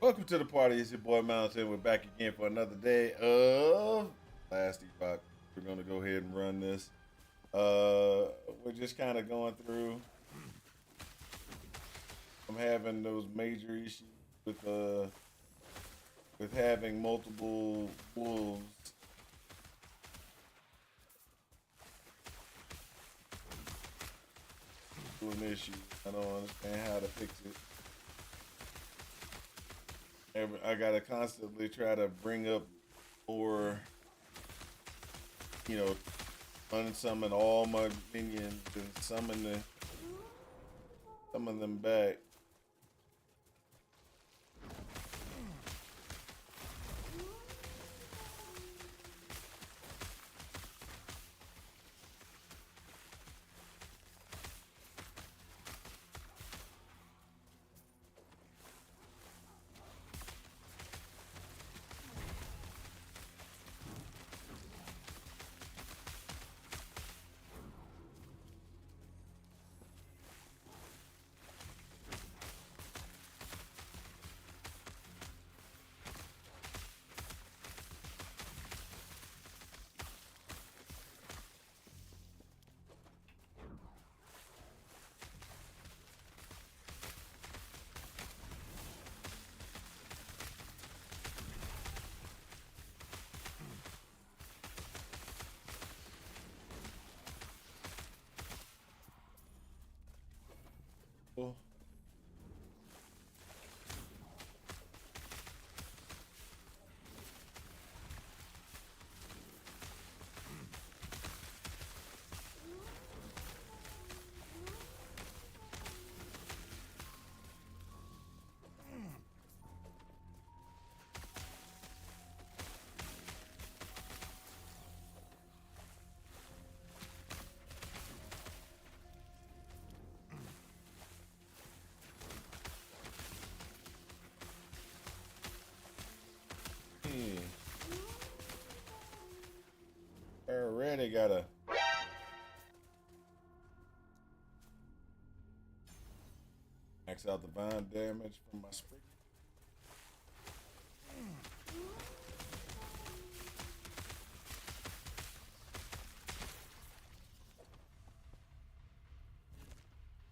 Welcome to the party. It's your boy Mountain. We're back again for another day of Last Epoch. We're gonna go ahead and run this. We're just kind of going through. I'm having those major issues with having multiple wolves. An issue. I don't understand how to fix it. I gotta constantly try to bring up more, you know, unsummon all my minions and summon them back. Well, hmm. I already gotta max out the divine damage from my spring.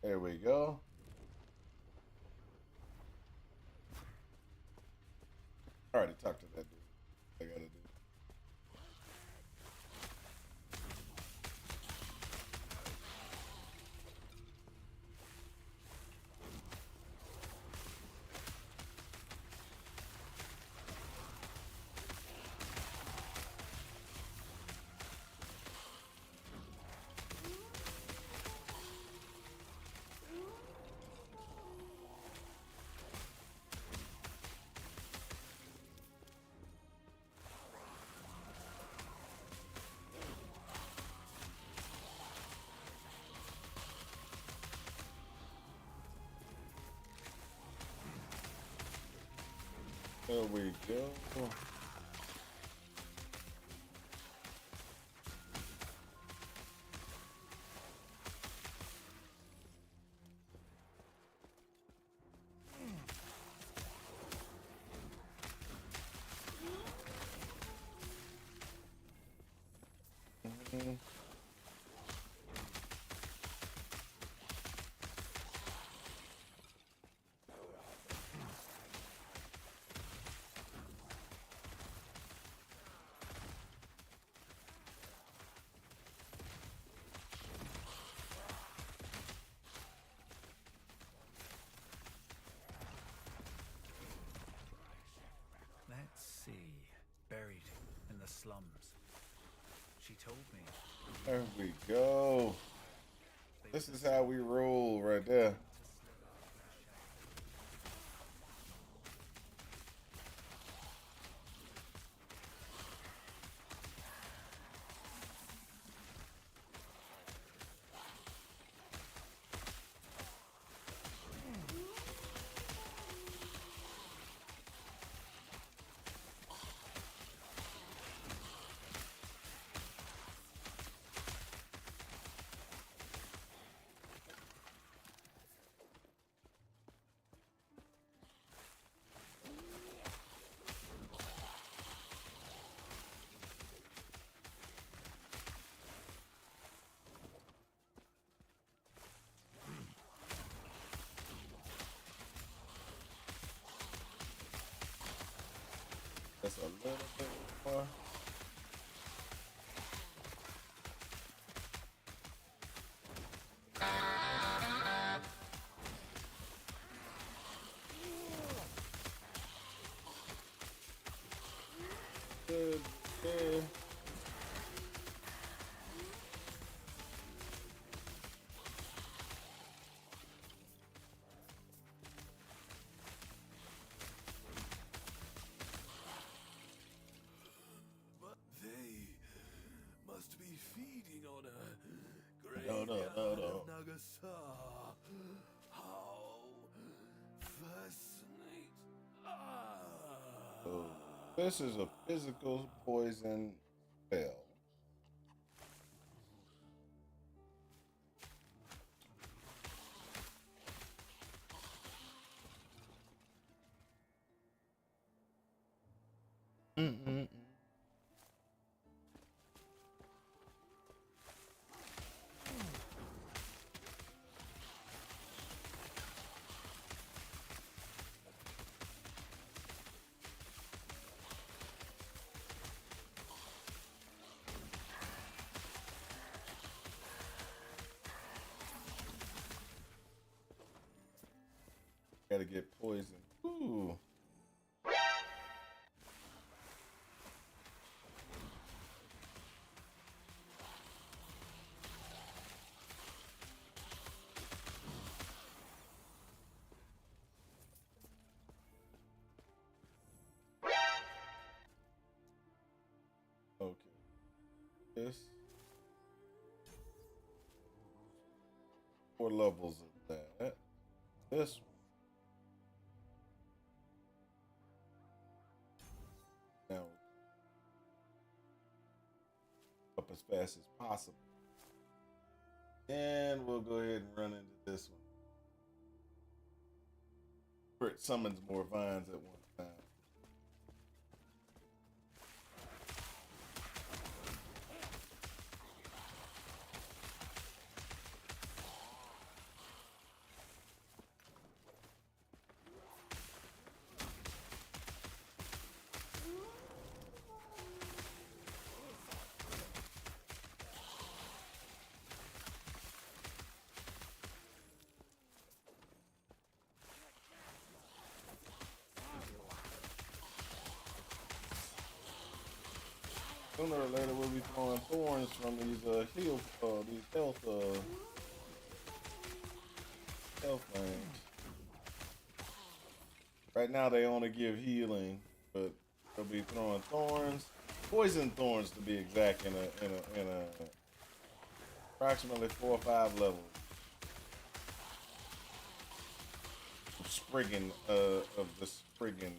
There we go. I already talked to that dude. I gotta do. There we go. Mhm. Let's see. Buried in the slums. She told me There we go. they This were is the how we roll right there. to slip out That's a little bit more. Good. Yeah. They must be feeding on a No, no, graveyard no, of no. Nagasar. How fascinating. Ah. So this is a physical poison spell. Mm-mm-mm. Gotta get poisoned. Ooh. Okay. This. 4 levels of that. This one. Now up as fast as possible. And we'll go ahead and run into this one. Where it summons more vines at one time. Sooner or later, we'll be throwing thorns from these these health things. Right now, they only give healing, but they'll be throwing thorns, poison thorns to be exact, in a approximately 4 or 5 levels. Sprigging of the sprigging.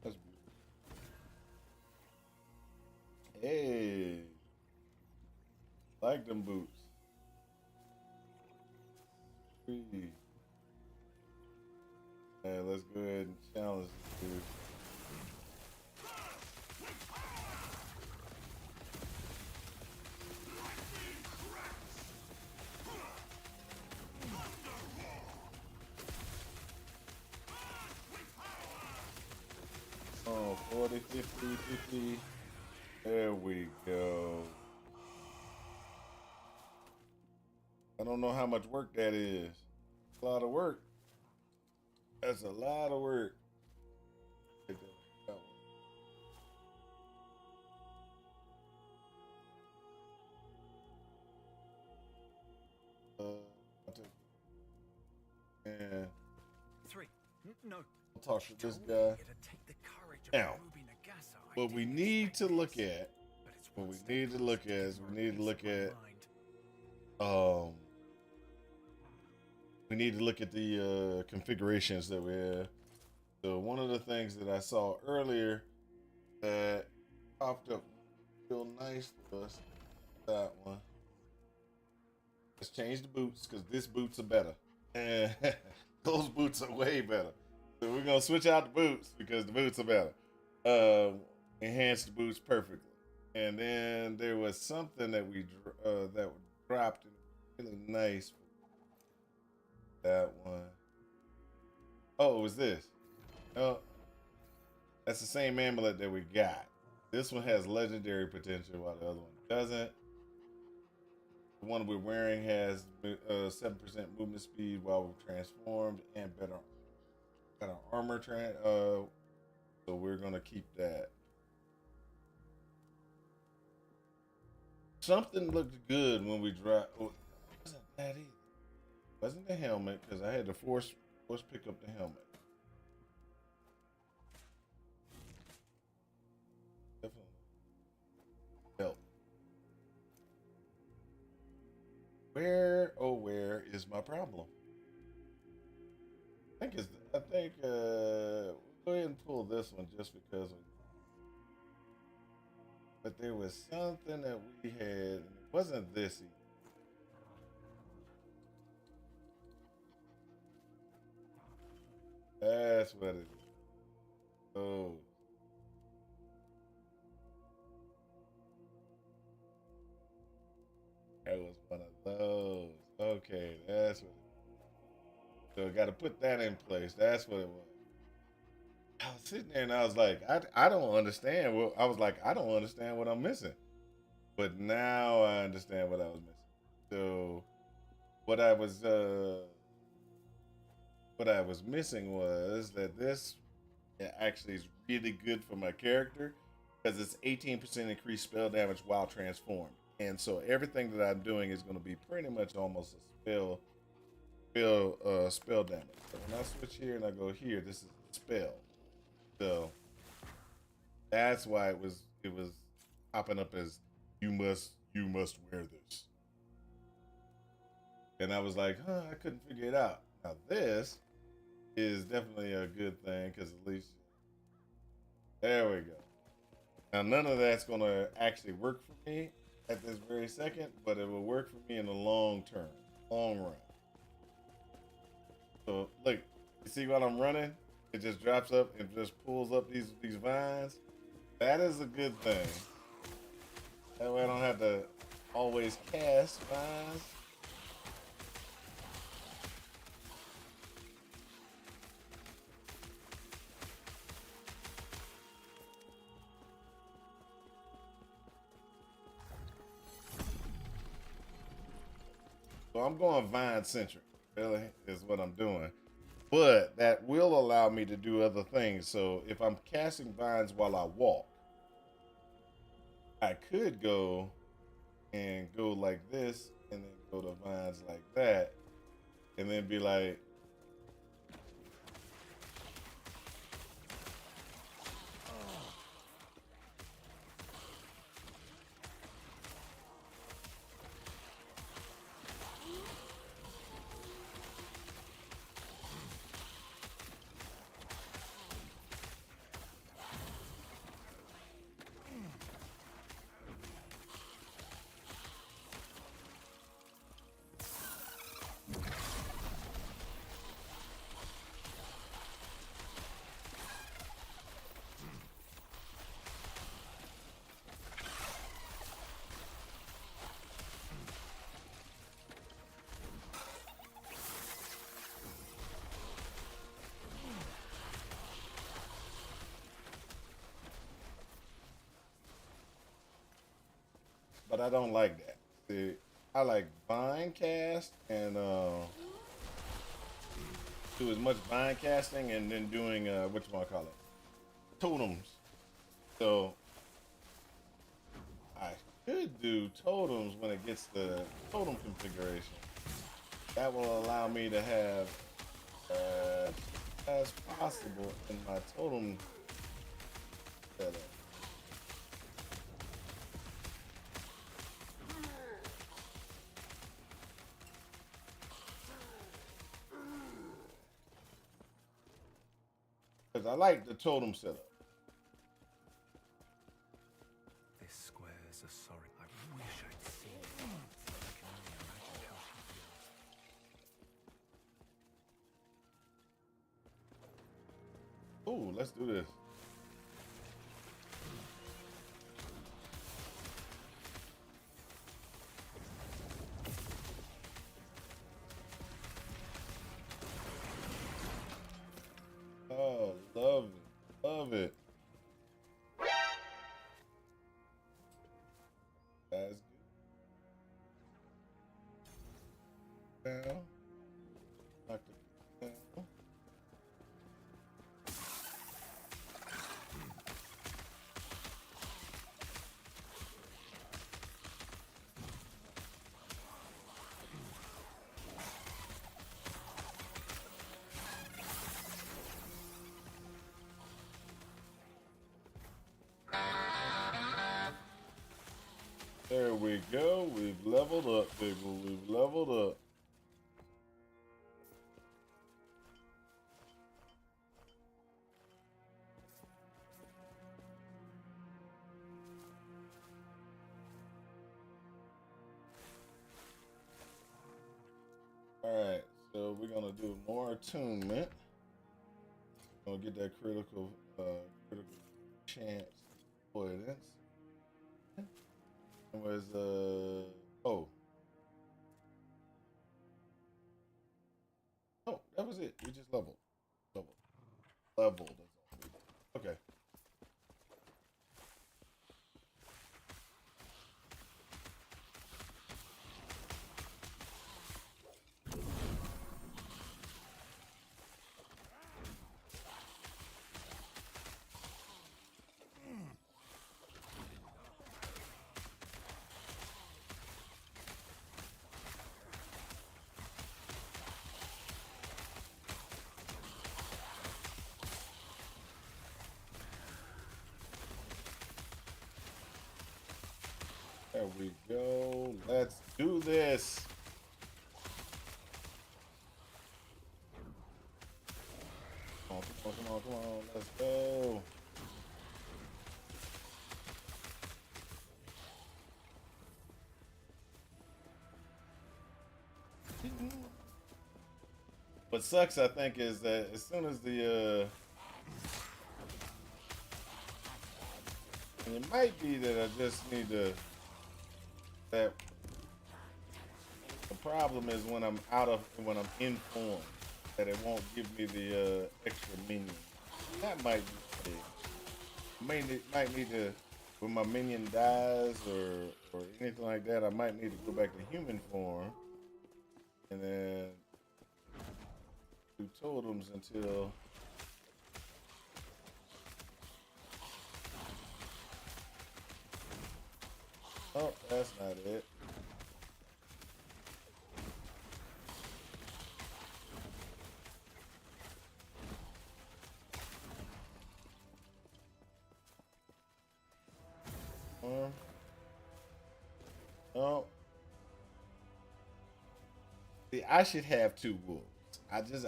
That's beautiful. Hey, like them boots. Free. Yeah, let's go ahead and challenge this dude. Oh, 40, 50, 50. There we go. I don't know how much work that is. A lot of work. That's a lot of work. That one. And 3. No. I'll talk to this Told guy. me it'd take the courage of Now, Ruby Nagasa. I what we didn't need expect to look this. at, But it's what one we step need to closer look at giving is her we a need to piece look of my at mind. we need to look at the configurations that we have. So one of the things that I saw earlier that popped up real nice to us, that one. Let's change the boots because this boots are better. And those boots are way better. So we're gonna switch out the boots because the boots are better. Enhance the boots perfectly. And then there was something that we that dropped really nice. That one. Oh, it was this. Oh, that's the same amulet that we got. This one has legendary potential while the other one doesn't. The one we're wearing has 7% movement speed while we're transformed and better armor. So we're gonna keep that. Something looked good when we dropped. Oh, it wasn't that either. It wasn't the helmet because I had to force pick up the helmet. Definitely help. Where is my problem? I think we'll go ahead and pull this one just because but there was something that we had and it wasn't this either. That's what it is. Oh. That was one of those. Okay, that's what it is. So I got to put that in place. That's what it was. I was sitting there and I was like, I don't understand. Well, I was like, I don't understand what I'm missing. But now I understand what I was missing. So what I was missing was that this actually is really good for my character because it's 18% increased spell damage while transformed. And so everything that I'm doing is going to be pretty much almost a spell damage. So when I switch here and I go here, this is a spell. So that's why it was popping up as you must wear this. And I was like, I couldn't figure it out. Now this is definitely a good thing because at least there we go. Now none of that's gonna actually work for me at this very second, but it will work for me in the long term, long run. So look, you see while I'm running, it just drops up and just pulls up these vines. That is a good thing. That way I don't have to always cast vines. So I'm going vine centric, really, is what I'm doing. But that will allow me to do other things. So if I'm casting vines while I walk, I could go and go like this and then go to vines like that and then be like, but I don't like that. See, I like vine cast and do as much vine casting and then doing what you want to call it, totems. So I could do totems when it gets the totem configuration. That will allow me to have as possible in my totem setup. like the totem setup. This square's a sorry. I wish I'd seen it. I can only imagine how she feels. Ooh, let's do this. Oh, love it. Love it. That's good. Down. Knock it down. There we go. We've leveled up, people. We've leveled up. Alright, so we're gonna do more attunement. Gonna get that critical chance avoidance. And was oh. Oh, that was it. We just leveled. Leveled. That's all we did. Okay. There we go. Let's do this. Come on, come on, come on, come on. Let's go. What sucks, I think, is that as soon as the and it might be that I just need to. That the problem is when I'm in form, that it won't give me the extra minion. That might be it. Might need to, when my minion dies or anything like that, I might need to go back to human form and then do totems until. Oh, that's not it. No. See, I should have two wolves. I'm just,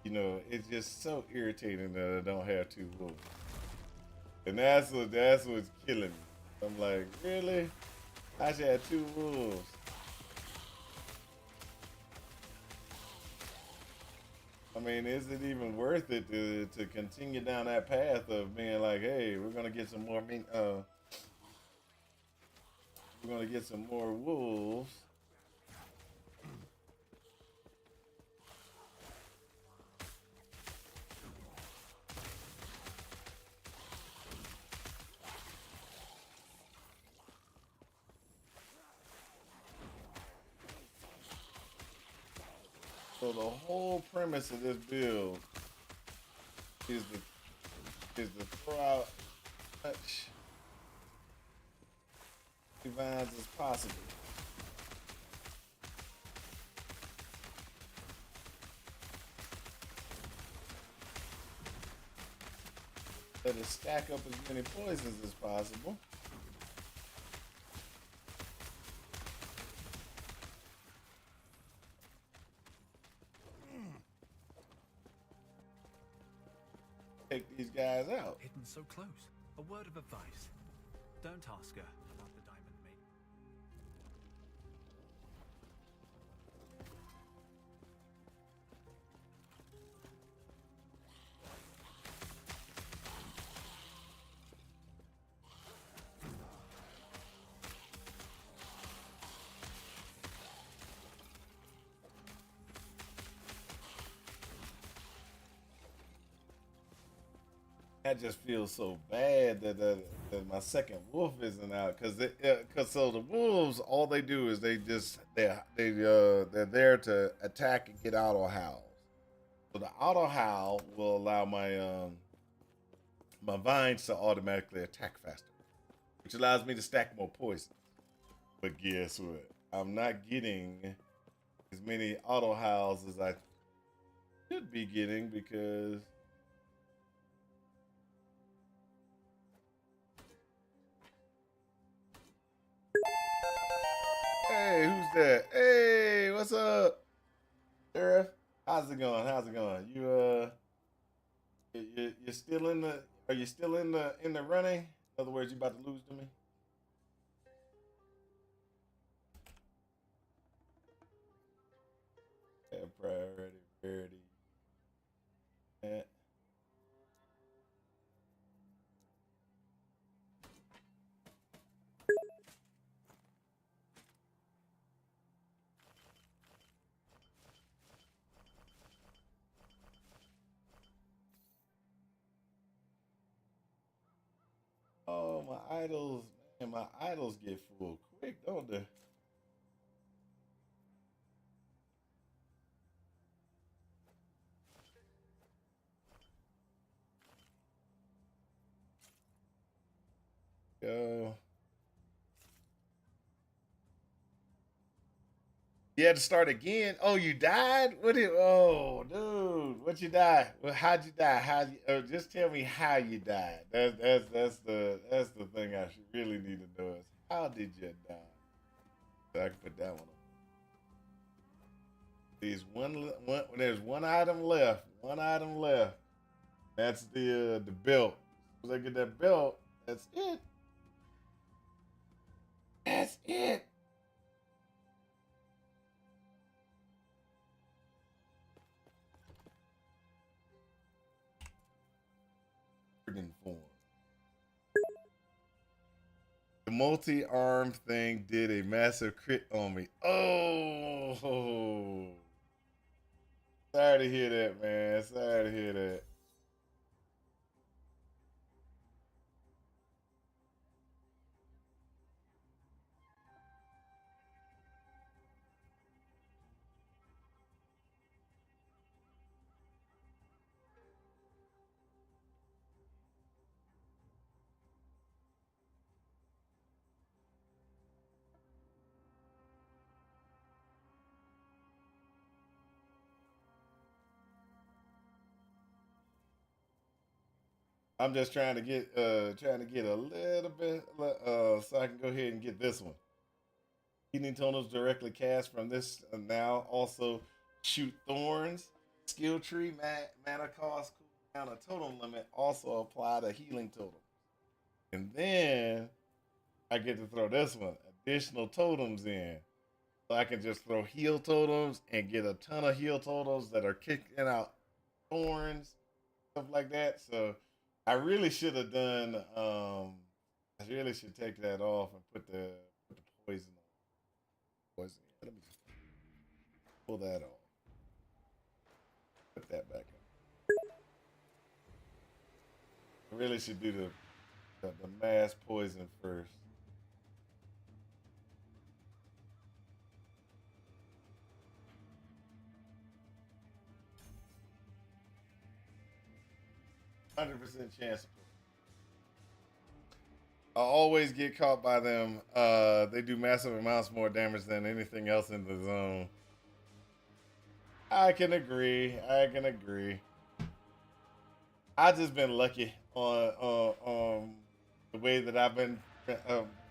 it's just so irritating that I don't have two wolves. And that's what's killing me. I'm like, really? I should have two wolves. I mean, is it even worth it to continue down that path of being like, hey, we're gonna get some more wolves. So the whole premise of this build is to throw out as much divines as possible. Let it stack up as many poisons as possible. Take these guys out. Hidden so close. A word of advice. Don't ask her about the diamond maiden. I just feel so bad that my second wolf isn't out because so the wolves all they do is they're there to attack and get auto howls. So the auto howl will allow my vines to automatically attack faster, which allows me to stack more poison. But guess what? I'm not getting as many auto howls as I should be getting because hey, who's that? Hey, what's up, Sheriff? How's it going? How's it going? You're still in the? Are you still in the running? In other words, you about to lose to me? Yeah, priority, rarity. Yeah. Oh, my idols, man, my idols get full quick, don't they? Go. You had to start again. Oh, you died? What did? Oh, dude, what you die? Well, how'd you die? How? Just tell me how you died. That's the thing I should really need to know is how did you die? So I can put that one on. There's one item left. One item left. That's the belt. As I get that belt, that's it. That's it. Friggin' form. The multi-armed thing did a massive crit on me. Oh, sorry to hear that, man. Sorry to hear that. I'm just trying to get a little bit so I can go ahead and get this one. Healing tonals directly cast from this now also shoot thorns. Skill tree mana cost cooldown a totem limit also apply to healing totem. And then I get to throw this one additional totems in. So I can just throw heal totems and get a ton of heal totems that are kicking out thorns, stuff like that. So I really should have done. I really should take that off and put the poison on. Poison. Let me just pull that off. Put that back on. I really should do the mass poison first. %100 chance. I always get caught by them. They do massive amounts more damage than anything else in the zone. I can agree. I can agree. I just been lucky on the way that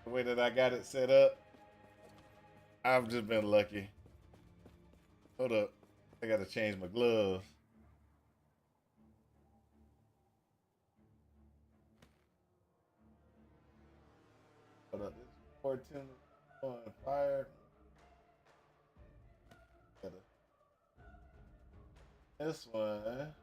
the way that I got it set up. I've just been lucky. Hold up, I gotta change my gloves. more tender on fire. This one.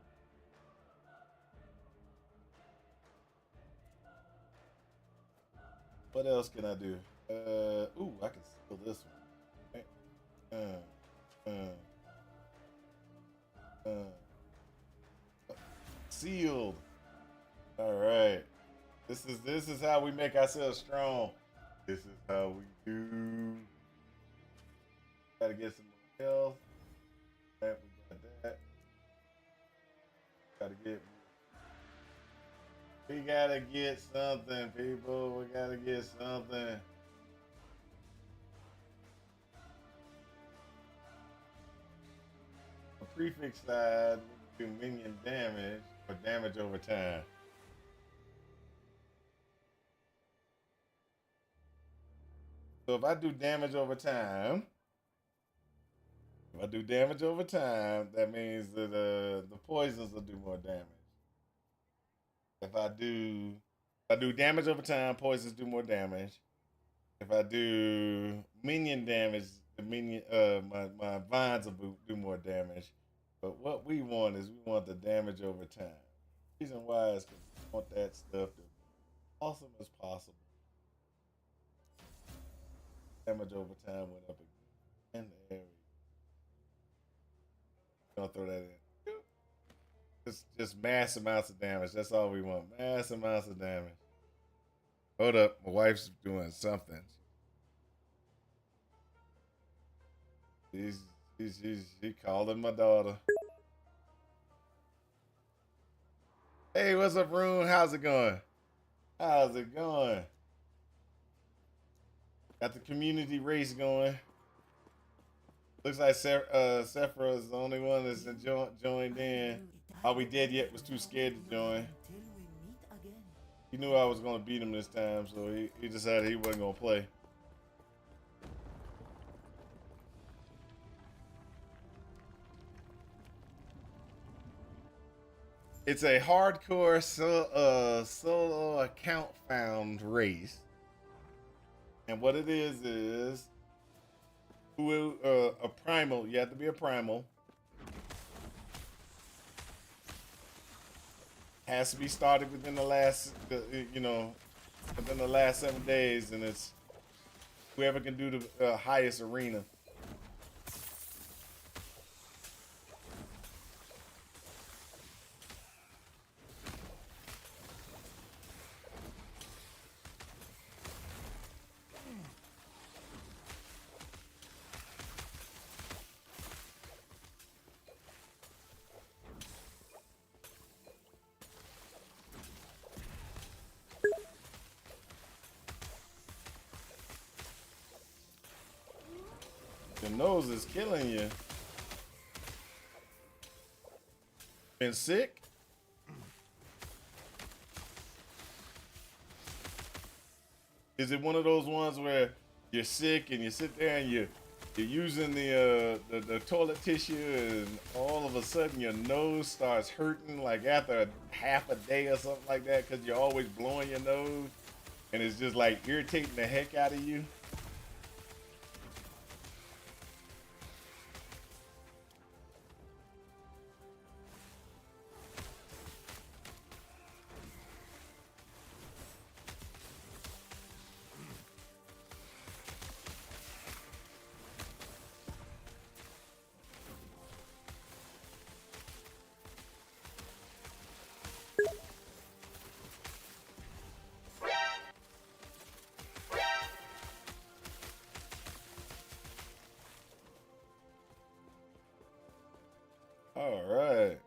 What else can I do? Ooh, I can seal this one. Sealed. All right. This is how we make ourselves strong. This is how we do. Gotta get some more health. Right, we got that. We gotta get something, people. We gotta get something. The prefix side we do minion damage or damage over time. So if I do damage over time, that means that the poisons will do more damage. If I do damage over time, poisons do more damage. If I do minion damage, the minion my vines will do more damage. But what we want is we want the damage over time. The reason why is because we want that stuff to be awesome as possible. Damage over time went up again. There we go. Gonna throw that in. Just mass amounts of damage. That's all we want. Mass amounts of damage. Hold up, my wife's doing something. She calling my daughter. Hey, what's up, Rune? How's it going? How's it going? Got the community race going. Looks like Sephra is the only one that's joined in. All we did yet was too scared to join. He knew I was going to beat him this time, so he decided he wasn't going to play. It's a hardcore solo account found race. And what it is a primal. You have to be a primal. Has to be started within the last, within the last 7 days, and it's whoever can do the highest arena. Your nose is killing you. Been sick? Is it one of those ones where you're sick and you sit there and you're using the toilet tissue and all of a sudden your nose starts hurting like after half a day or something like that because you're always blowing your nose and it's just like irritating the heck out of you? All right.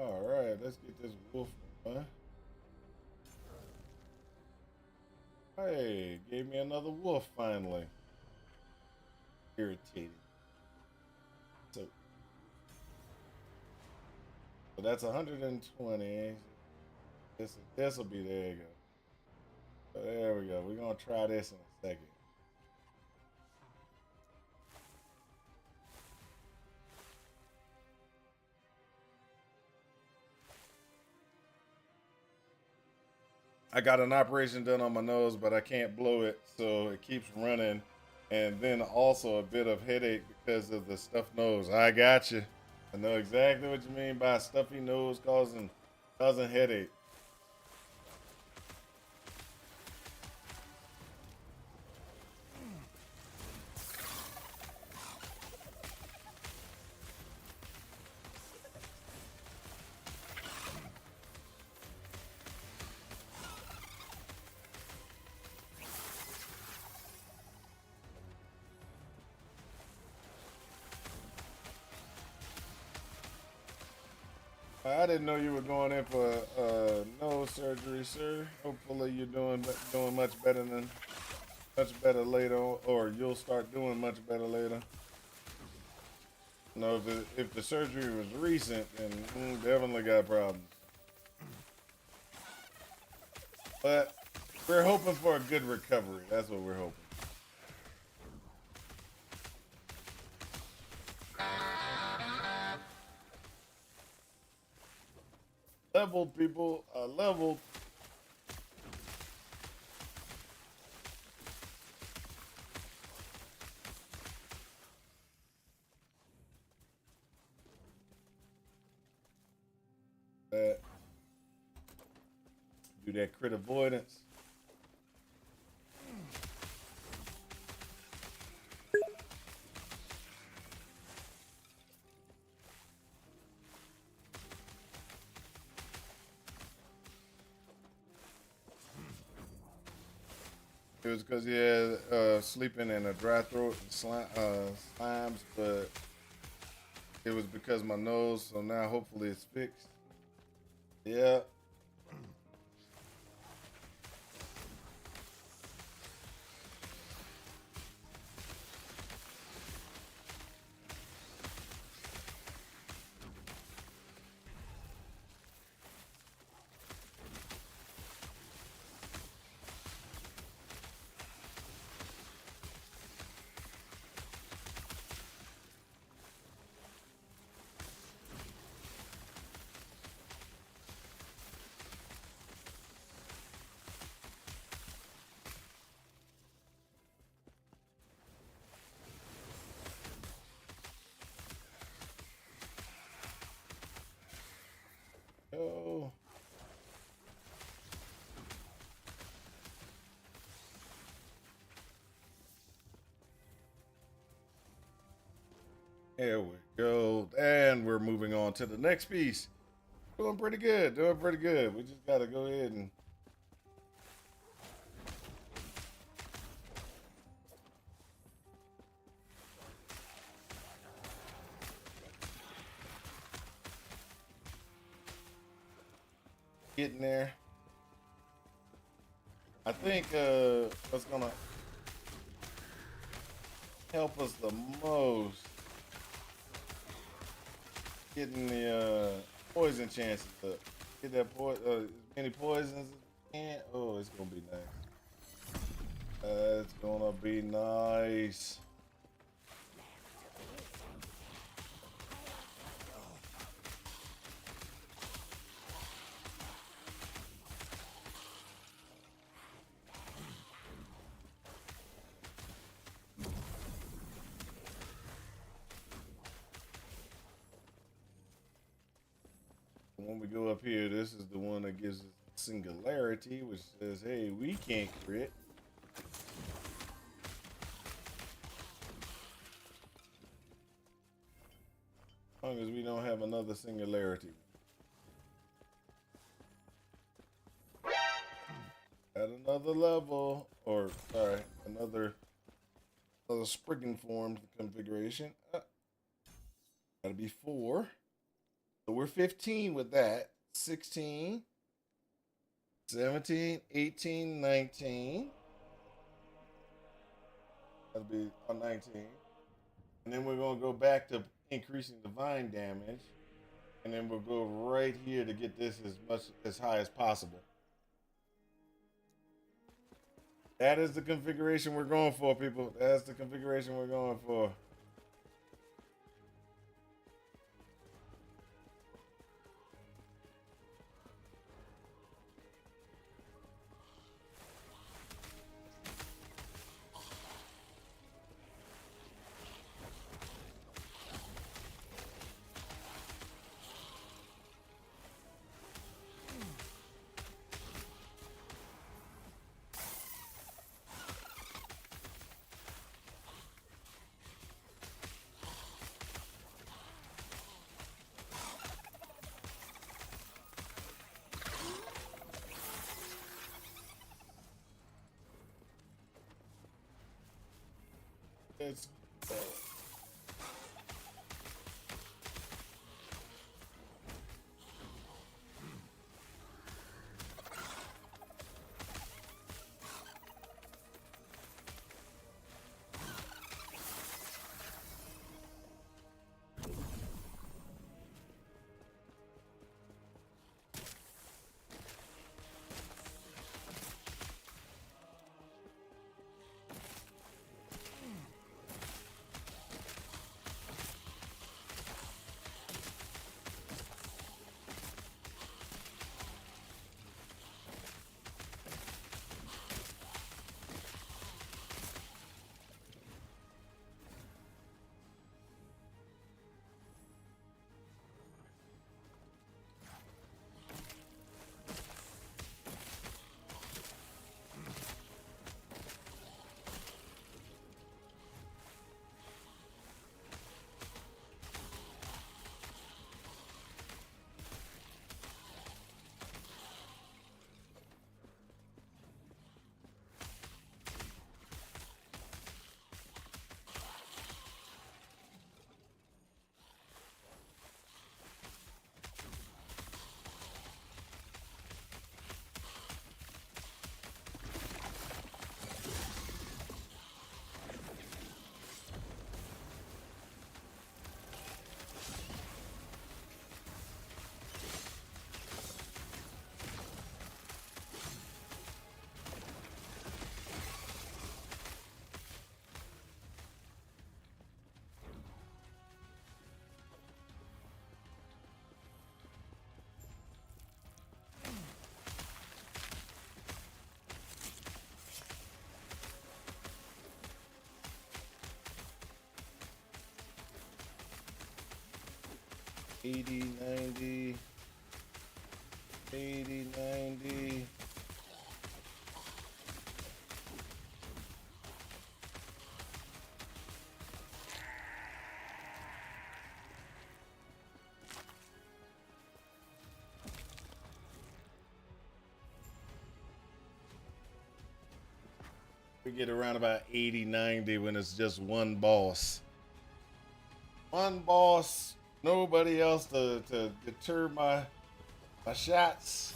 All right, let's get this wolf one. Hey, gave me another wolf finally. Irritated. So that's 120. This will be, there you go. So there we go. We're gonna try this in a second. I got an operation done on my nose, but I can't blow it, so it keeps running. And then also a bit of headache because of the stuffed nose. I got you. I know exactly what you mean by stuffy nose causing headache. I didn't know you were going in for nose surgery, sir. Hopefully you're doing much better later, or you'll start doing much better later. No, if the surgery was recent, then definitely got problems. But we're hoping for a good recovery. That's what we're hoping. Level, people, level. That do that crit avoidance. It was because he had sleeping in a dry throat and slimes, but it was because my nose. So now hopefully it's fixed. Yeah. Oh. There we go. And we're moving on to the next piece. Doing pretty good. Doing pretty good. We just got to go ahead and get in there. I think what's going to help us the most getting the poison chances up. Get that as many poisons as we can. Oh, it's gonna be nice. It's gonna be nice. When we go up here, this is the one that gives us singularity, which says, hey, we can't crit. As long as we don't have another singularity. At another level, or sorry, another spriggan form configuration. Gotta be 4. The So we're 15 with that. 16, 17, 18, 19. That'll be on 19. And then we're going to go back to increasing divine damage. And then we'll go right here to get this as high as possible. That is the configuration we're going for, people. That's the configuration we're going for. Let's go. $80, $90, $80, $90. We get around about 80, 90 when it's just one boss. One boss, nobody else to deter my shots.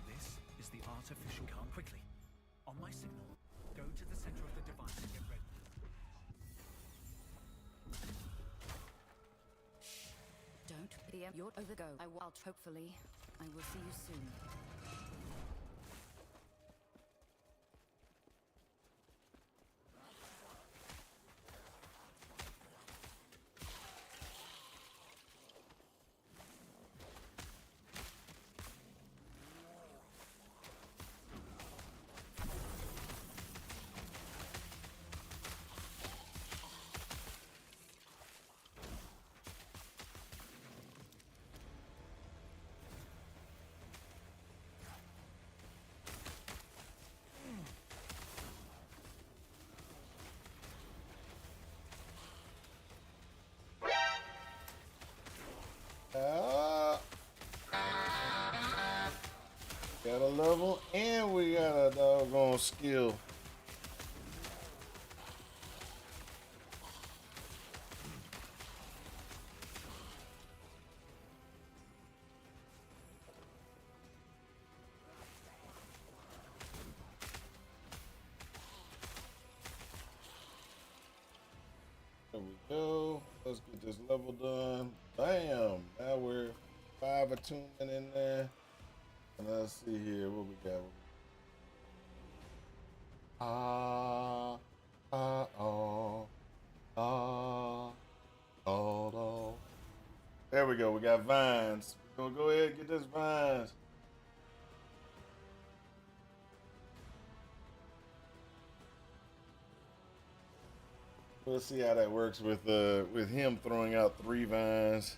This is the artificial. Come quickly. On my signal, go to the center of the device and get ready. Don't be you're over go. I will hopefully. I will see you soon. level, and we got a doggone skill. There we go. Let's get this level done. Bam! Now we're 5 attunement in there. And let's see here what we got. Ah, ah, oh, ah, oh, oh. There we go. We got vines. We're gonna go ahead and get this vines. We'll see how that works with him throwing out 3 vines.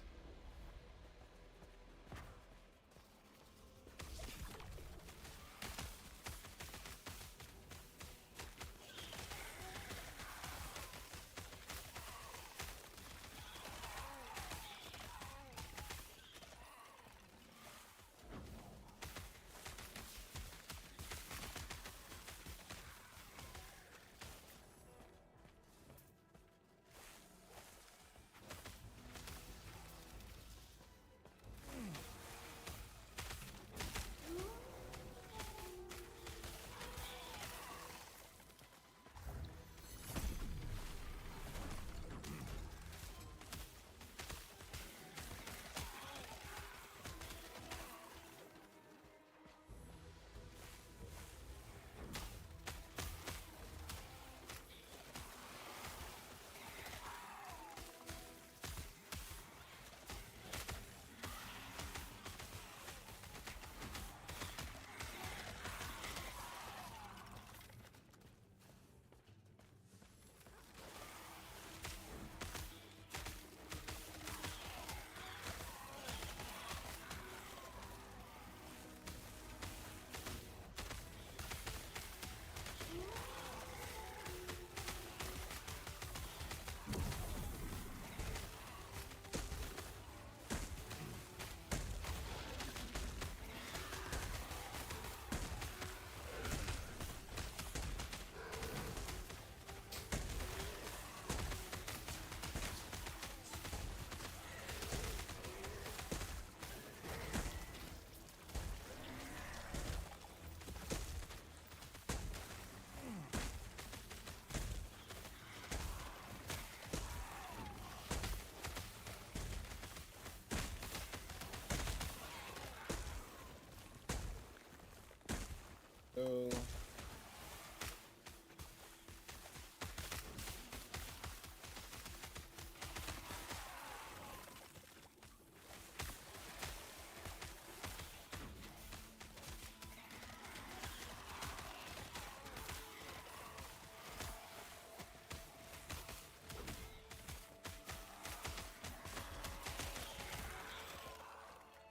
Go.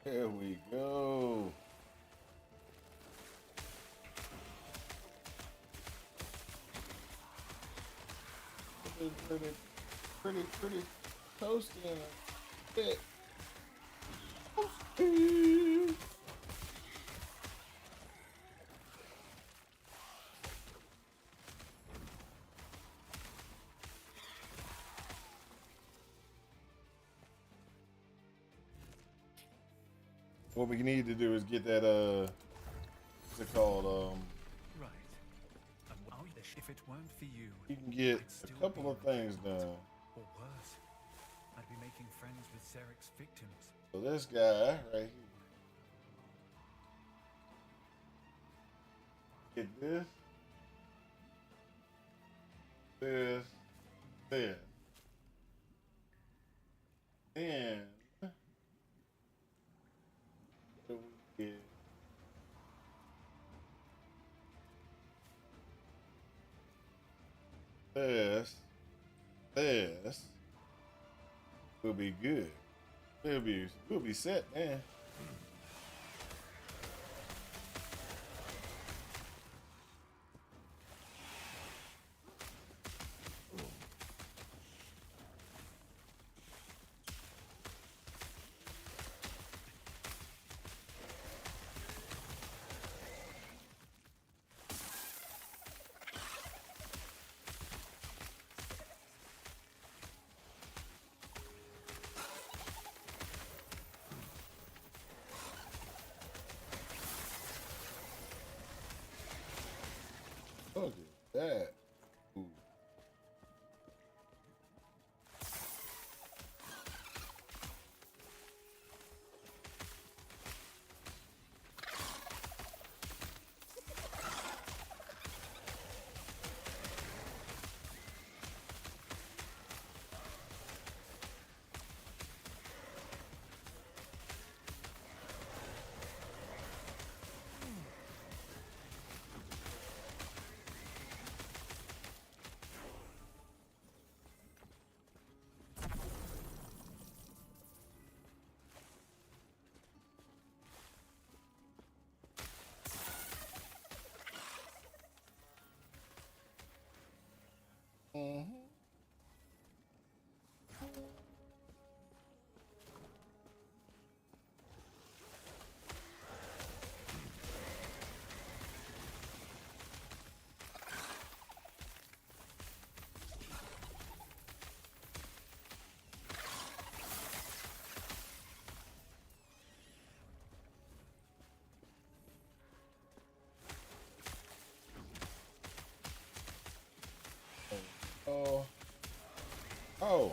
There we go. Pretty toasty in a bit. What we need to do is get that what's it called? Right. And if it weren't for you, You can get I'd still a couple be of things done. or worse, I'd be making friends with Zarek's victims. So this guy right here. Get this. This. This. Then what we get this will be good. We'll be set, man. that. Ooh. Mm-hmm. Oh. Oh.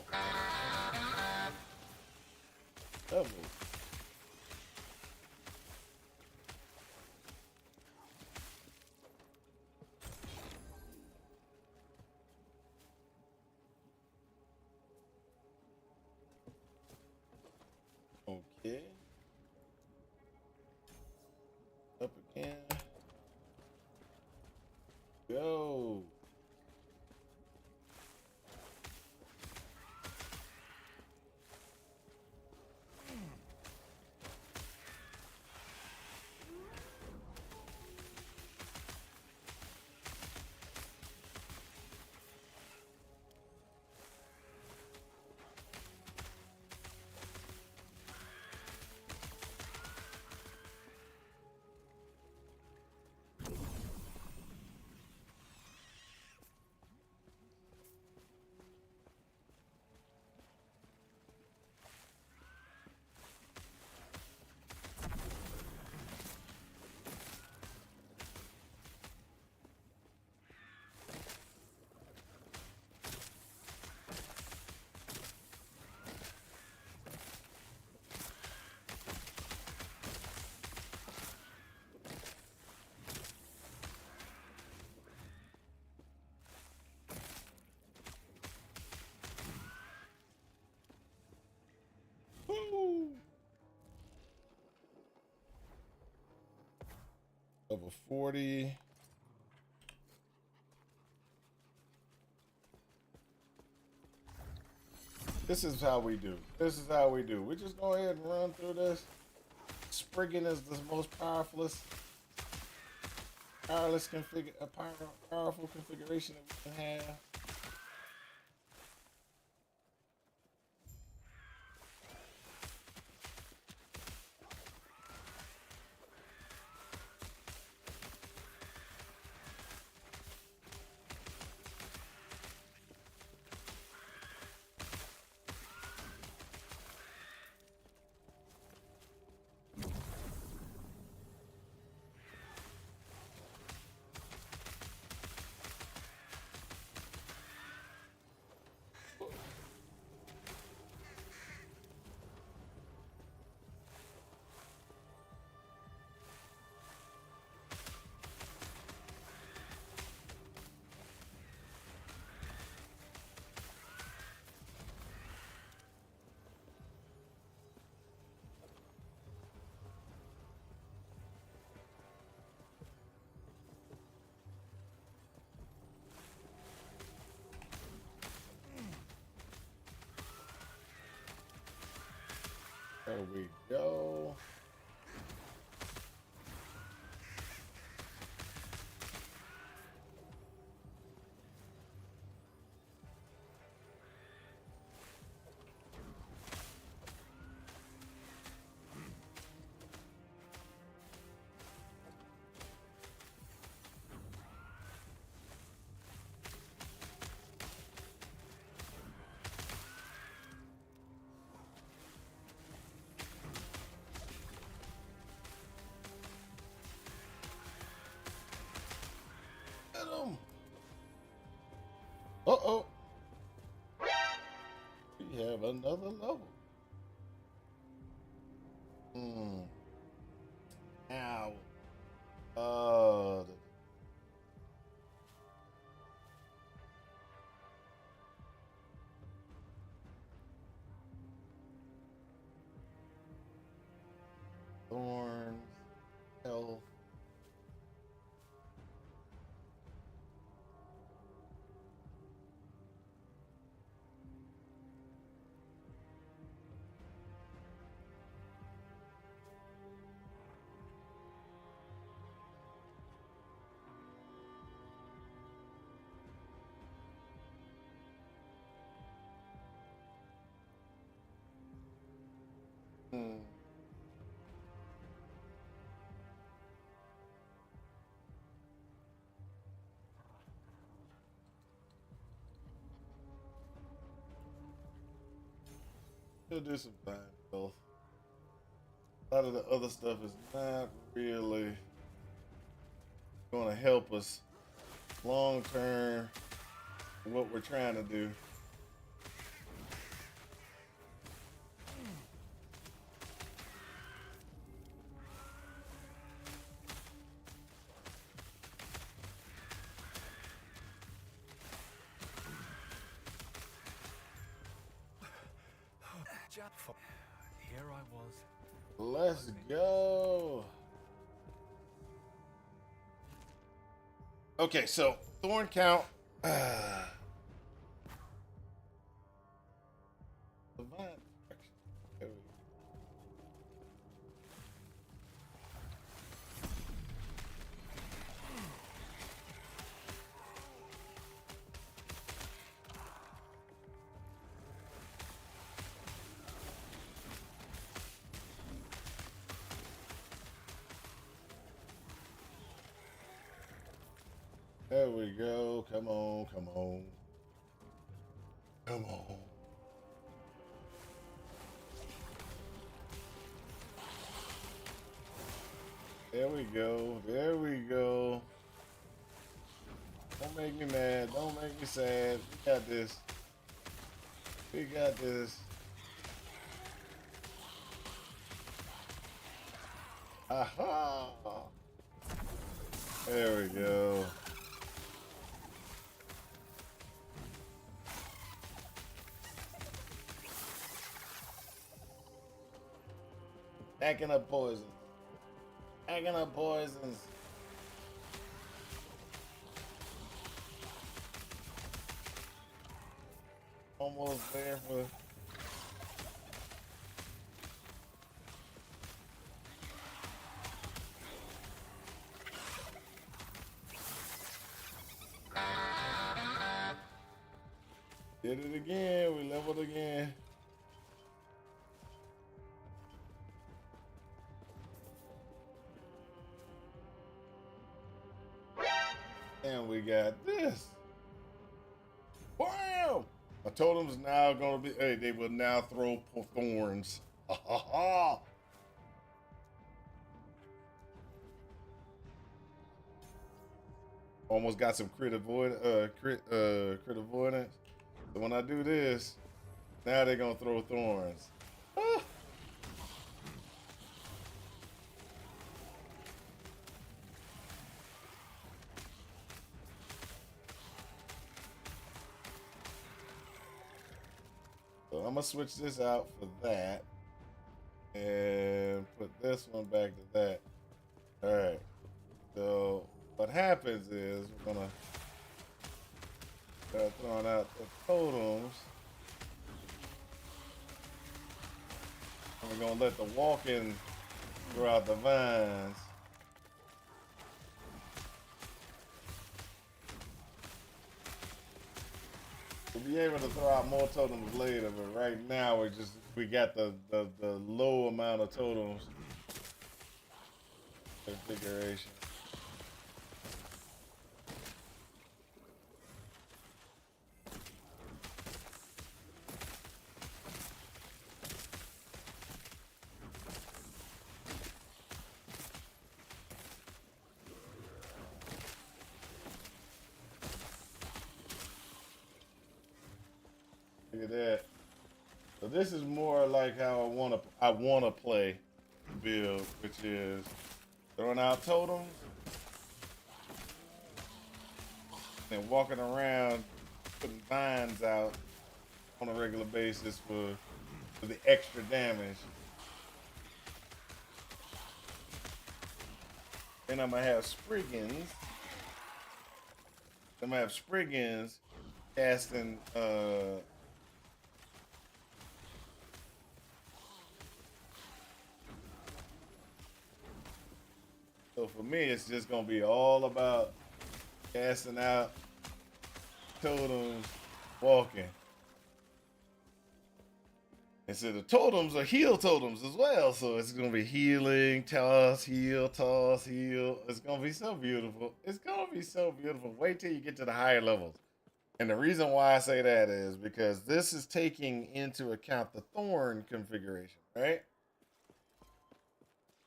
Double. Okay. Up again. Go. Woo. Level 40. This is how we do. This is how we do. We just go ahead and run through this. Spriggan is the most powerful powerful configuration that we can have. There we go. have another level. Ow. Oh. Thorns. Health. We'll do some fine health. A lot of the other stuff is not really going to help us long term what we're trying to do. Here I was. Let's go. Okay, so thorn count. Divine protection. There we go. There we go. Come on, come on. Come on. There we go. There we go. Don't make me mad. Don't make me sad. We got this. We got this. Aha! There we go. Packing up poisons. Packing up poisons. Almost there for. Did it again. We leveled again. And we got this. Wow! My totem's now gonna be. Hey, they will now throw thorns. Ha ha ha! Almost got some crit avoidance. So when I do this, now they're gonna throw thorns. Ah. So I'm gonna switch this out for that, and put this one back to that. All right. So what happens is we're gonna start throwing out the totems. And we're gonna let the walking throughout the vines. We'll be able to throw out more totems later, but right now we got the low amount of totems configuration. Look at that. So this is more like how I wanna play build, which is throwing out totems and walking around putting vines out on a regular basis for the extra damage. Then I'm gonna have Spriggans. I'm gonna have Spriggans casting so for me it's just gonna be all about casting out totems, walking. And so the totems are heal totems as well. So it's gonna be healing, toss, heal, toss, heal. It's gonna be so beautiful. It's gonna be so beautiful. Wait till you get to the higher levels. And the reason why I say that is because this is taking into account the thorn configuration, right?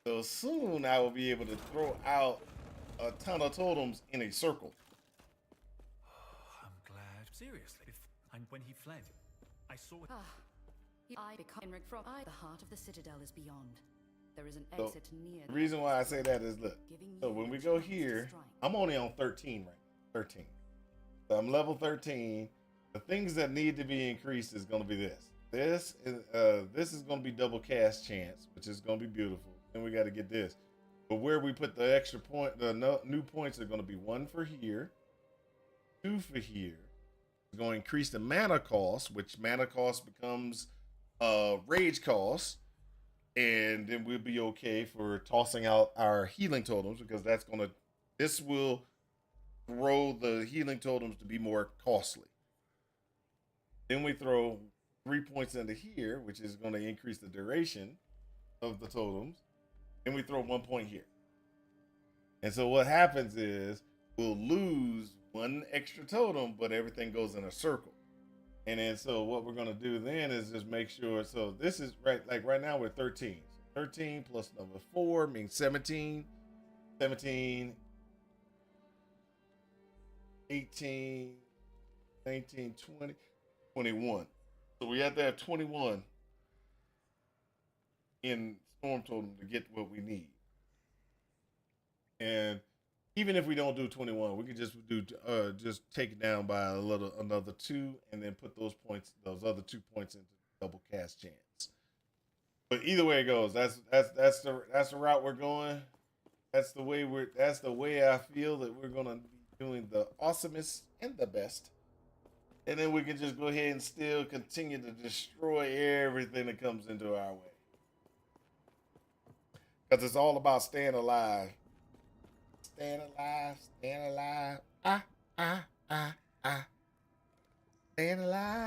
So soon I will be able to throw out a ton of totems in a circle. I'm glad. Seriously. And when he fled, I saw it. I become from the heart of the citadel is beyond. There is an So, exit near. The reason why I say that is look. So when we go here, I'm only on 13 right now. 13. So I'm level 13. The things that need to be increased is going to be this. This is going to be double cast chance, which is going to be beautiful. Then we got to get this. But where we put the extra point, new points are going to be 1 for here, 2 for here. It's going to increase the mana cost, which mana cost becomes rage cost, and then we'll be okay for tossing out our healing totems because this will grow the healing totems to be more costly. Then we throw 3 points into here, which is going to increase the duration of the totems. Then we throw 1 point here. And so what happens is we'll lose 1 extra totem, but everything goes in a circle. And then so what we're gonna do then is just make sure. So this is right now we're 13. So 13 plus number 4 means 17. 17, 18, 19, 20, 21. So we have to have 21 in Storm Totem to get what we need. And even if we don't do 21, we can just take it down by another 2, and then put those other 2 points into double cast chance. But either way it goes, that's the route we're going. That's the way I feel that we're gonna be doing the awesomest and the best. And then we can just go ahead and still continue to destroy everything that comes into our way. Because it's all about staying alive. Staying alive, staying alive. Staying alive.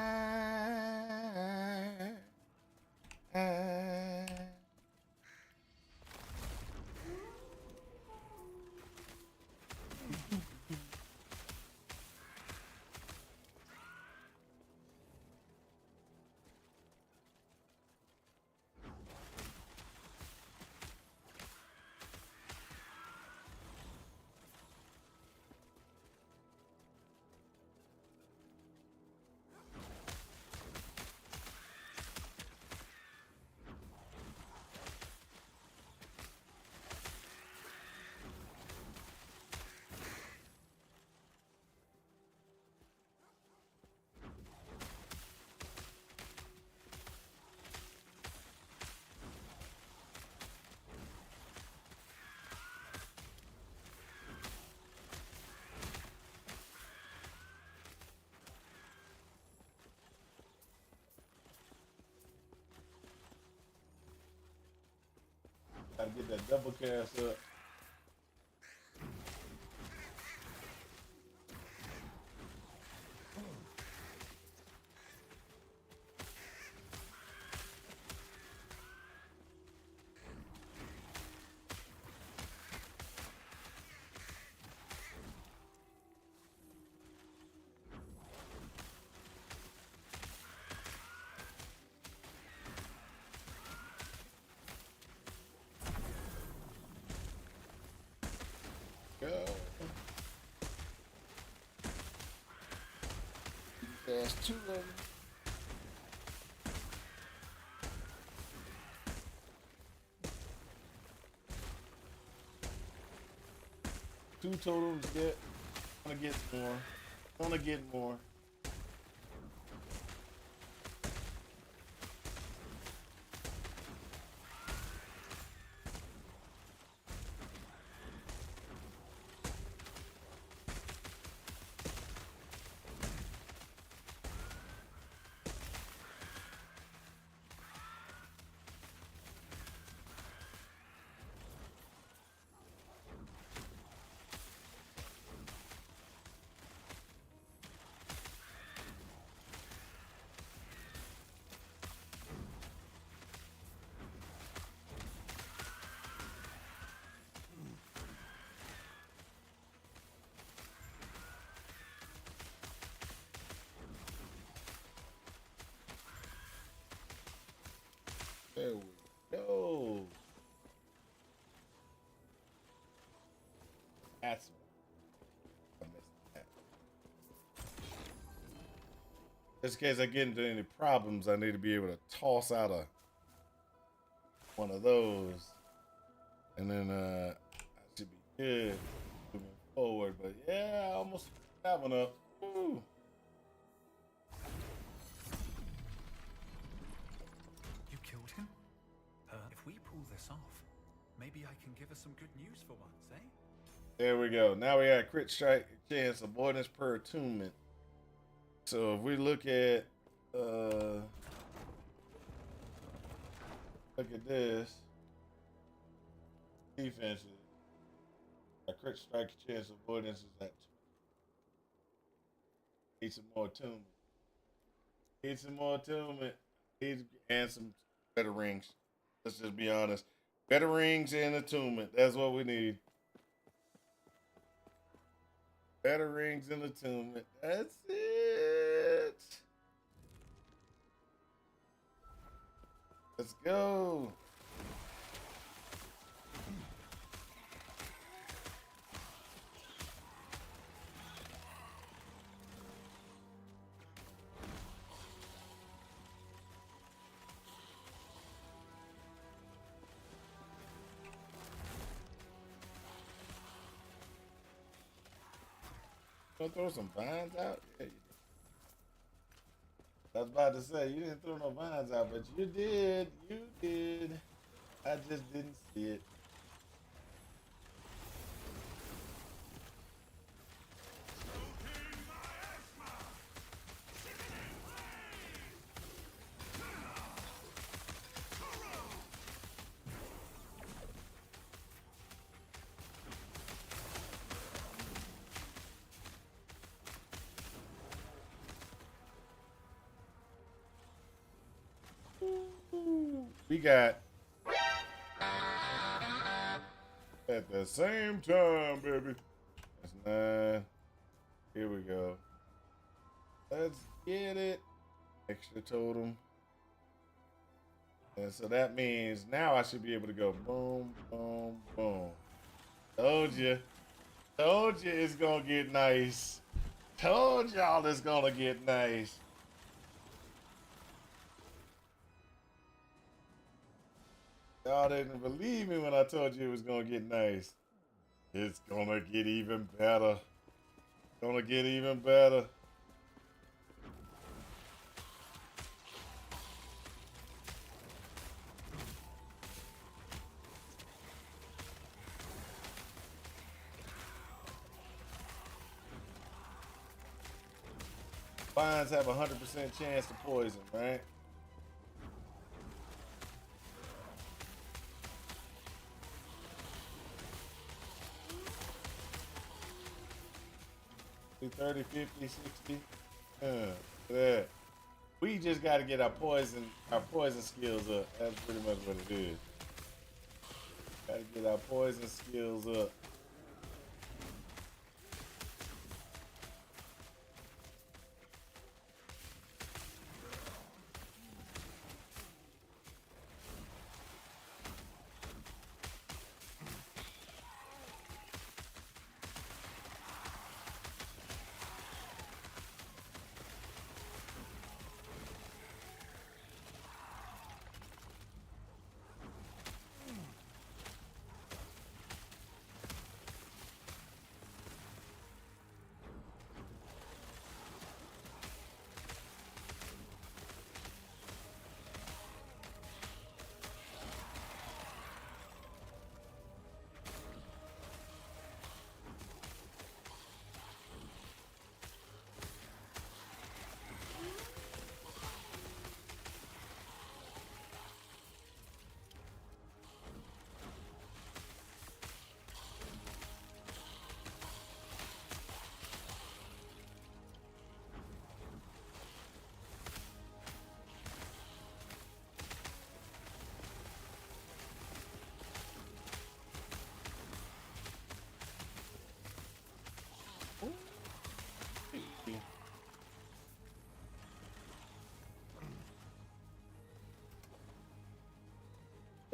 Gotta get that double cast up. Go. There's 2 of them. 2 totems yet. Gonna get more. Gonna get more. There we go. That's I missed that. Just in case I get into any problems, I need to be able to toss out one of those, and then I should be good moving forward. But yeah, I almost that one up. Woo. You killed him? If we pull this off, maybe I can give us some good news for once, eh? There we go. Now we got crit strike chance avoidance per attunement. So if we look at this defenses, a crit strike chance avoidance is at 2. Need some more attunement. Need some more attunement. And some better rings. Let's just be honest. Better rings and attunement. That's what we need. Better rings and attunement. That's it. Let's go. Gonna throw some vines out? Yeah, you did. I was about to say, you didn't throw no vines out, but you did. You did. I just didn't see it. We got at the same time, baby. That's 9. Here we go. Let's get it. Extra totem. And so that means now I should be able to go boom, boom, boom. Told you. Told you it's gonna get nice. Told y'all it's gonna get nice. Y'all didn't believe me when I told you it was gonna get nice. It's gonna get even better. Gonna get even better. Vines have a 100% chance to poison, right? Do 30, 50, 60. Yeah. We just got to get our poison skills up. That's pretty much what it is. Got to get our poison skills up.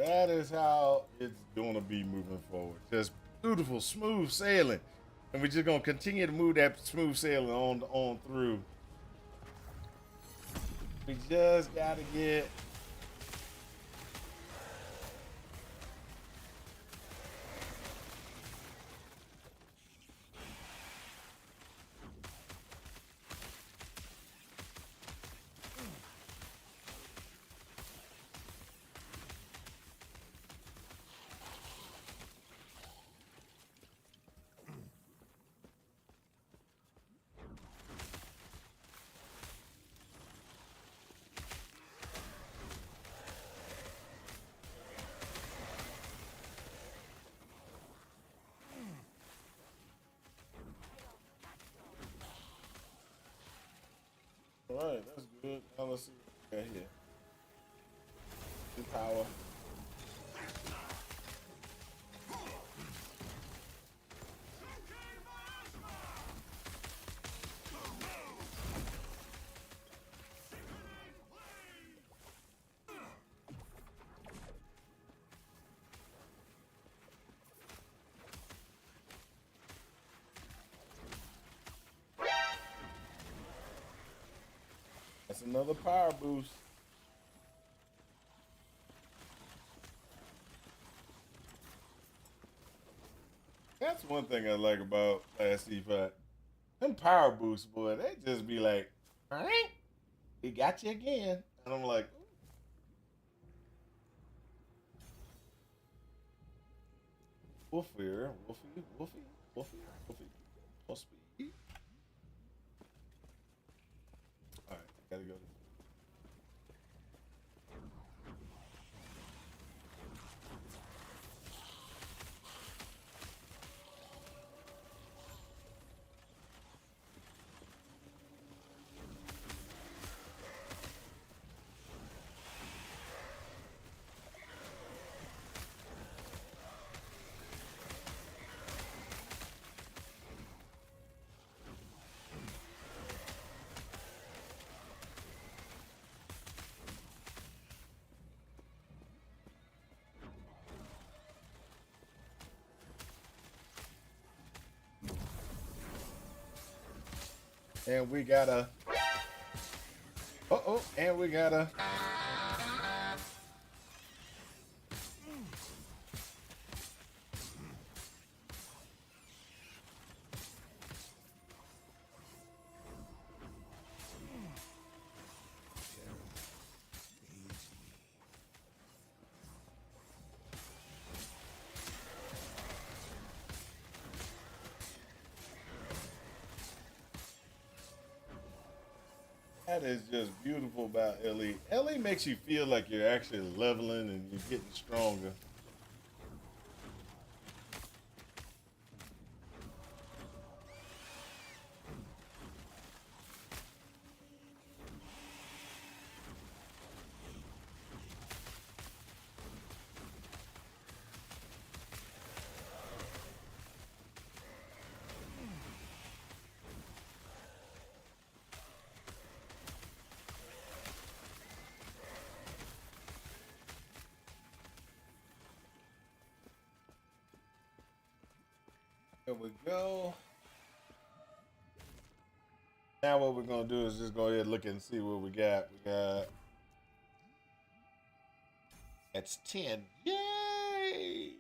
that is how it's gonna be moving forward. Just beautiful, smooth sailing, and we're just gonna continue to move that smooth sailing on through. We just gotta get. All right, that's good. Now let's see what we got here. Good power. That's another power boost. That's one thing I like about Last C5. Them power boosts, boy, they just be like, all right, we got you again. And I'm like, Wolfie, Wolfie, Wolfie, Wolfie, Wolfie, full speed. All right, gotta go. And we gotta. And we gotta. That is just beautiful about Ellie. Ellie makes you feel like you're actually leveling and you're getting stronger. There we go. Now what we're gonna do is just go ahead and look and see what we got. We got that's 10. Yay!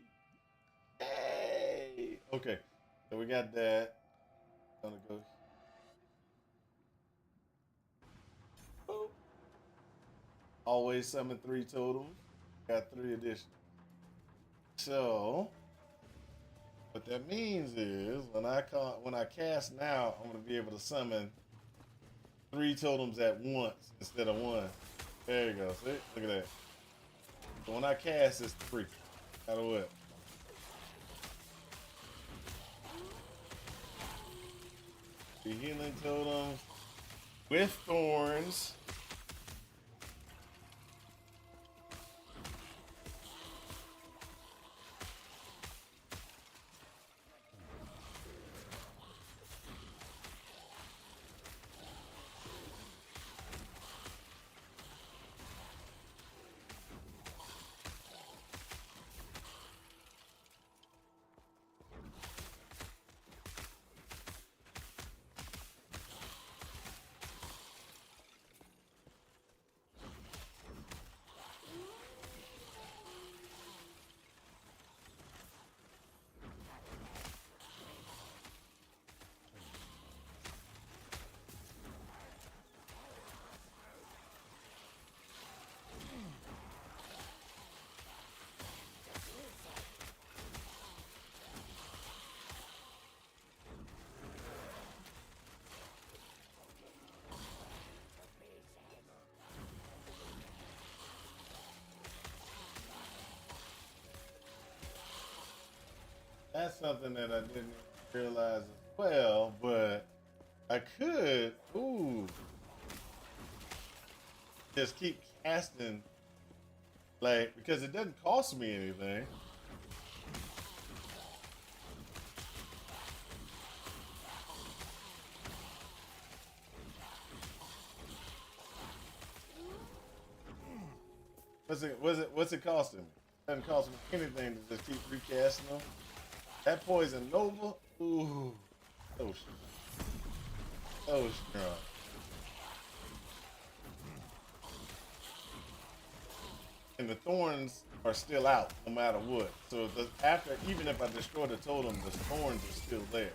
Yay! Okay, so we got that. Gonna go. Boop. Always summon 3 totems. Got 3 additional. So what that means is when I cast now, I'm gonna be able to summon 3 totems at once instead of 1. There you go. See? Look at that. So when I cast, it's 3. No matter what. The healing totems with thorns. That's something that I didn't realize as well, but I could, just keep casting, like, because it doesn't cost me anything. What's it costing me? It doesn't cost me anything to just keep recasting them. That Poison Nova, ooh, so strong. And the thorns are still out no matter what. So after, even if I destroy the totem, the thorns are still there.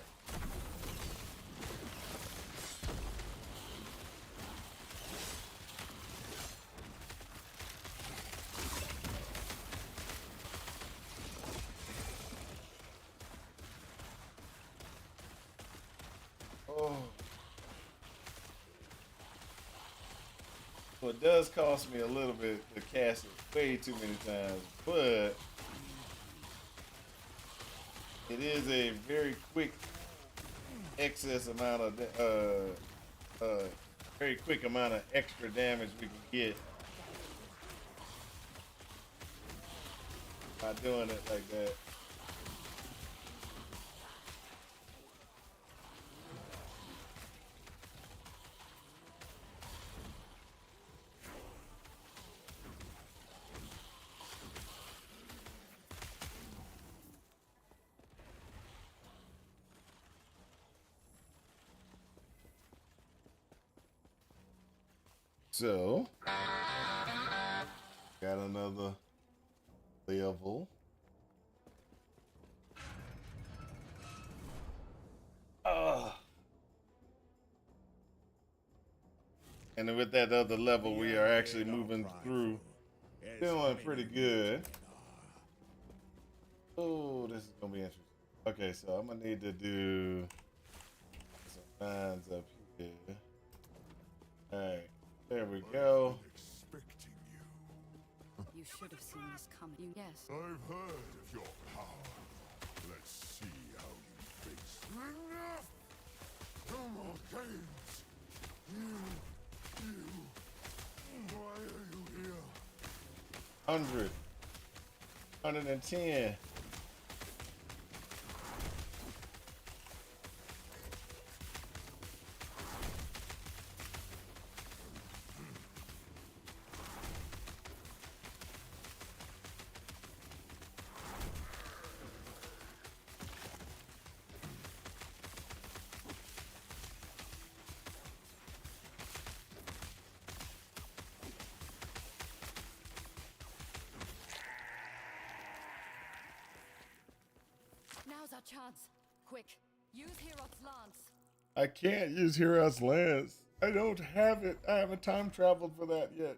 Oh. Well, it does cost me a little bit to cast it way too many times, but it is a very quick excess amount of very quick amount of extra damage we can get by doing it like that. So, got another level. And with that other level, we are actually moving through. Feeling pretty good. Oh, this is gonna be interesting. Okay, so I'm gonna need to do some lines up here. Alright, there we go. Expecting you. You should have seen this coming. Yes. I've heard of your power. Let's see how you face. Enough! No more games. You. Why are you here? 100. 110. Now's our chance. Quick, use Herod's lance. I can't use Hero's Lance. I don't have it. I haven't time traveled for that yet.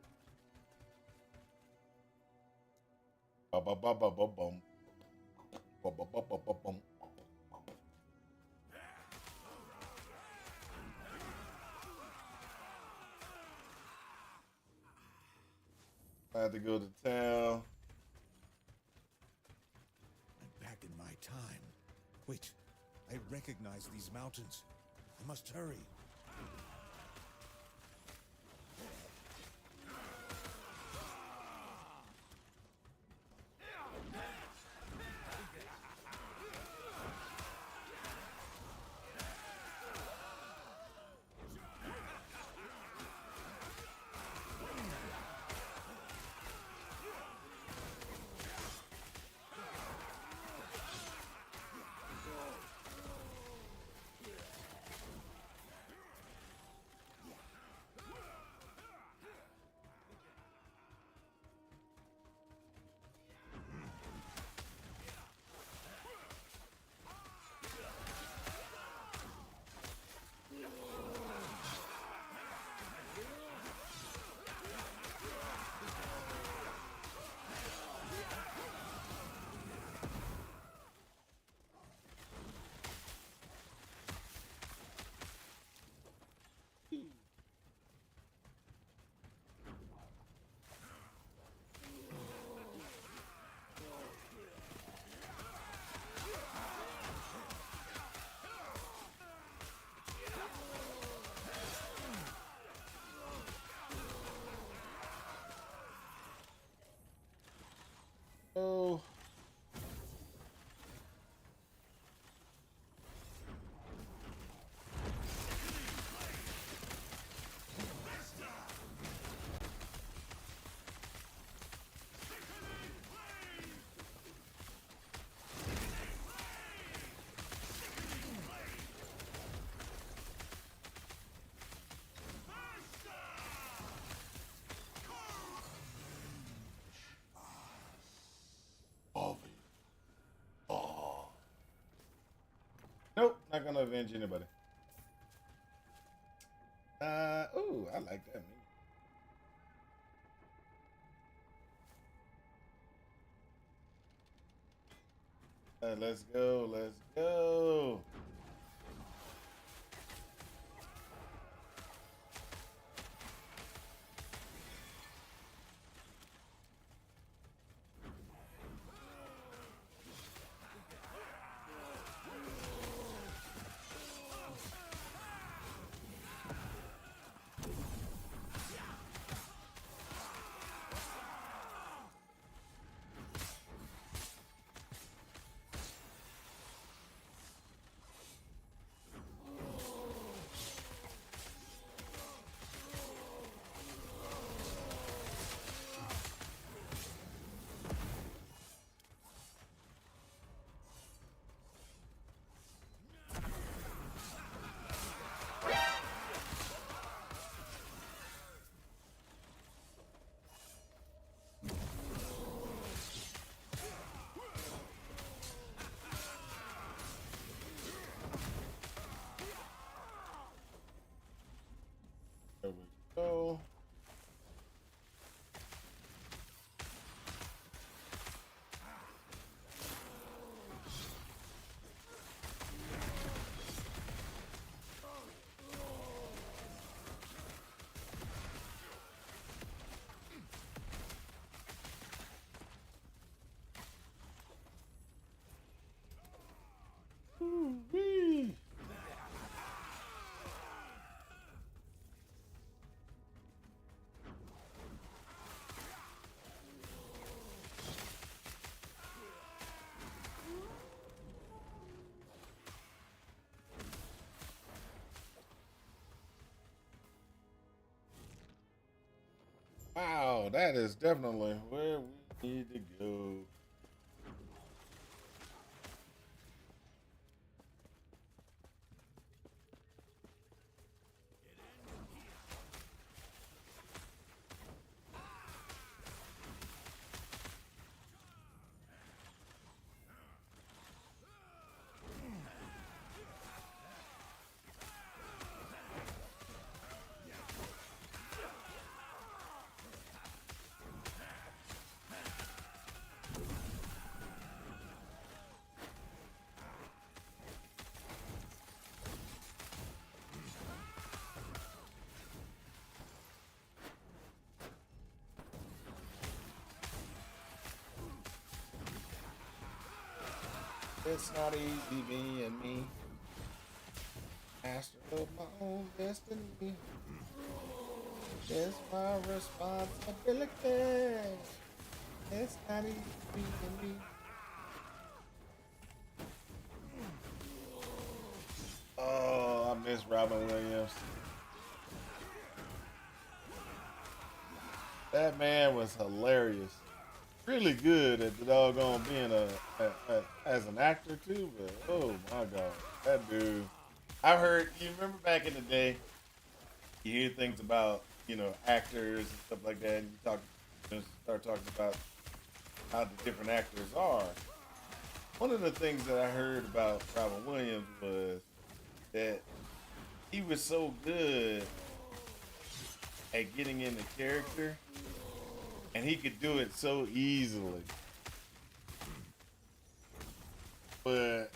Ba-ba-ba-ba-ba-bum. Ba-ba-ba-ba-ba-bum. I had to go to town. I'm back in my time. Wait, I recognize these mountains. I must hurry. go. Oh, oh. Nope, not gonna avenge anybody. Ooh, I like that. Let's go, let's go. There we go. Ooh-wee. Wow, that is definitely where we need to go. It's not easy being me, master of my own destiny. It's my responsibility. It's not easy being me. Oh, I miss Robin Williams. That man was hilarious. Really good at the doggone being as an actor too. But oh my god, that dude. I heard. You remember back in the day, you hear things about actors and stuff like that, and start talking about how the different actors are. One of the things that I heard about Robin Williams was that he was so good at getting into character, and he could do it so easily. But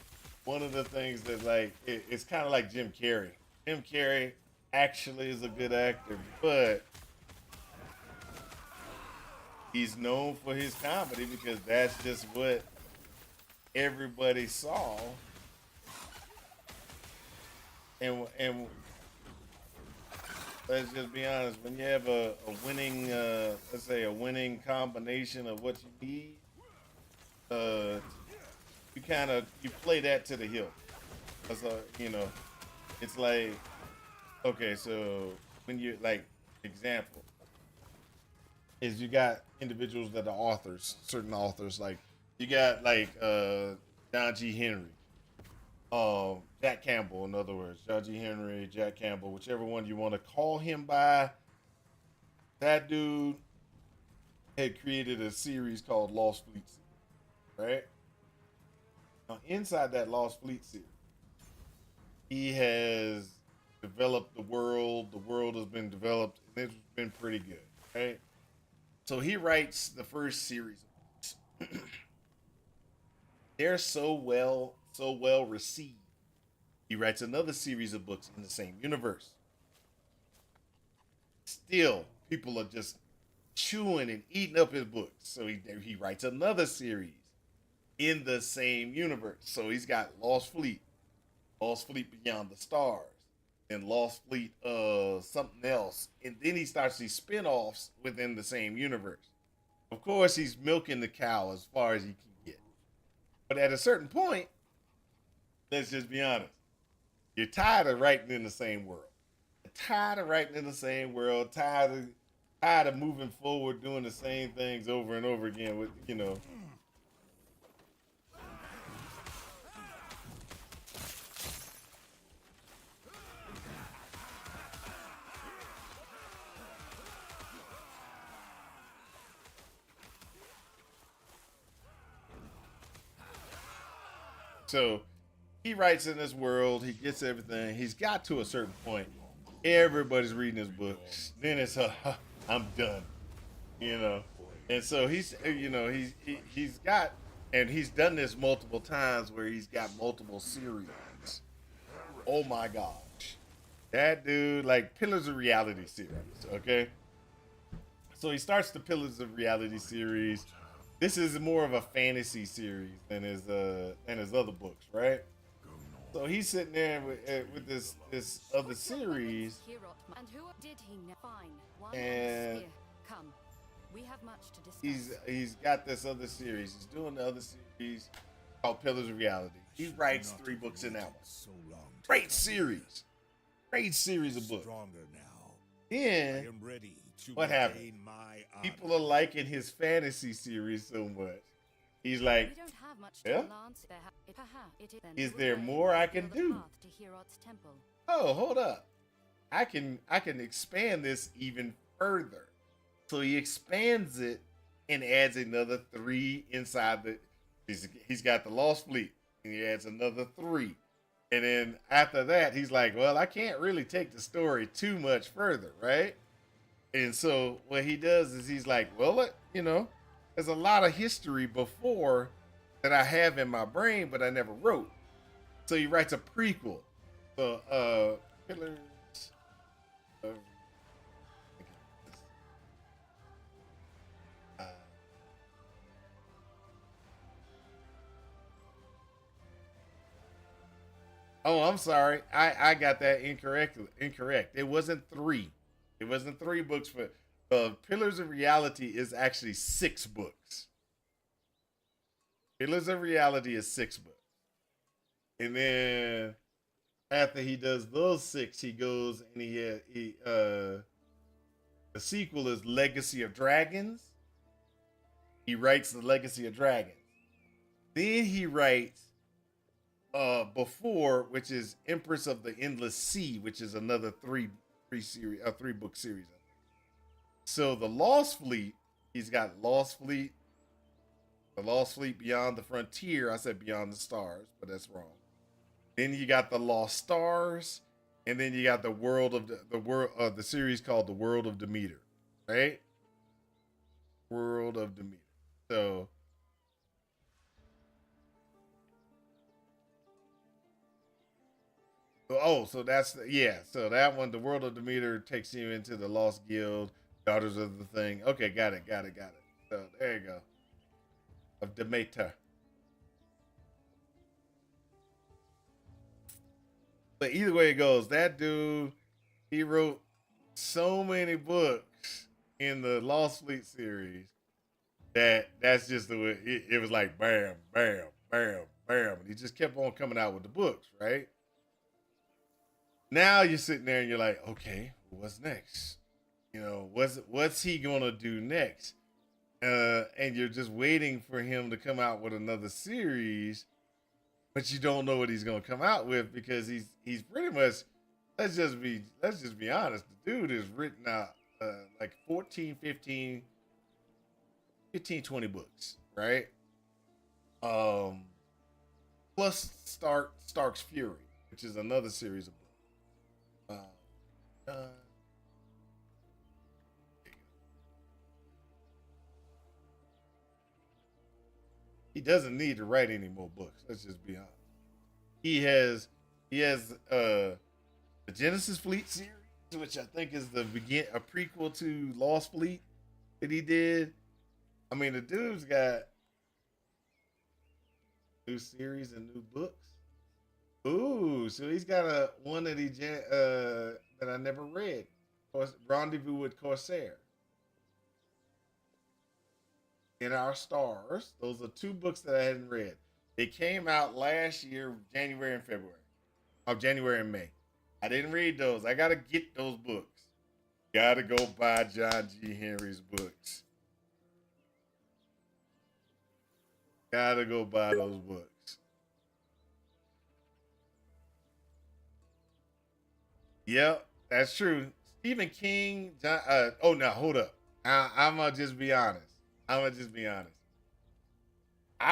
one of the things that it's kind of like Jim Carrey. Jim Carrey actually is a good actor, but he's known for his comedy because that's just what everybody saw. And let's just be honest, when you have a winning, let's say a winning combination of what you need, you kind of you play that to the hill. So you know, it's like okay, so when you like example is you got individuals that are authors, certain authors like you got like John G. Henry, Jack Campbell, in other words, John G. Henry, Jack Campbell, whichever one you want to call him by. That dude had created a series called Lost Fleet, right? Now, inside that Lost Fleet series, he has developed the world. The world has been developed, and it's been pretty good, right? So he writes the first series of books. They're so well received. He writes another series of books in the same universe. Still, people are just chewing and eating up his books. So he writes another series in the same universe. So he's got Lost Fleet, Lost Fleet Beyond the Stars, and Lost Fleet something else. And then he starts these spin-offs within the same universe. Of course, he's milking the cow as far as he can get. But at a certain point, let's just be honest, you're tired of writing in the same world. Tired of writing in the same world, tired of moving forward, doing the same things over and over again with, you know. So he writes in this world, he gets everything, he's got to a certain point. Everybody's reading his books. Then it's I'm done, you know. And so he's got, and he's done this multiple times where he's got multiple series. Oh my gosh, that dude, like Pillars of Reality series. Okay, so he starts the Pillars of Reality series. This is more of a fantasy series than his other books, right? So he's sitting there with this other series, And who did he find? One and come. We have much to discuss. he's got this other series. He's doing the other series called Pillars of Reality. He writes 3 books in that one. So long to Great series of books. stronger now. I Then am ready to what happened? my honor. People are liking his fantasy series so much. He's like, We don't have much to yeah? glance there. Is there more I can do? To Herod's temple. oh, hold up. I can expand this even further. So he expands it and adds another 3 inside the. He's got the Lost Fleet, and he adds another 3, and then after that, he's like, "Well, I can't really take the story too much further, right?" And so what he does is he's like, "Well, there's a lot of history before that I have in my brain, but I never wrote." So he writes a prequel. So, Pillars of oh, I'm sorry. I got that incorrect. It wasn't 3. It wasn't 3 books, but Pillars of Reality is actually 6 books. Pillars of Reality is 6 books. And then after he does those 6, he goes and the sequel is Legacy of Dragons. He writes the Legacy of Dragons. Then he writes Before, which is Empress of the Endless Sea, which is another 3 book series. So the Lost Fleet, he's got Lost Fleet, the Lost Fleet Beyond the Frontier. I said Beyond the Stars, but that's wrong. Then you got the Lost Stars, and then you got the world of the series called The World of Demeter, right? World of Demeter. So so that's so that one, The World of Demeter, takes you into the Lost Guild, Daughters of the Thing. Okay, got it. So there you go. Of Demeter. But either way it goes, that dude, he wrote so many books in the Lost Fleet series. that's just the way it was like bam, bam, bam, bam. And he just kept on coming out with the books, right? Now you're sitting there and you're like, okay, what's next? You know, what's he gonna do next? And you're just waiting for him to come out with another series, but you don't know what he's gonna come out with because he's pretty much let's just be honest. The dude has written out like 14, 15, 15, 20 books, right? Um, plus Stark's Fury, which is another series of books. Uh, he doesn't need to write any more books. Let's just be honest. He has the Genesis Fleet series, which I think is a prequel to Lost Fleet that he did. I mean, the dude's got new series and new books. Ooh, so he's got a one that I never read. Rendezvous with Corsair. In Our Stars. Those are two books that I hadn't read. They came out last year, January and February. Of January and May. I didn't read those. I gotta get those books. Gotta go buy John G. Henry's books. Gotta go buy those books. Yep, that's true. Stephen King. Oh, now hold up. I'm gonna just be honest. I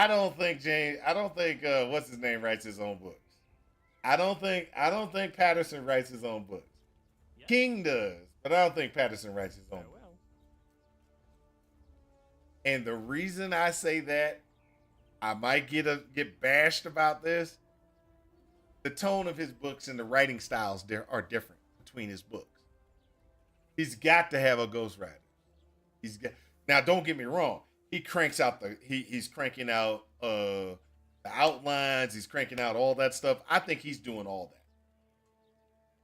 don't think James. I don't think what's his name writes his own books. I don't think Patterson writes his own books. King does, but I don't think Patterson writes his own books. And the reason I say that, I might get bashed about this. The tone of his books and the writing styles are different between his books. He's got to have a ghostwriter. He's got now. Don't get me wrong. He's cranking out the outlines. He's cranking out all that stuff. I think he's doing all that.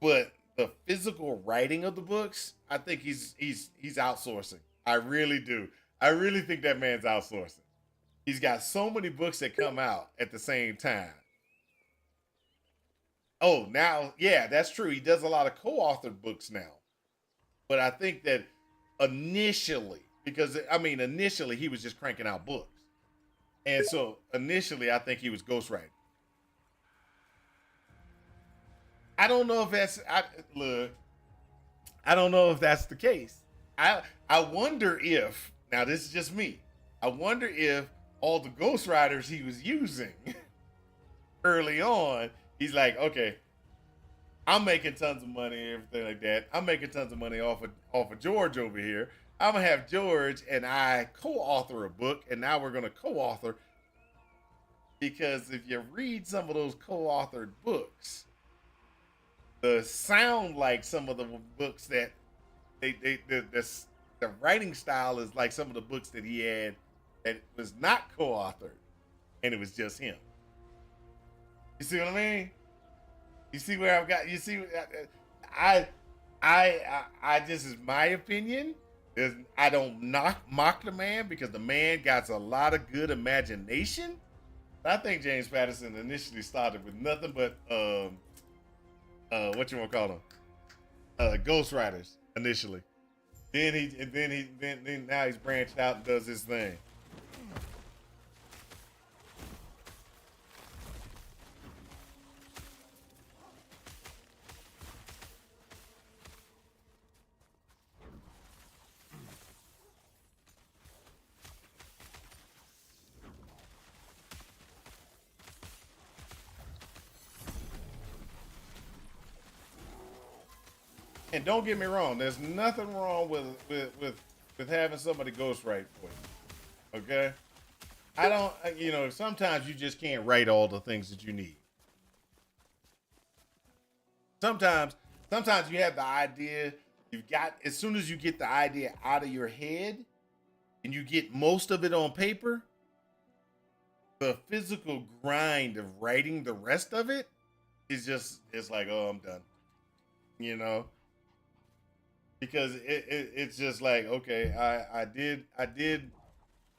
But the physical writing of the books, I think he's outsourcing. I really do. I really think that man's outsourcing. He's got so many books that come out at the same time. Oh, now, yeah, that's true. He does a lot of co-authored books now. But I think that initially, because I mean, initially he was just cranking out books. And so initially I think he was ghostwriting. I don't know if I don't know if that's the case. I wonder if, now this is just me. I wonder if all the ghostwriters he was using early on, he's like, okay, I'm making tons of money, everything like that. I'm making tons of money off of George over here. I'm gonna have George and I co-author a book, and now we're gonna co-author because if you read some of those co-authored books, the sound like some of the books that the writing style is like some of the books that he had that was not co-authored, and it was just him. You see what I mean? You see where I've got? You see, I this is my opinion. I don't mock the man because the man got a lot of good imagination. I think James Patterson initially started with nothing but what you want to call them, ghostwriters initially. Then now he's branched out and does his thing. And don't get me wrong, there's nothing wrong with having somebody ghostwrite for you. Okay? I don't, sometimes you just can't write all the things that you need. Sometimes you have the idea, as soon as you get the idea out of your head and you get most of it on paper, the physical grind of writing the rest of it it's like, oh, I'm done. You know? Because it's just like, okay, I did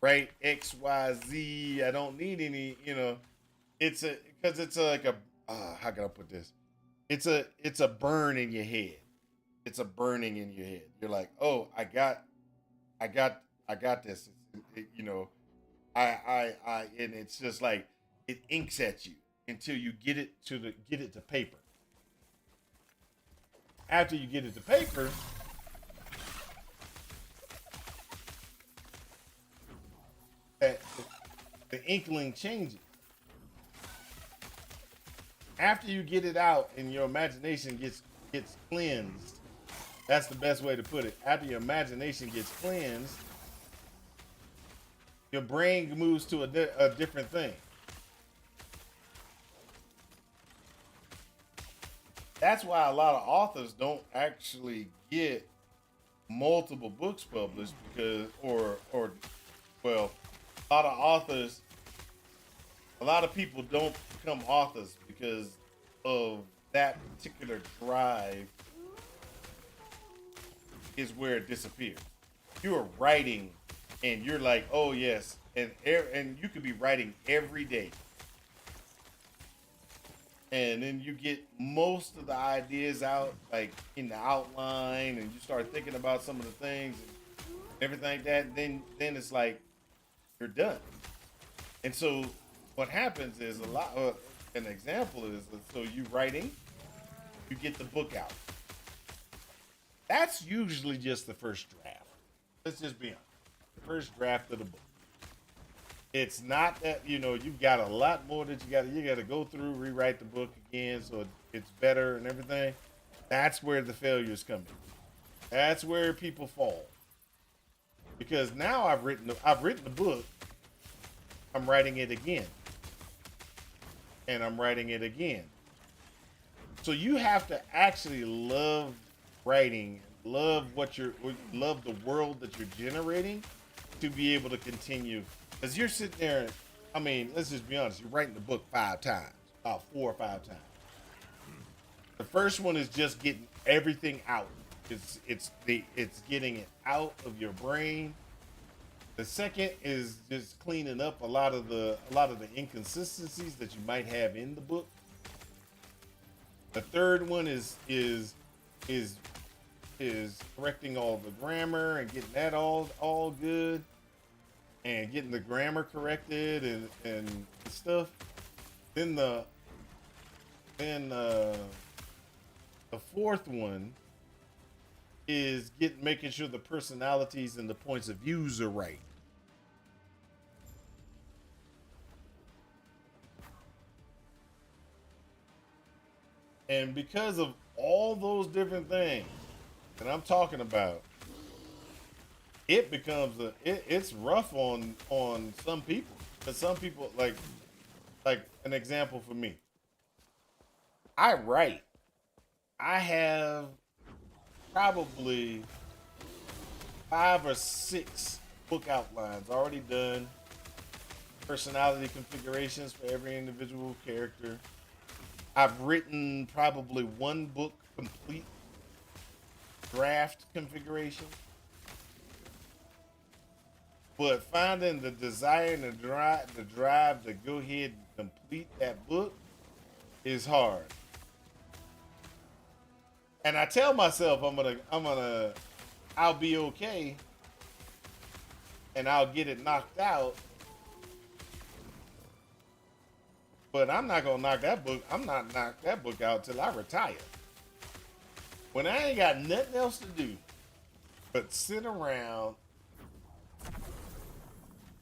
write X, Y, Z. I don't need any, you know. It's a because it's a, like a how can I put this? It's a burn in your head. It's a burning in your head. You're like, oh, I got, I got this. You know, and it's just like it inks at you until you get it to paper. After you get it to paper, that the inkling changes. After you get it out and your imagination gets cleansed, that's the best way to put it. After your imagination gets cleansed, your brain moves to a different thing. That's why a lot of authors don't actually get multiple books published because, or, well, a lot of authors, a lot of people don't become authors because of that particular drive is where it disappears. You are writing and you're like, oh yes, and you could be writing every day. And then you get most of the ideas out like in the outline and you start thinking about some of the things and everything like that. Then it's like you're done. And so what happens is an example is so you writing, you get the book out. That's usually just the first draft. Let's just be honest. The first draft of the book. It's not that, you know, you've got a lot more that you got to go through, rewrite the book again so it's better and everything. That's where the failures come in. That's where people fall. Because now I've written the book. I'm writing it again. And I'm writing it again. So you have to actually love writing, love the world that you're generating to be able to continue. Because you're sitting there, I mean, let's just be honest, you're writing the book 5 times, about 4 or 5 times. The first one is just getting everything out. It's getting it out of your brain. The second is just cleaning up a lot of the inconsistencies that you might have in the book. The third one is correcting all the grammar and getting that all good and getting the grammar corrected and stuff. Then the fourth one is making sure the personalities and the points of views are right. And because of all those different things that I'm talking about, it becomes it's rough on some people. But some people like an example for me. I write. I have probably 5 or 6 book outlines already done. Personality configurations for every individual character. I've written probably 1 book complete draft configuration. But finding the desire and the drive to go ahead and complete that book is hard. And I tell myself I'll be okay and I'll get it knocked out. But I'm not gonna knock that book. I'm not knock that book out till I retire. When I ain't got nothing else to do but sit around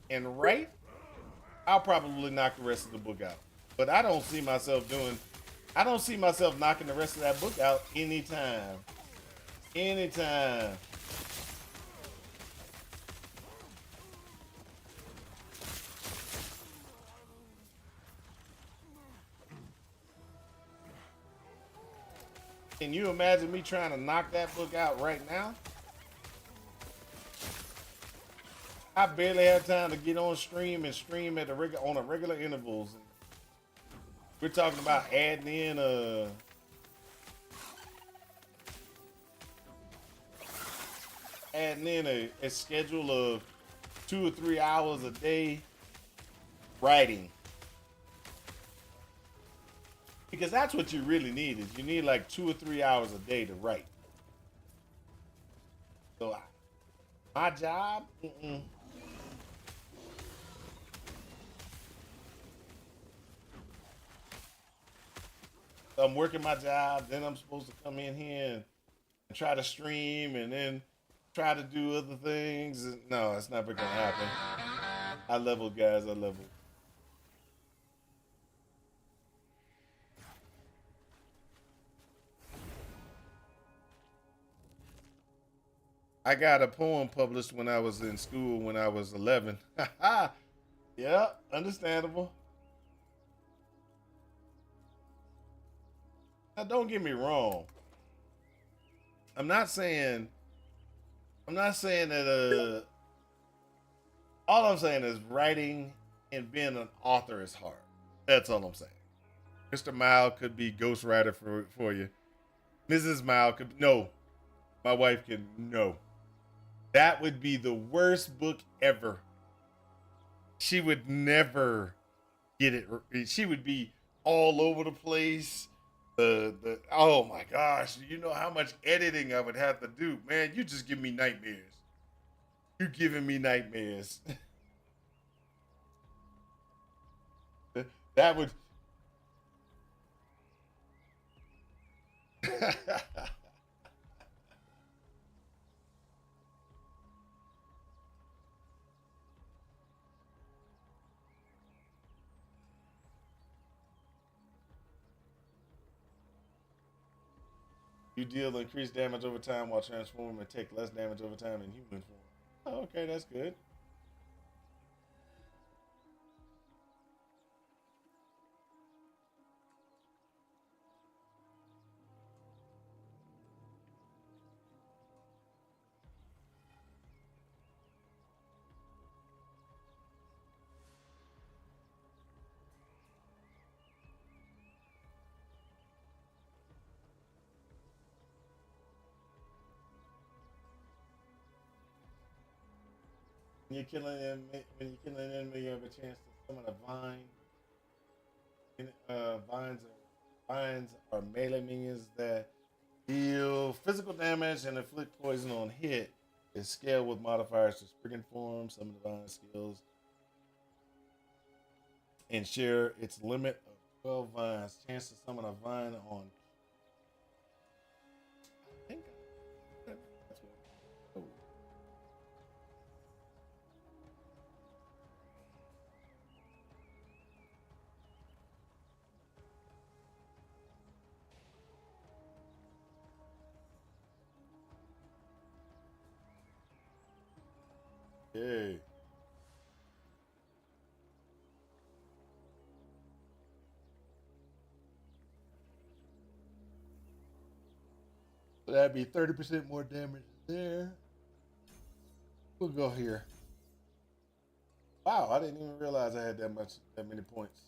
and write, I'll probably knock the rest of the book out. But I don't see myself knocking the rest of that book out anytime. Anytime. Can you imagine me trying to knock that book out right now? I barely have time to get on stream and stream at on a regular intervals. We're talking about adding in a schedule of 2 or 3 hours a day writing. Because that's what you really need, is you need like 2 or 3 hours a day to write. So my job, I'm working my job, then I'm supposed to come in here and try to stream and then try to do other things. No, it's never gonna happen. I level, guys. I level. I got a poem published when I was in school when I was 11. Yeah, understandable. Now, don't get me wrong. I'm not saying. I'm not saying that. All I'm saying is writing and being an author is hard. That's all I'm saying. Mr. Mile could be ghostwriter for you. Mrs. Mile could no. My wife can no. That would be the worst book ever. She would never get it. She would be all over the place. The oh my gosh, you know how much editing I would have to do, man. You just give me nightmares. You're giving me nightmares. That would. You deal increased damage over time while transforming and take less damage over time in human form. Oh, okay, that's good. When you're killing them, when you're killing an enemy, you have a chance to summon a vine. Vines are melee minions that deal physical damage and inflict poison on hit. It's scaled with modifiers to spriggan form. Some of the vine skills and share its limit of 12 vines. Chance to summon a vine on. I think that's what. Oh. Yay. So that'd be 30% more damage there. We'll go here. Wow, I didn't even realize I had that many points.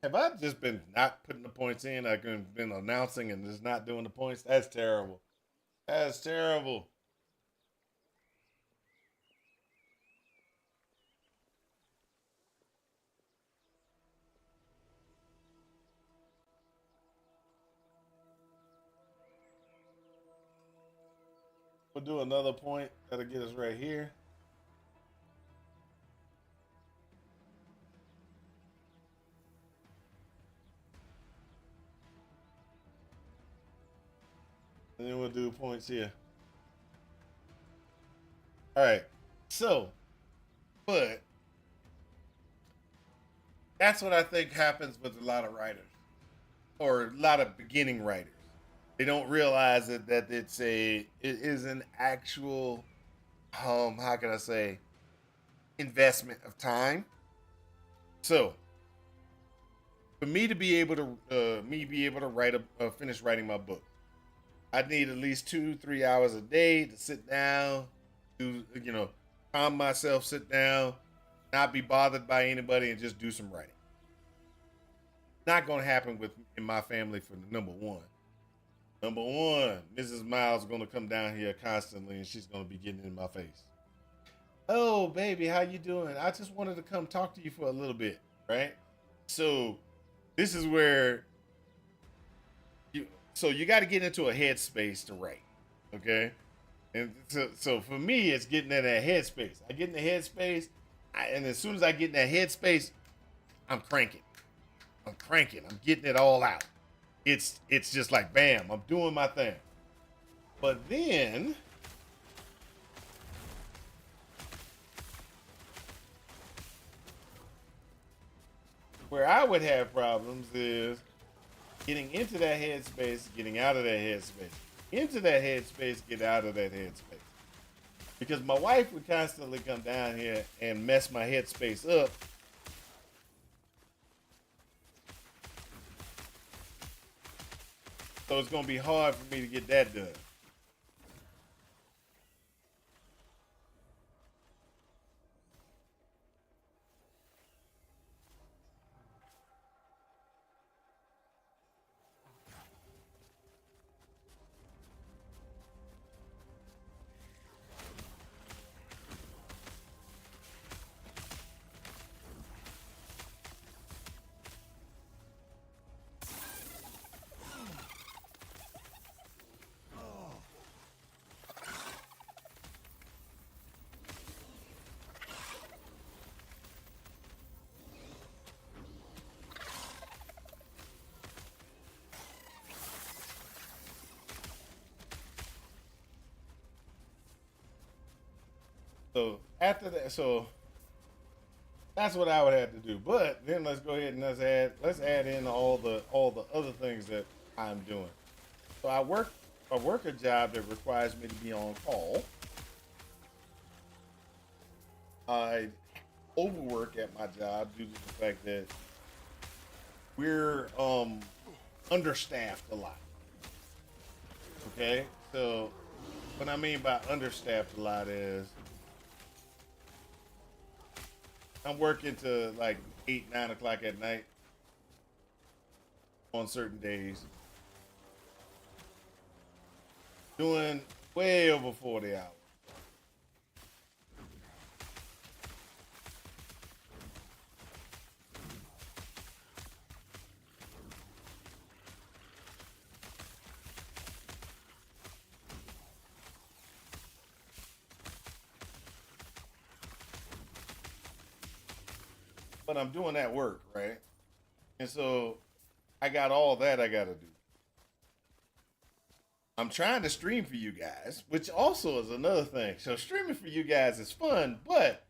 Have I just been not putting the points in? I've been announcing and just not doing the points? That's terrible. That's terrible. We'll do another point. That'll get us right here. And then we'll do points here. All right. So, but that's what I think happens with a lot of writers or a lot of beginning writers. They don't realize that it is an actual how can I say investment of time. So for me to be able to write finish writing my book, I need at least 2-3 hours a day to sit down, do calm myself, sit down, not be bothered by anybody, and just do some writing. Not going to happen in my family for number one. Number one, Mrs. Miles is going to come down here constantly, and she's going to be getting in my face. "Oh, baby, how you doing? I just wanted to come talk to you for a little bit." Right? So this is where you got to get into a headspace to write. Okay? And so for me, it's getting in that headspace. I get in the headspace, and as soon as I get in that headspace, I'm cranking. I'm cranking. I'm getting it all out. It's just like bam, I'm doing my thing. But then where I would have problems is getting into that headspace, getting out of that headspace. Into that headspace, get out of that headspace. Because my wife would constantly come down here and mess my headspace up. So it's gonna be hard for me to get that done. So after that, so that's what I would have to do. But then let's go ahead and let's add in all the other things that I'm doing. So I work a job that requires me to be on call. I overwork at my job due to the fact that we're understaffed a lot. Okay? So what I mean by understaffed a lot is I'm working to like 8, 9 o'clock at night on certain days, doing way over 40 hours. But I'm doing that work, right? And so I got all that I got to do. I'm trying to stream for you guys, which also is another thing. So streaming for you guys is fun, but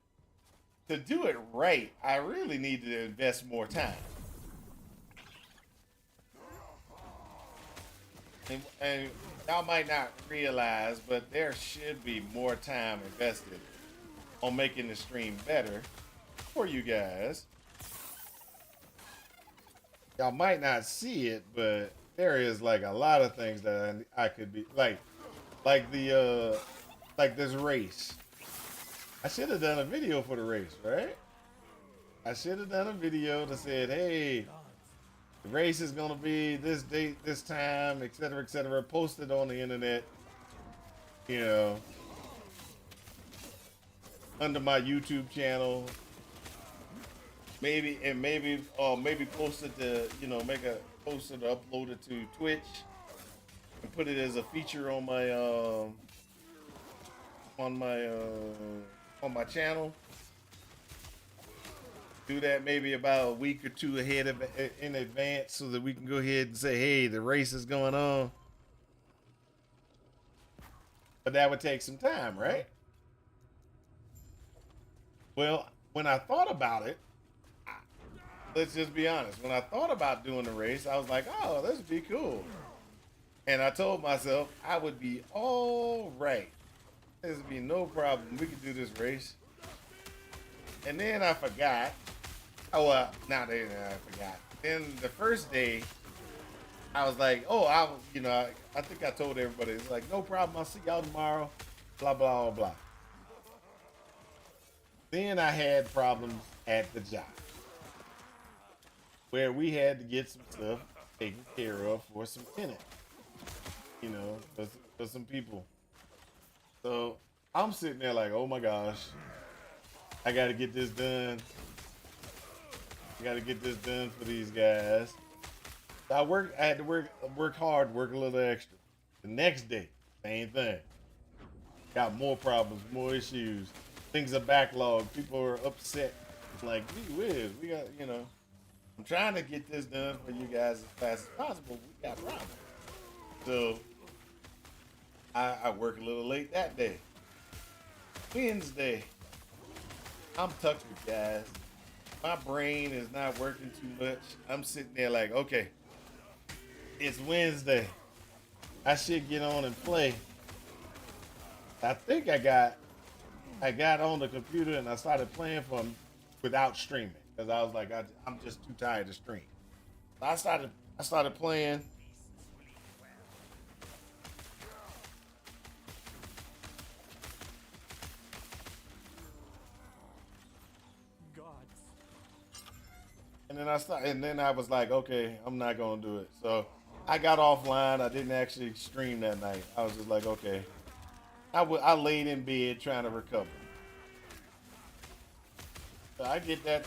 to do it right, I really need to invest more time. And y'all might not realize, but there should be more time invested on making the stream better for you guys. Y'all might not see it, but there is like a lot of things that I could be like like this race. I should have done a video for the race, right? I should have done a video that said, "Hey, the race is gonna be this date, this time, etc., etc." Posted on the internet, you know, under my YouTube channel. Maybe post it to make a post it, upload it to Twitch, and put it as a feature on my on my channel. Do that maybe about a week or two ahead of in advance, so that we can go ahead and say, "Hey, the race is going on." But that would take some time, right? Well, when I thought about it, let's just be honest. When I thought about doing the race, I was like, "Oh, this would be cool." And I told myself I would be all right. This would be no problem. We could do this race. And then I forgot. Oh, well, now that I forgot. Then the first day, I was like, "Oh, I think I told everybody, it's like, no problem. I'll see y'all tomorrow." Blah, blah, blah, blah. Then I had problems at the job where we had to get some stuff taken care of for some tenants, for some people. So I'm sitting there like, "Oh my gosh, I gotta get this done. I gotta get this done for these guys. I had to work hard, work a little extra. The next day, same thing. Got more problems, more issues. Things are backlogged. People are upset. It's like, gee whiz, we got, I'm trying to get this done for you guys as fast as possible. We got problems. So I work a little late that day. Wednesday, I'm tucked with guys. My brain is not working too much. I'm sitting there like, okay, it's Wednesday. I should get on and play. I think I got on the computer and I started playing without streaming because I was like, I'm just too tired to stream. So I started playing. And then I was like, okay, I'm not gonna do it. So I got offline. I didn't actually stream that night. I was just like, okay. I laid in bed trying to recover. So I get that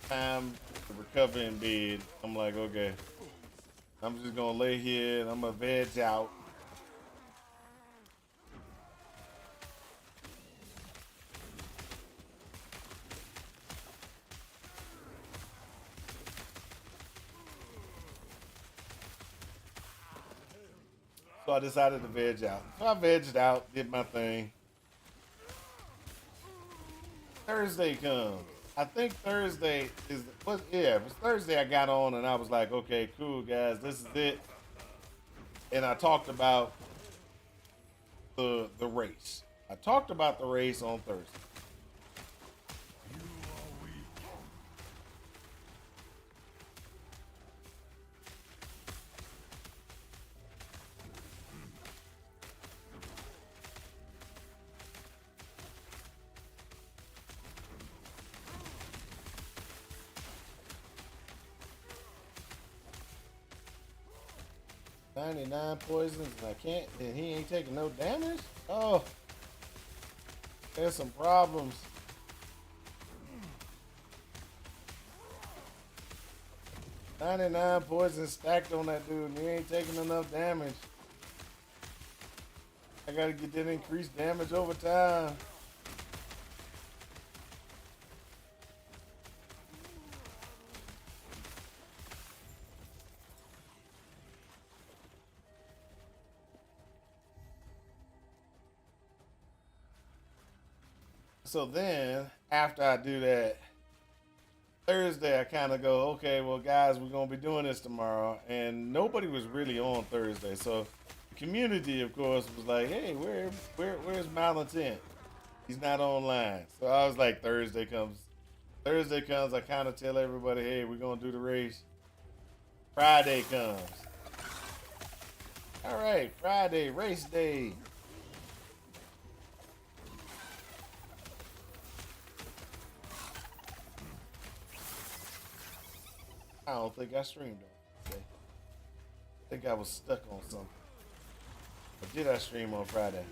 time to recover in bed. I'm like, okay, I'm just gonna lay here and I'm gonna veg out. So I decided to veg out. So I vegged out, did my thing. Thursday comes. I think Thursday is it was Thursday I got on and I was like, okay, cool guys, this is it. And I talked about the race. I talked about the race on Thursday. "99 poisons and I can't, and he ain't taking no damage? Oh, there's some problems." "99 poisons stacked on that dude and he ain't taking enough damage. I gotta get that increased damage over time." So then, after I do that, Thursday I kind of go, okay, well, guys, we're gonna be doing this tomorrow, and nobody was really on Thursday. So the community, of course, was like, hey, where's Malintent? He's not online. So I was like, Thursday comes, I kind of tell everybody, hey, we're gonna do the race. Friday comes. All right, Friday, race day. I don't think I streamed on Friday. I think I was stuck on something. Or did I stream on Friday?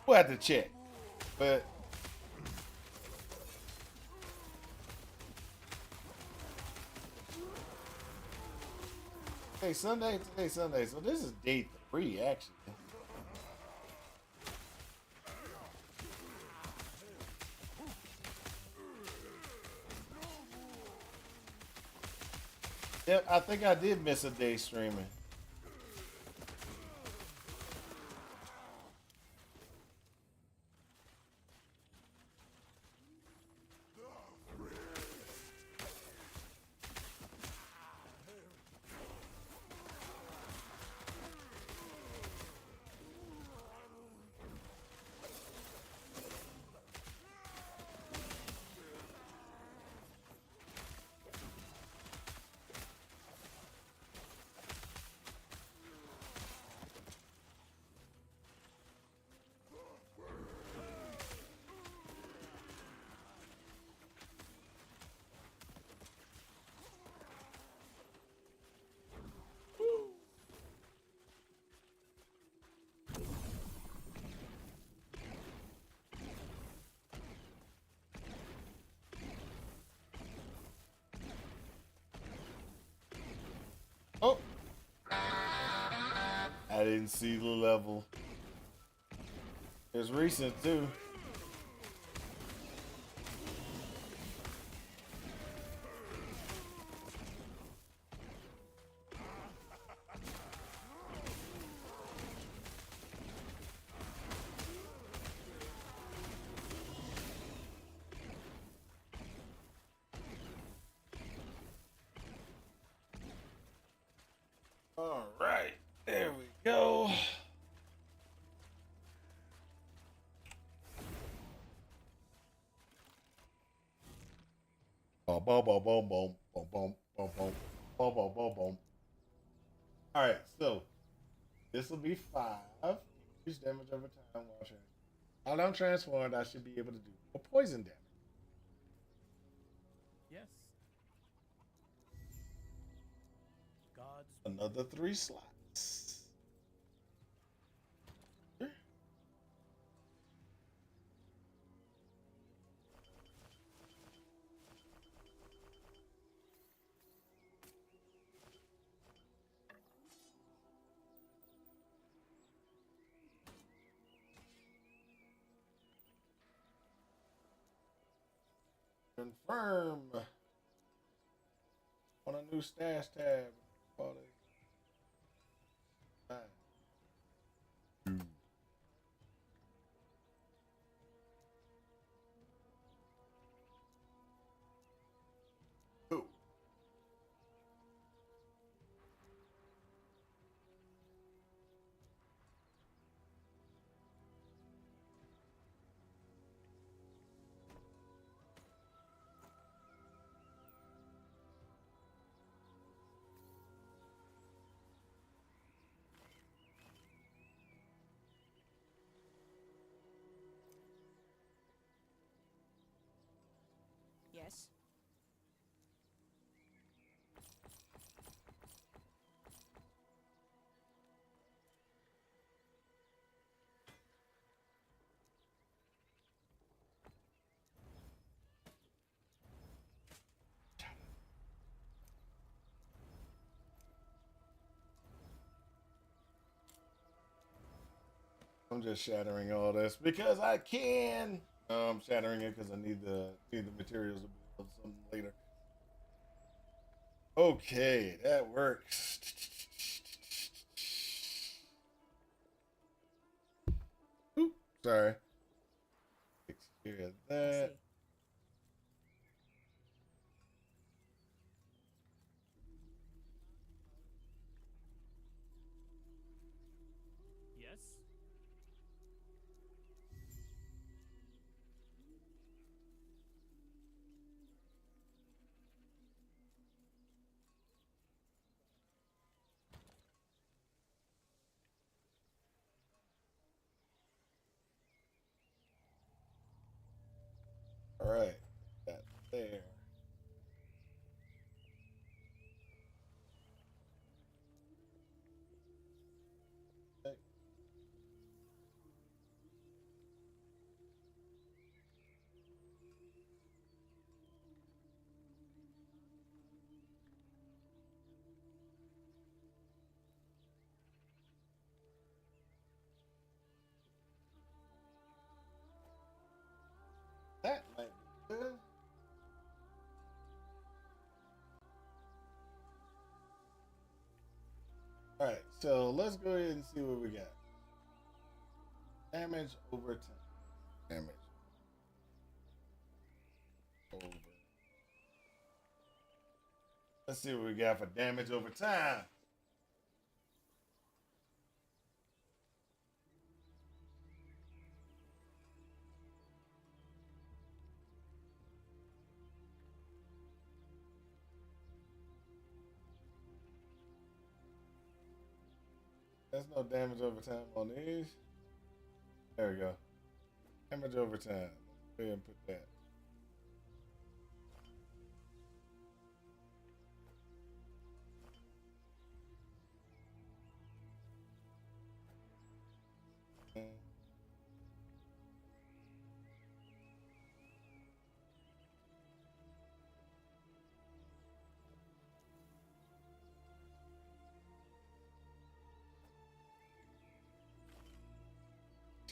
We'll have to check. But today's Sunday. So this is day 3, actually. Yep, I think I did miss a day streaming. didn't see the level. It's recent too. All right, there we go. Boom, boom, boom, boom, boom, boom, boom, boom, boom, boom, boom, boom, boom. All right, so this will be 5. Increase damage over time while transformed. While I'm transformed, I should be able to do more poison damage. Yes. God's Another 3 slots. Confirm on a new stash tab. All this. Ooh. Yes. I'm just shattering all this because I can. I'm shattering it because I need the materials to build something later. Okay, that works. Oop, sorry. Takes care of I that. see. yes. All right, that's there. Okay. That might be good. All right, so let's go ahead and see what we got. Damage over time. Damage over. Let's see what we got for damage over time. There's no damage over time on these. There we go. Damage over time. Go ahead and put that.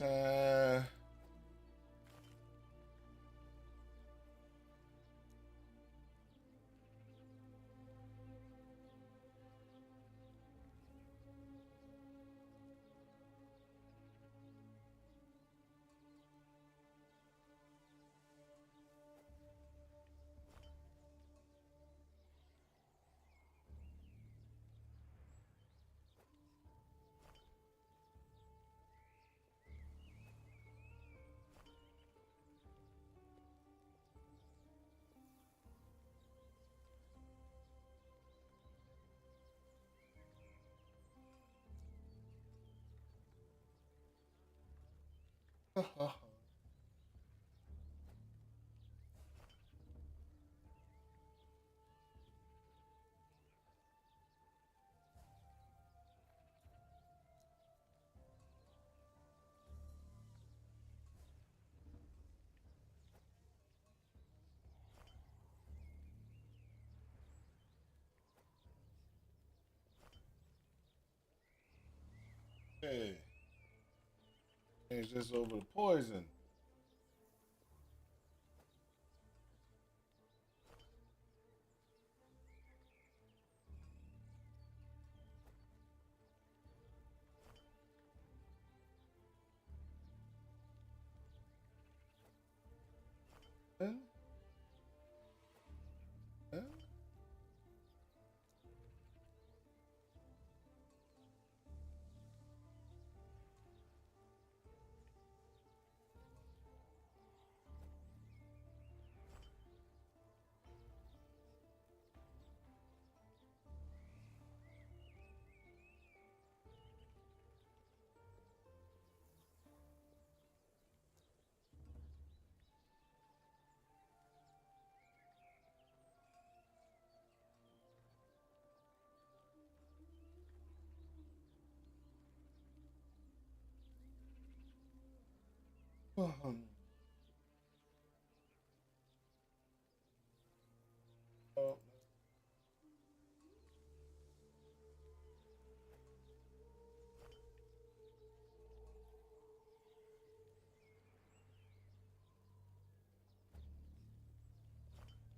Okay. Change this over to poison. Huh? Huh? Oh,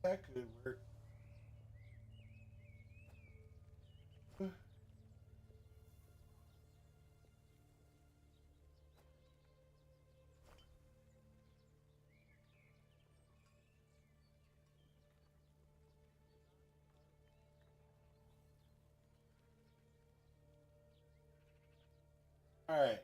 that could work. All right.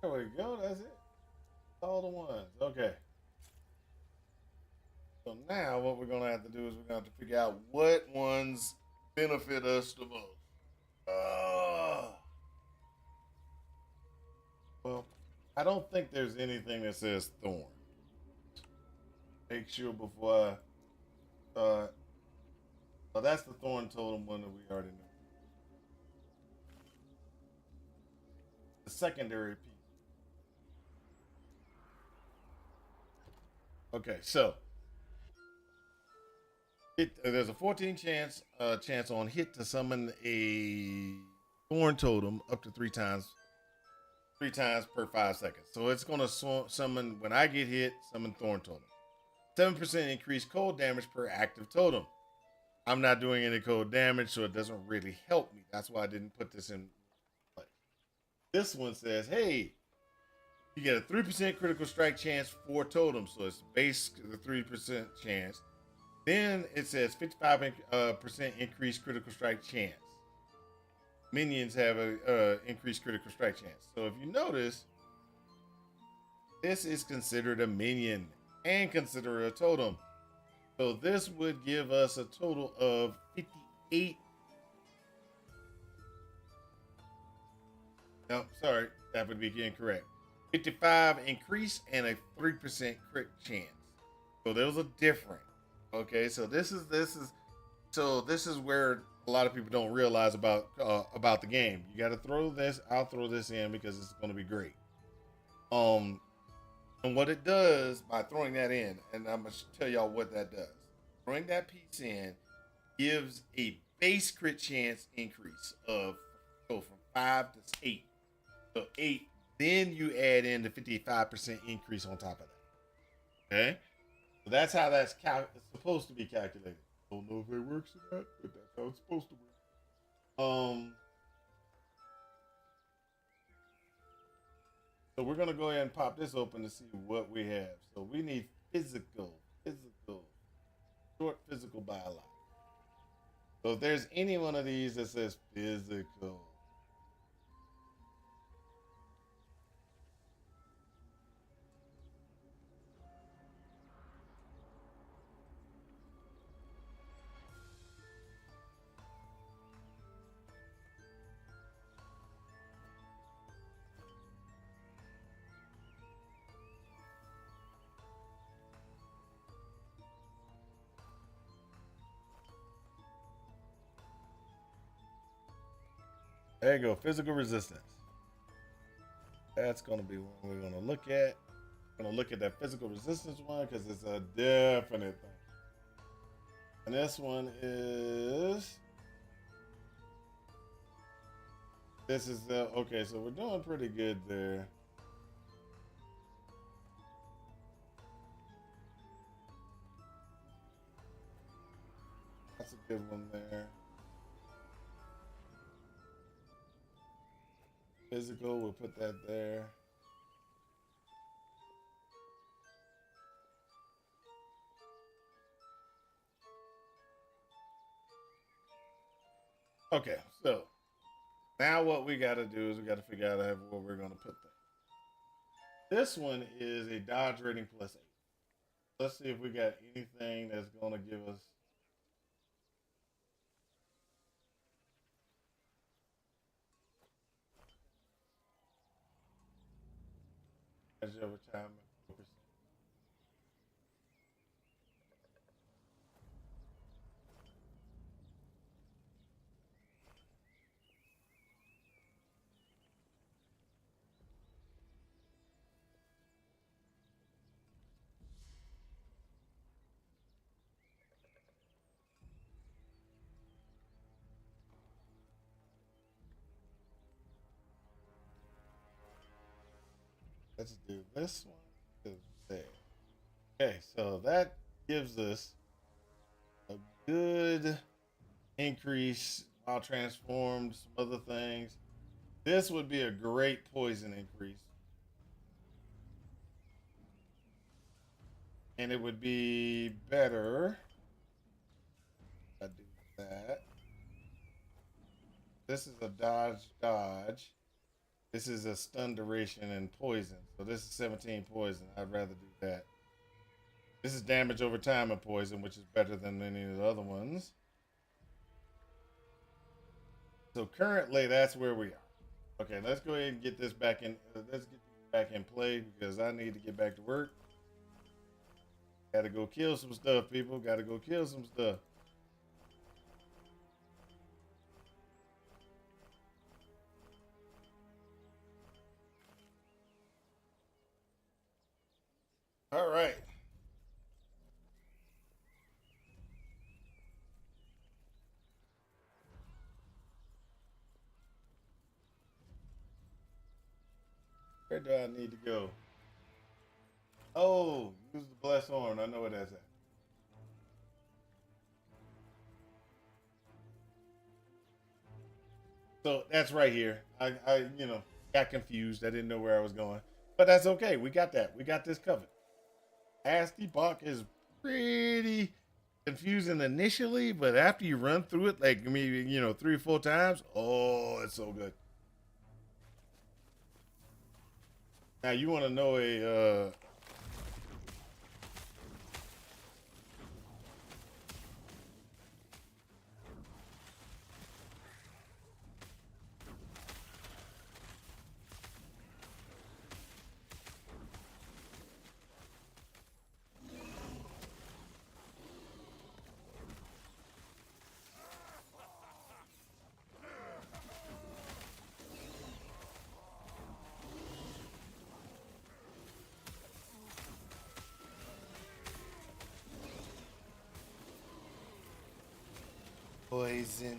There we go. That's it. All the ones. Okay. So now what we're gonna have to do is we're gonna have to figure out what ones benefit us the most. Well, I don't think there's anything that says thorn. Make sure before I oh, that's the thorn totem one that we already know. The secondary piece. Okay, so there's a 14 chance on hit to summon a thorn totem up to three times per 5 seconds. So it's gonna summon when I get hit, summon thorn totem. 7% increased cold damage per active totem. I'm not doing any cold damage, so it doesn't really help me. That's why I didn't put this in play. This one says, hey, you get a 3% critical strike chance for totems. So it's base the 3% chance. Then it says 55% increased critical strike chance. Minions have a increased critical strike chance. So if you notice, this is considered a minion and considered a totem. So this would give us a total of 58. No, sorry, that would be incorrect. 55 increase and a 3% crit chance. So those are different. Okay, so this is where a lot of people don't realize about the game. You got to throw this. I'll throw this in because it's going to be great. Um, and what it does by throwing that in, and I'm gonna tell y'all what that does. Throwing that piece in gives a base crit chance increase of go from 5 to 8. So 8, then you add in the 55% increase on top of that. Okay, so that's how it's supposed to be calculated. Don't know if it works or not, but that's how it's supposed to work. So we're gonna go ahead and pop this open to see what we have. So we need short physical biological. So if there's any one of these that says physical, there you go, physical resistance. That's gonna be one we're gonna look at. We're gonna look at that physical resistance one because it's a definite thing. And this one is okay, so we're doing pretty good there. That's a good one there. Physical, we'll put that there. Okay, so now what we got to do is we got to figure out where we're going to put things. This one is a dodge rating +8. Let's see if we got anything that's going to give us. Edge over time and 4%. Let's do this one. There. Okay, so that gives us a good increase while transformed, some other things. This would be a great poison increase. And it would be better. I do that. This is a dodge. This is a stun duration and poison. So this is 17 poison. I'd rather do that. This is damage over time and poison, which is better than any of the other ones. So currently, that's where we are. Okay, let's go ahead and get this back in. Let's get this back in play because I need to get back to work. Got to go kill some stuff, people. Got to go kill some stuff. All right. Where do I need to go? Oh, use the blessed horn. I know where that's at. So that's right here. I got confused. I didn't know where I was going, but that's okay. We got that. We got this covered. Asti Bach is pretty confusing initially, but after you run through it, like maybe 3 or 4 times, oh, it's so good. Now you want to know a Poison.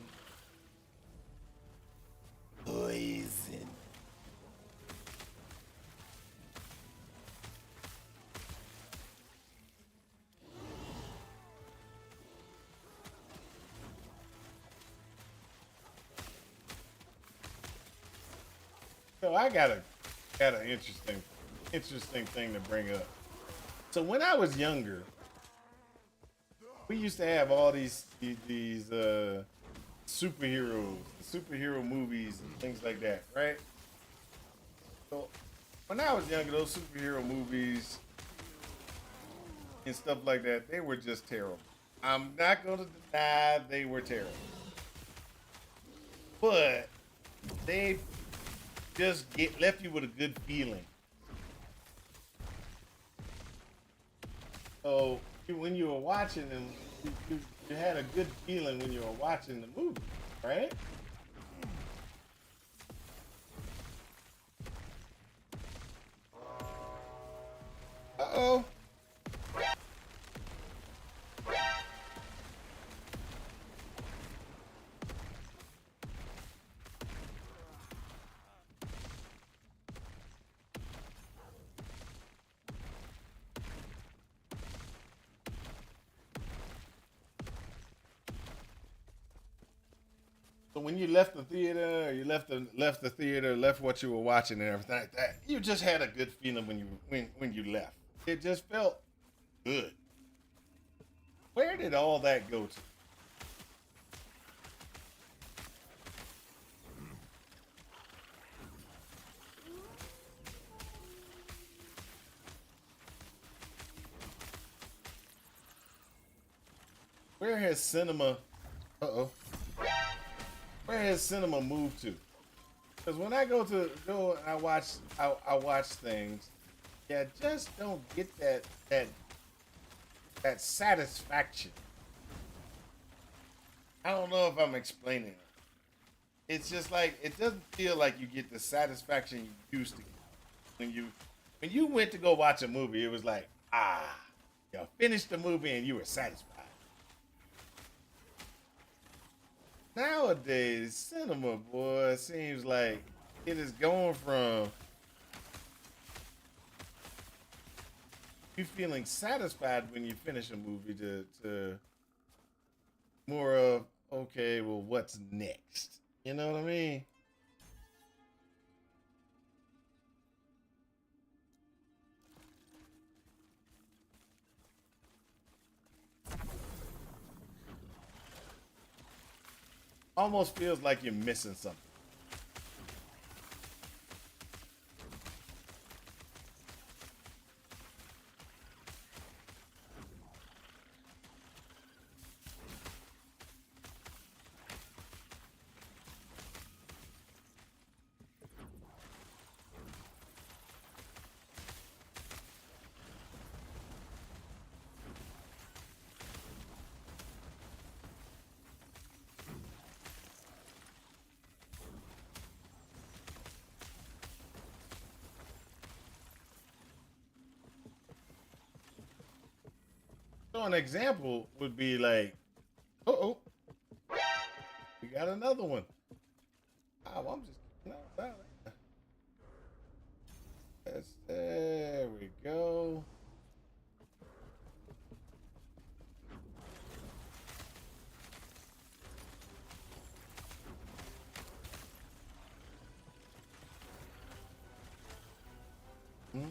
Poison. So I got an interesting thing to bring up. So when I was younger, we used to have all these superhero movies and things like that, right? So when I was younger, those superhero movies and stuff like that, they were just terrible. I'm not going to deny they were terrible, but they just left you with a good feeling. So when you were watching them, you had a good feeling when you were watching the movie, right? Uh-oh. So when you left the theater, or you left the theater, left what you were watching and everything like that, you just had a good feeling when you left. It just felt good. Where did all that go to? Where has cinema? Uh-oh. Where has cinema moved to? Because when I go and I watch things, yeah, just don't get that satisfaction. I don't know if I'm explaining it. It's just like it doesn't feel like you get the satisfaction you used to get. When you went to go watch a movie, it was like, you finished the movie and you were satisfied. Nowadays, cinema, boy, it seems like it is going from you feeling satisfied when you finish a movie to more of, okay, well, what's next? You know what I mean? Almost feels like you're missing something. So an example would be like, oh, we got another one. Oh, I'm just there we go. Hmm?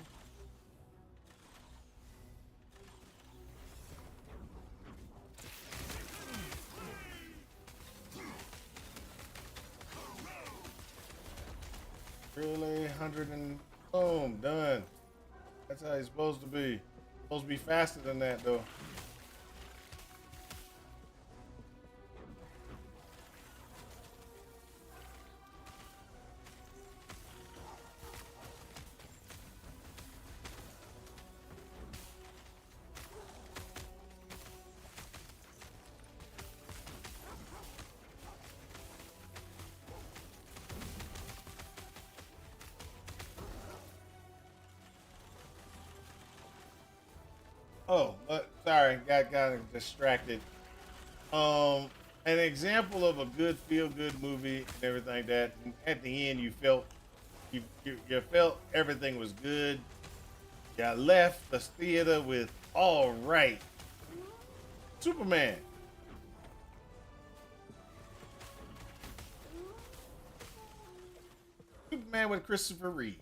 Really, 100 and boom, done. That's how it's supposed to be. Supposed to be faster than that, though. Oh, sorry, got distracted. Um, an example of a good feel-good movie and everything like that. And at the end, you felt everything was good. You left the theater with all right. Superman. Superman with Christopher Reeve.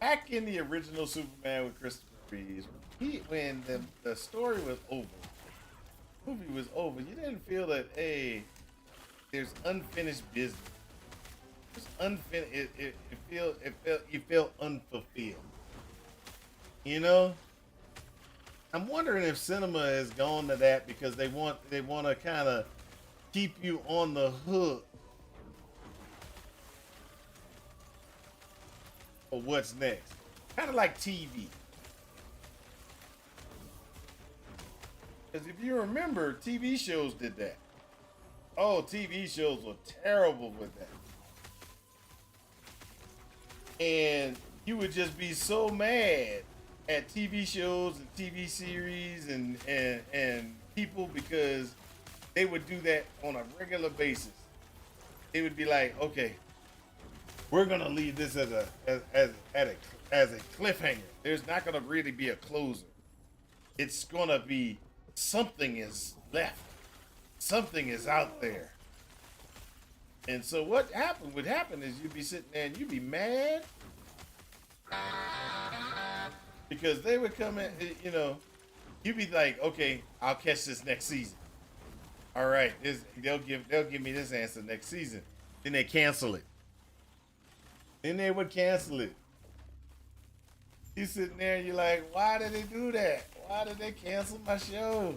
Back in the original Superman with Christopher Reeve, when the story was over, the movie was over, you didn't feel that, hey, there's unfinished business. It's unfinished. You feel unfulfilled. You know, I'm wondering if cinema has gone to that because they want to kind of keep you on the hook for what's next. Kind of like TV. Because if you remember, TV shows did that. Oh, TV shows were terrible with that. And you would just be so mad at TV shows and TV series and people because they would do that on a regular basis. They would be like, okay, we're gonna leave this as a cliffhanger. There's not gonna really be a closer. It's gonna be something is left, something is out there. And so what would happen is you'd be sitting there and you'd be mad because they would come in, you'd be like, okay, I'll catch this next season. All right, they'll give me this answer next season. Then they cancel it. Then they would cancel it. You sitting there and you're like, why did they do that? Why did they cancel my show?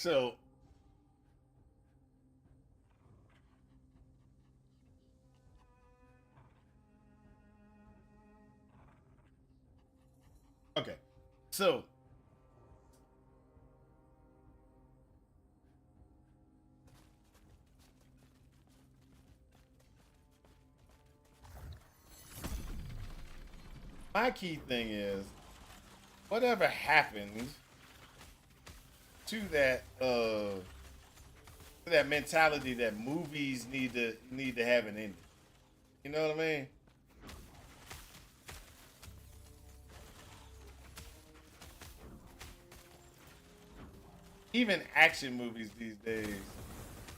So okay. So my key thing is whatever happened to that mentality that movies need to have an ending. You know what I mean? Even action movies these days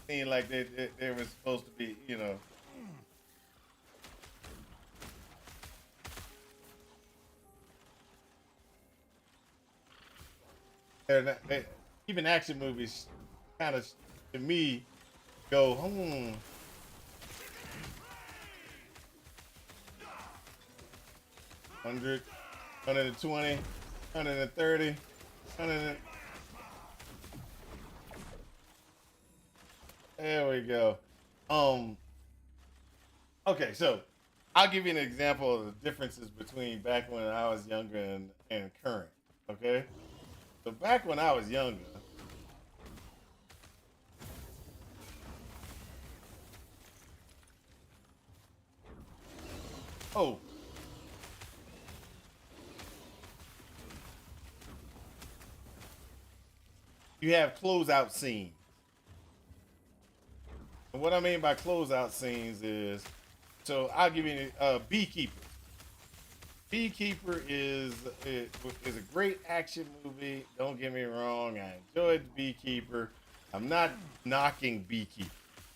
seem like they were supposed to be, they're not. Even action movies kind of, to me, go, 100, 120, 130, 100. There we go. Okay, so I'll give you an example of the differences between back when I was younger and current. Okay, so back when I was younger, oh, you have closeout scenes. And what I mean by closeout scenes is, so I'll give you a Beekeeper. Beekeeper is a great action movie. Don't get me wrong. I enjoyed Beekeeper. I'm not knocking Beekeeper.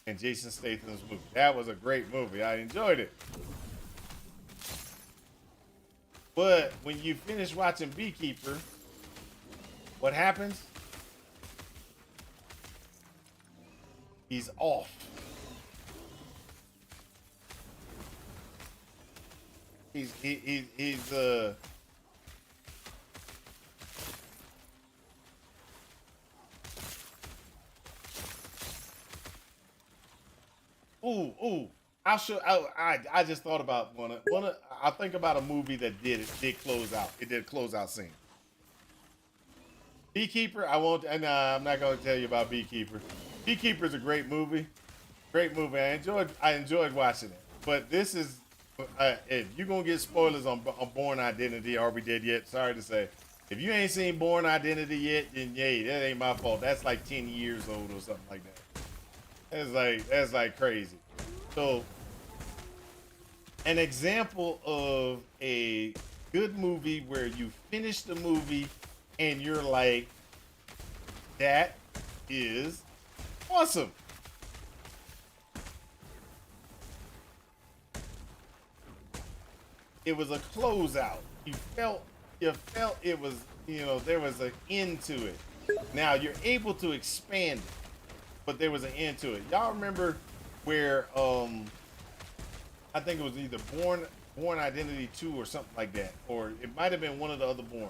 and Jason Statham's movie. That was a great movie. I enjoyed it. But when you finish watching Beekeeper, what happens? He's off. He's ooh. I'll show. I just thought about one. I think about a movie that did close out. It did a closeout scene. Beekeeper. I won't. Nah, I'm not going to tell you about Beekeeper. Beekeeper is a great movie. Great movie. I enjoyed watching it. But this is. If you're gonna get spoilers on Born Identity, are we dead yet? Sorry to say. If you ain't seen Born Identity yet, then yay, that ain't my fault. That's like 10 years old or something like that. That's like crazy. So, an example of a good movie where you finish the movie and you're like, that is awesome. It was a closeout. You felt it was, there was an end to it. Now you're able to expand it, but there was an end to it. Y'all remember where I think it was either Born Identity 2 or something like that, or it might have been one of the other Born.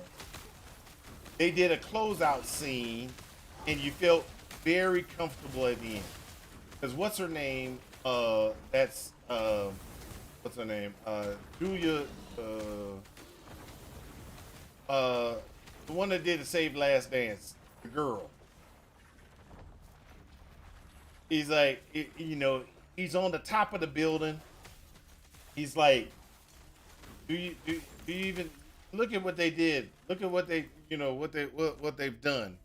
They did a closeout scene, and you felt very comfortable at the end. Because what's her name? That's what's her name? Julia, the one that did the Save Last Dance, the girl. He's like, he's on the top of the building. He's like, do you even look at what they did? Look at what they, what they've done.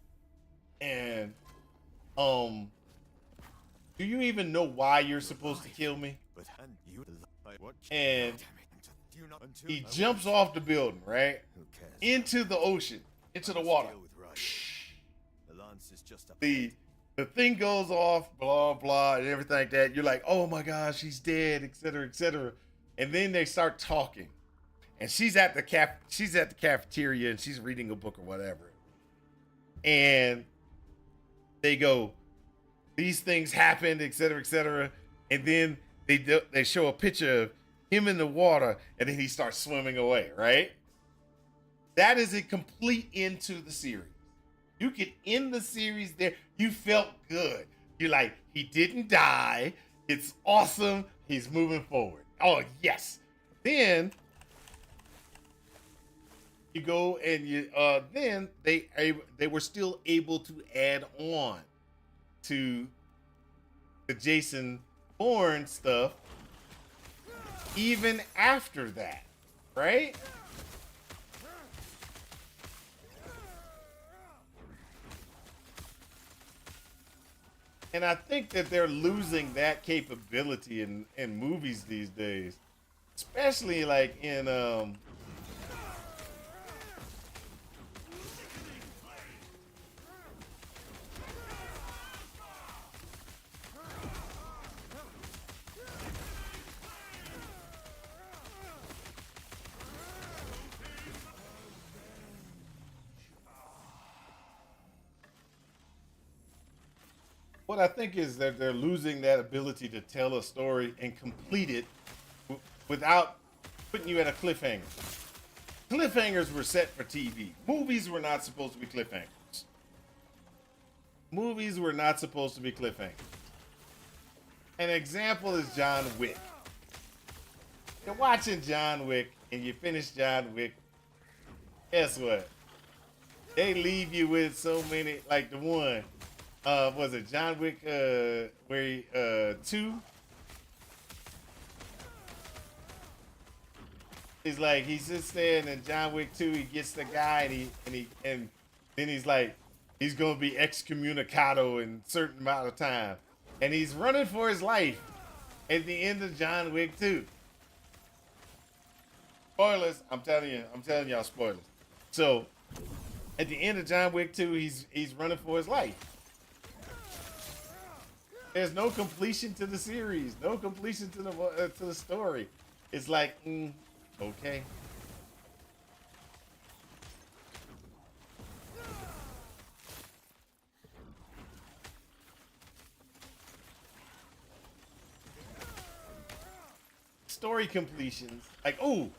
And, do you even know why you're supposed to kill me? And he jumps off the building, right? Into the ocean, into the water. The thing goes off, blah, blah, and everything like that. You're like, oh my gosh, he's dead, etc., etc. And then they start talking. And she's at the cafeteria and she's reading a book or whatever. And they go, these things happened, etc., etc. And then they show a picture of him in the water, and then he starts swimming away, right? That is a complete end to the series. You could end the series there. You felt good. You're like, he didn't die. It's awesome. He's moving forward. Oh, yes. Then you go and then they were still able to add on to the Jason Bourne stuff even after that, right? And I think that they're losing that capability in movies these days, especially like in what I think is that they're losing that ability to tell a story and complete it without putting you at a cliffhanger. Cliffhangers were set for TV. Movies were not supposed to be cliffhangers. Movies were not supposed to be cliffhangers. An example is John Wick. You're watching John Wick and you finish John Wick. Guess what? They leave you with so many, like the one. Was it John Wick 2? He's like, he sits there and in John Wick 2 he gets the guy and then he's like, he's gonna be excommunicado in a certain amount of time. And he's running for his life at the end of John Wick 2. Spoilers, I'm telling y'all spoilers. So at the end of John Wick 2, he's running for his life. There's no completion to the series, no completion to the story. It's like, okay. Story completions, like, oh,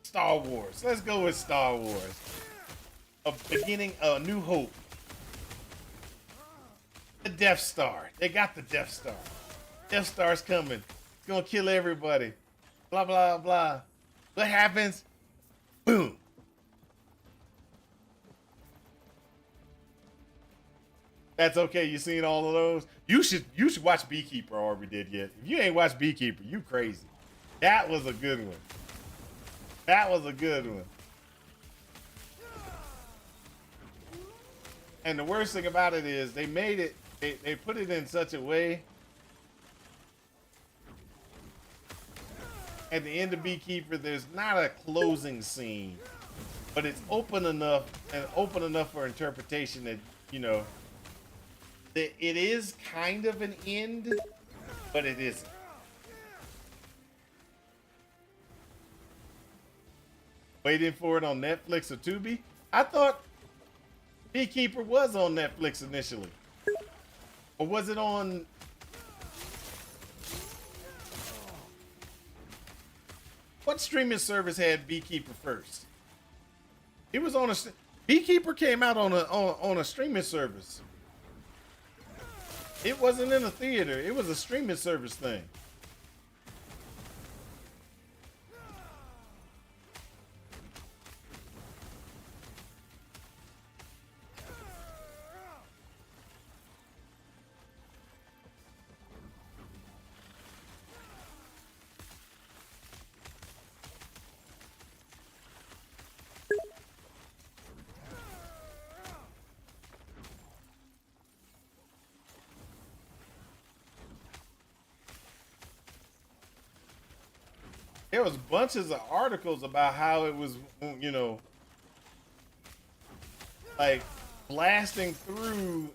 Star Wars. Let's go with Star Wars. A beginning, a New Hope. The Death Star. They got the Death Star. Death Star's coming. It's gonna kill everybody. Blah, blah, blah. What happens? Boom. That's okay. You seen all of those? You should watch Beekeeper, or we did yet. If you ain't watched Beekeeper, you crazy. That was a good one. That was a good one. And the worst thing about it is they made it, they put it in such a way. At the end of Beekeeper, there's not a closing scene, but it's open enough for interpretation that, you know, that it is kind of an end, but it isn't. Waiting for it on Netflix or Tubi. I thought Beekeeper was on Netflix initially. Or was it on... What streaming service had Beekeeper first? It was on a... Beekeeper came out on a streaming service. It wasn't in a theater. It was a streaming service thing. There was bunches of articles about how it was, you know, like blasting through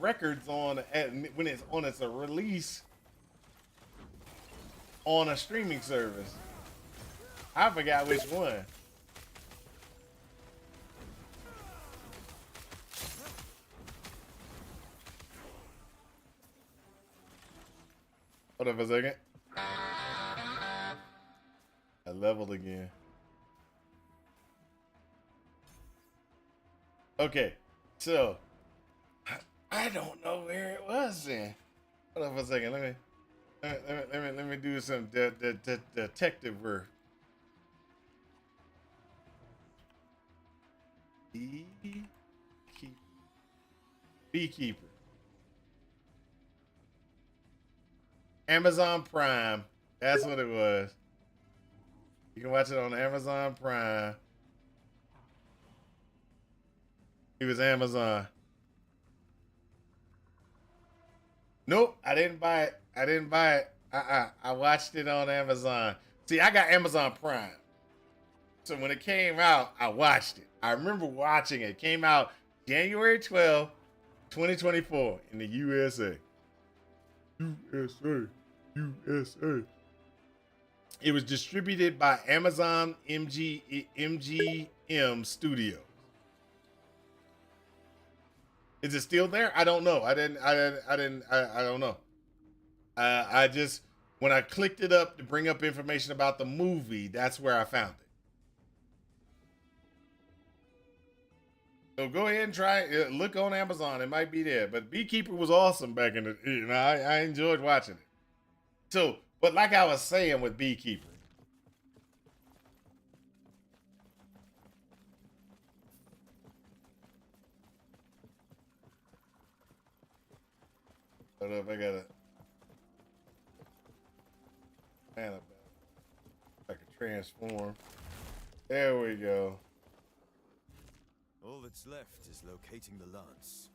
records when it's on its release on a streaming service. I forgot which one. Hold on for a second. I leveled again. Okay, so I don't know where it was then. Hold on for a second. Let me do some detective work. Beekeeper. Amazon Prime. That's what it was. You can watch it on Amazon Prime. It was Amazon. Nope, I didn't buy it. I didn't buy it. I watched it on Amazon. See, I got Amazon Prime. So when it came out, I watched it. I remember watching it. It came out January 12th, 2024 in the USA. USA. It was distributed by Amazon MGM Studios. Is it still there? I don't know. I don't know. I just, when I clicked it up to bring up information about the movie, that's where I found it. So go ahead and try it. Look on Amazon. It might be there. But Beekeeper was awesome back in the, you know, I enjoyed watching it. So, but like I was saying with Beekeeper, hold up, I gotta, man, I can transform. There we go. All that's left is locating the lance.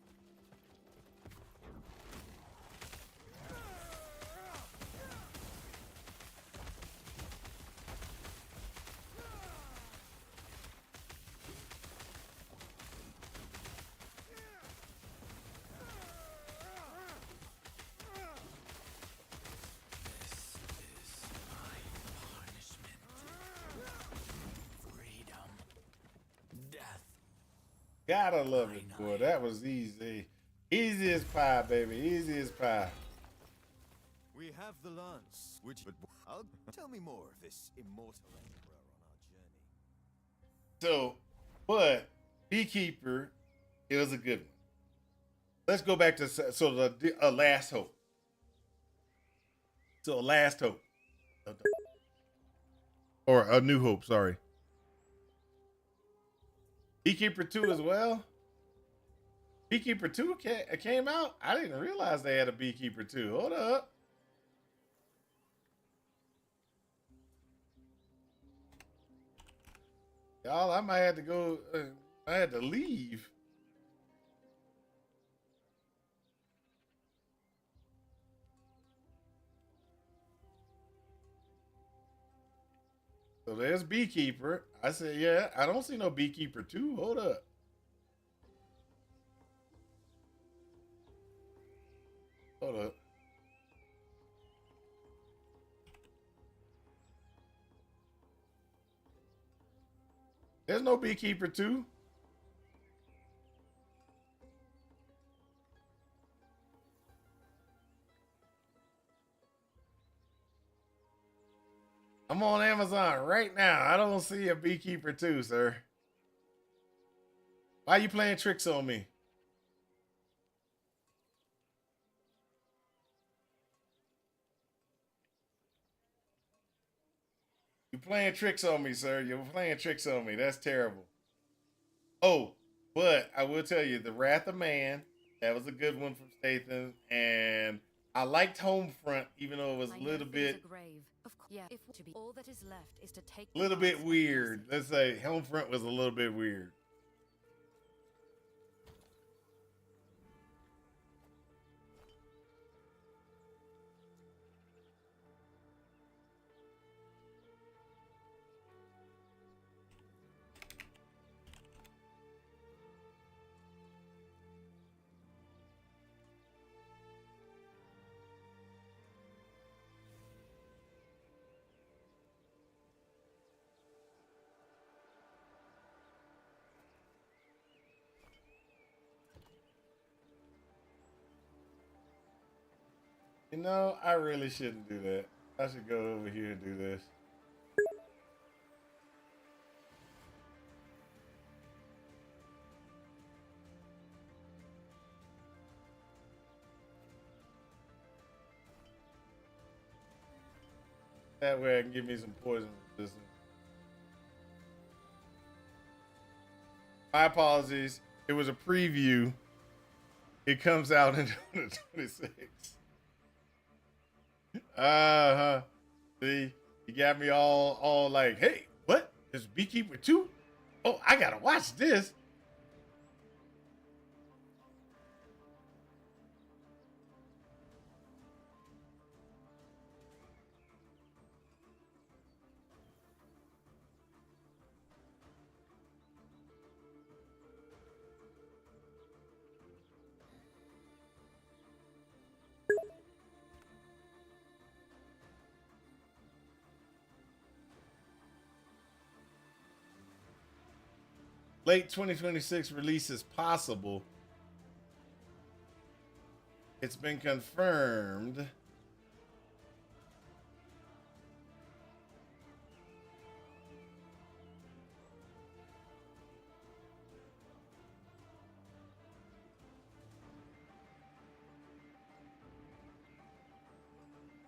Gotta love it, boy. That was easy. Easy as pie, baby. Easy as pie. We have the lance, which... But tell me more of this immortal emperor on our journey. So, but Beekeeper, it was a good one. Let's go back to the Last Hope. So, Last Hope. Or A New Hope, sorry. Beekeeper 2 as well. Beekeeper 2 came out. I didn't realize they had a Beekeeper 2. Hold up. Y'all, I might have to go. I had to leave. So there's Beekeeper. I said, yeah, I don't see no Beekeeper 2. Hold up. Hold up. There's no Beekeeper 2. I'm on Amazon right now. I don't see a Beekeeper 2, sir. Why you playing tricks on me? You playing tricks on me, sir. You're playing tricks on me. That's terrible. Oh, but I will tell you, The Wrath of Man, that was a good one from Statham. And I liked Homefront, even though it was a little bit... Yeah, if to be all that is left is to take a little bit weird. Let's say Homefront was a little bit weird. You know, I really shouldn't do that. I should go over here and do this. That way I can give me some poison resistance. My apologies. It was a preview. It comes out in 2026. Uh-huh. See, you got me all like, hey, what? There's Beekeeper 2? Oh, I gotta watch this. Late 2026 release is possible. It's been confirmed.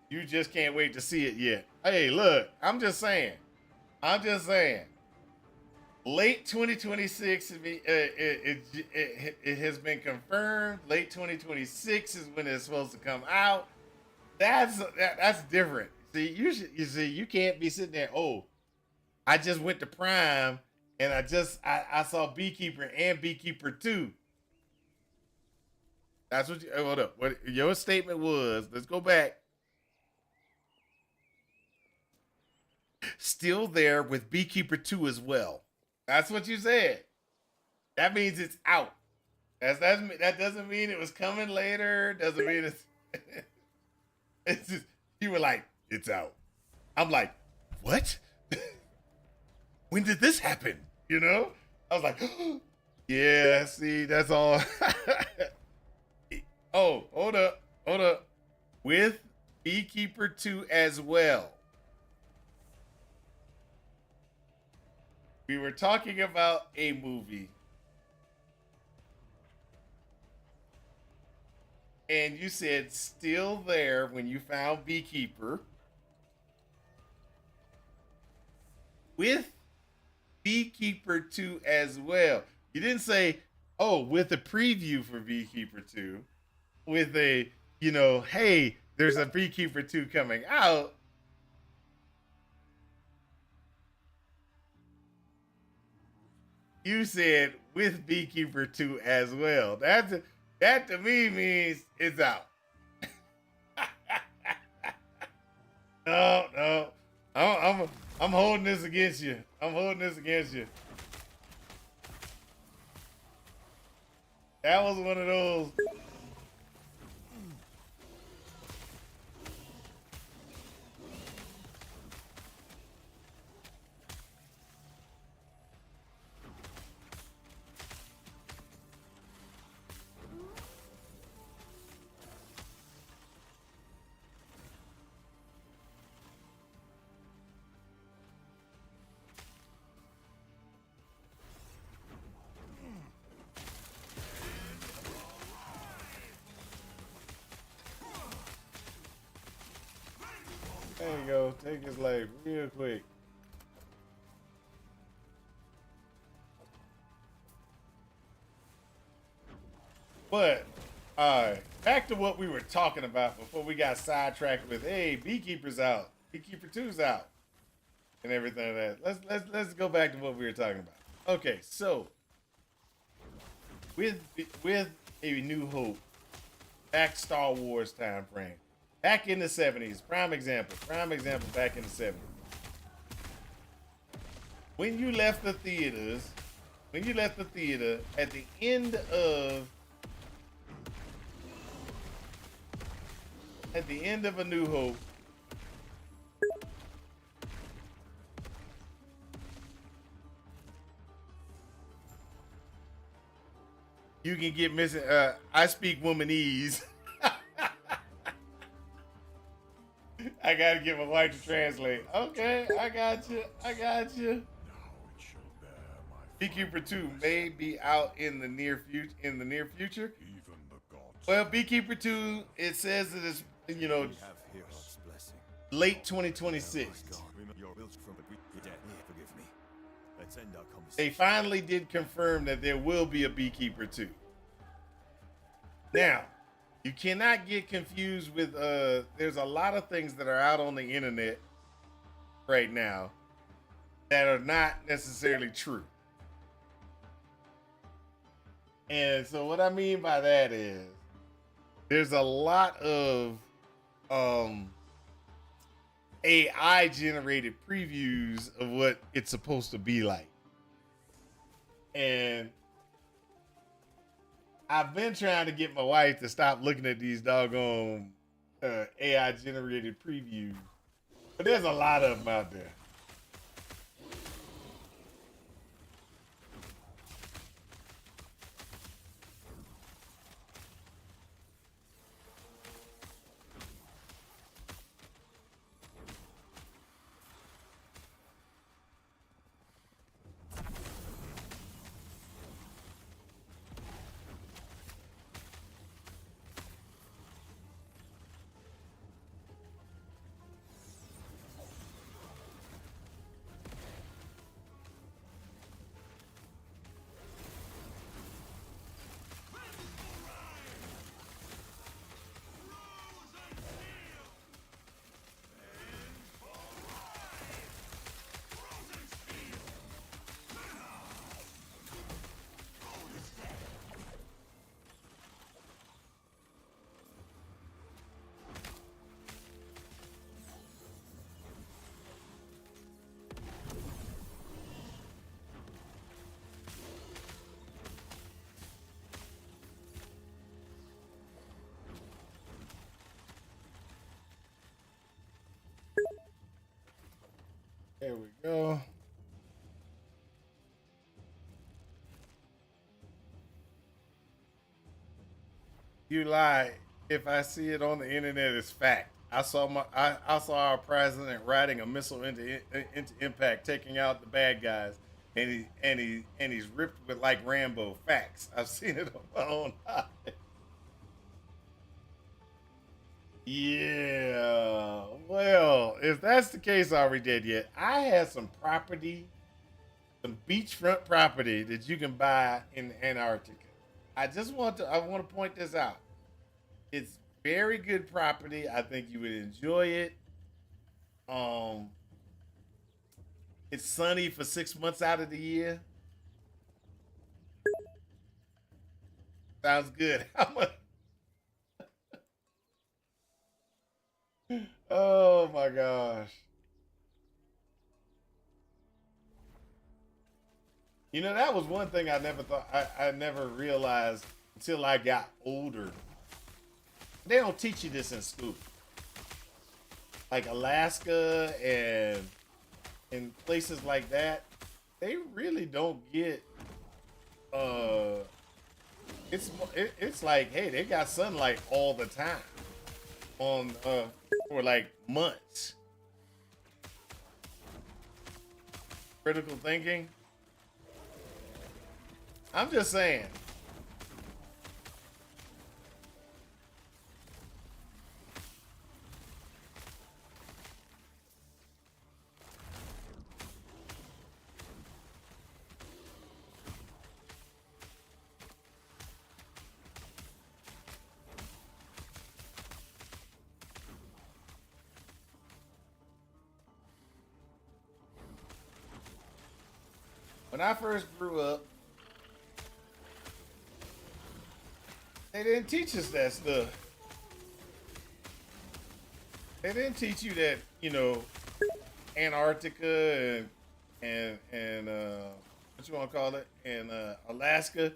You just can't wait to see it yet. Hey, look, I'm just saying. Late 2026, it has been confirmed. Late 2026 is when it's supposed to come out. That's different. See, you can't be sitting there. Oh, I just went to Prime and I saw Beekeeper and Beekeeper 2. That's what you hold up. What your statement was? Let's go back. Still there with Beekeeper 2 as well. That's what you said. That means it's out. That doesn't mean it was coming later. Doesn't mean it's. It's just, you were like, it's out. I'm like, what? When did this happen? You know? I was like, Yeah, see, that's all. Oh, hold up, hold up. With Beekeeper 2 as well. We were talking about a movie. And you said still there when you found Beekeeper. With Beekeeper 2 as well. You didn't say, oh, with a preview for Beekeeper 2. With a, hey, there's a Beekeeper 2 coming out. You said with Beekeeper 2 as well. That to me means it's out. No, no. I'm holding this against you. I'm holding this against you. That was one of those. There you go. Take his life real quick. But, alright. Back to what we were talking about before we got sidetracked with, hey, Beekeeper's out. Beekeeper 2's out. And everything like that. Let's go back to what we were talking about. Okay, so with A New Hope, back Star Wars time frame. Back in the 70s, prime example back in the 70s. When you left the theater at the end of A New Hope, you can get missing. I speak womanese. I gotta get my wife to translate. Okay, I got you. Now it shall bear my Beekeeper 2 may be out in the near future. even the gods. Well, Beekeeper 2, it says that it's We have Herod's blessing. late 2026. God, your will's from but you're dead. Forgive me. Let's end our conversation. They finally did confirm that there will be a Beekeeper 2. Now, you cannot get confused with there's a lot of things that are out on the internet right now that are not necessarily true. And so what I mean by that is there's a lot of AI generated previews of what it's supposed to be like. And I've been trying to get my wife to stop looking at these doggone AI generated previews, but there's a lot of them out there. There we go. You lie. If I see it on the internet, it's fact. I saw our president riding a missile into impact, taking out the bad guys, and he's ripped with like Rambo. Facts. I've seen it on my own eyes. Yeah. Well, if that's the case, are we dead yet? I had some property, some beachfront property that you can buy in Antarctica. I want to point this out. It's very good property. I think you would enjoy it. Um, it's sunny for 6 months out of the year. Sounds good. How much? Oh my gosh. You know, that was one thing I never realized until I got older. They don't teach you this in school. Like Alaska and places like that, they really don't get it's like, hey, they got sunlight all the time on for like months. Critical thinking. I'm just saying. When I first grew up, they didn't teach us that stuff. They didn't teach you that, you know, Antarctica and what you want to call it, and Alaska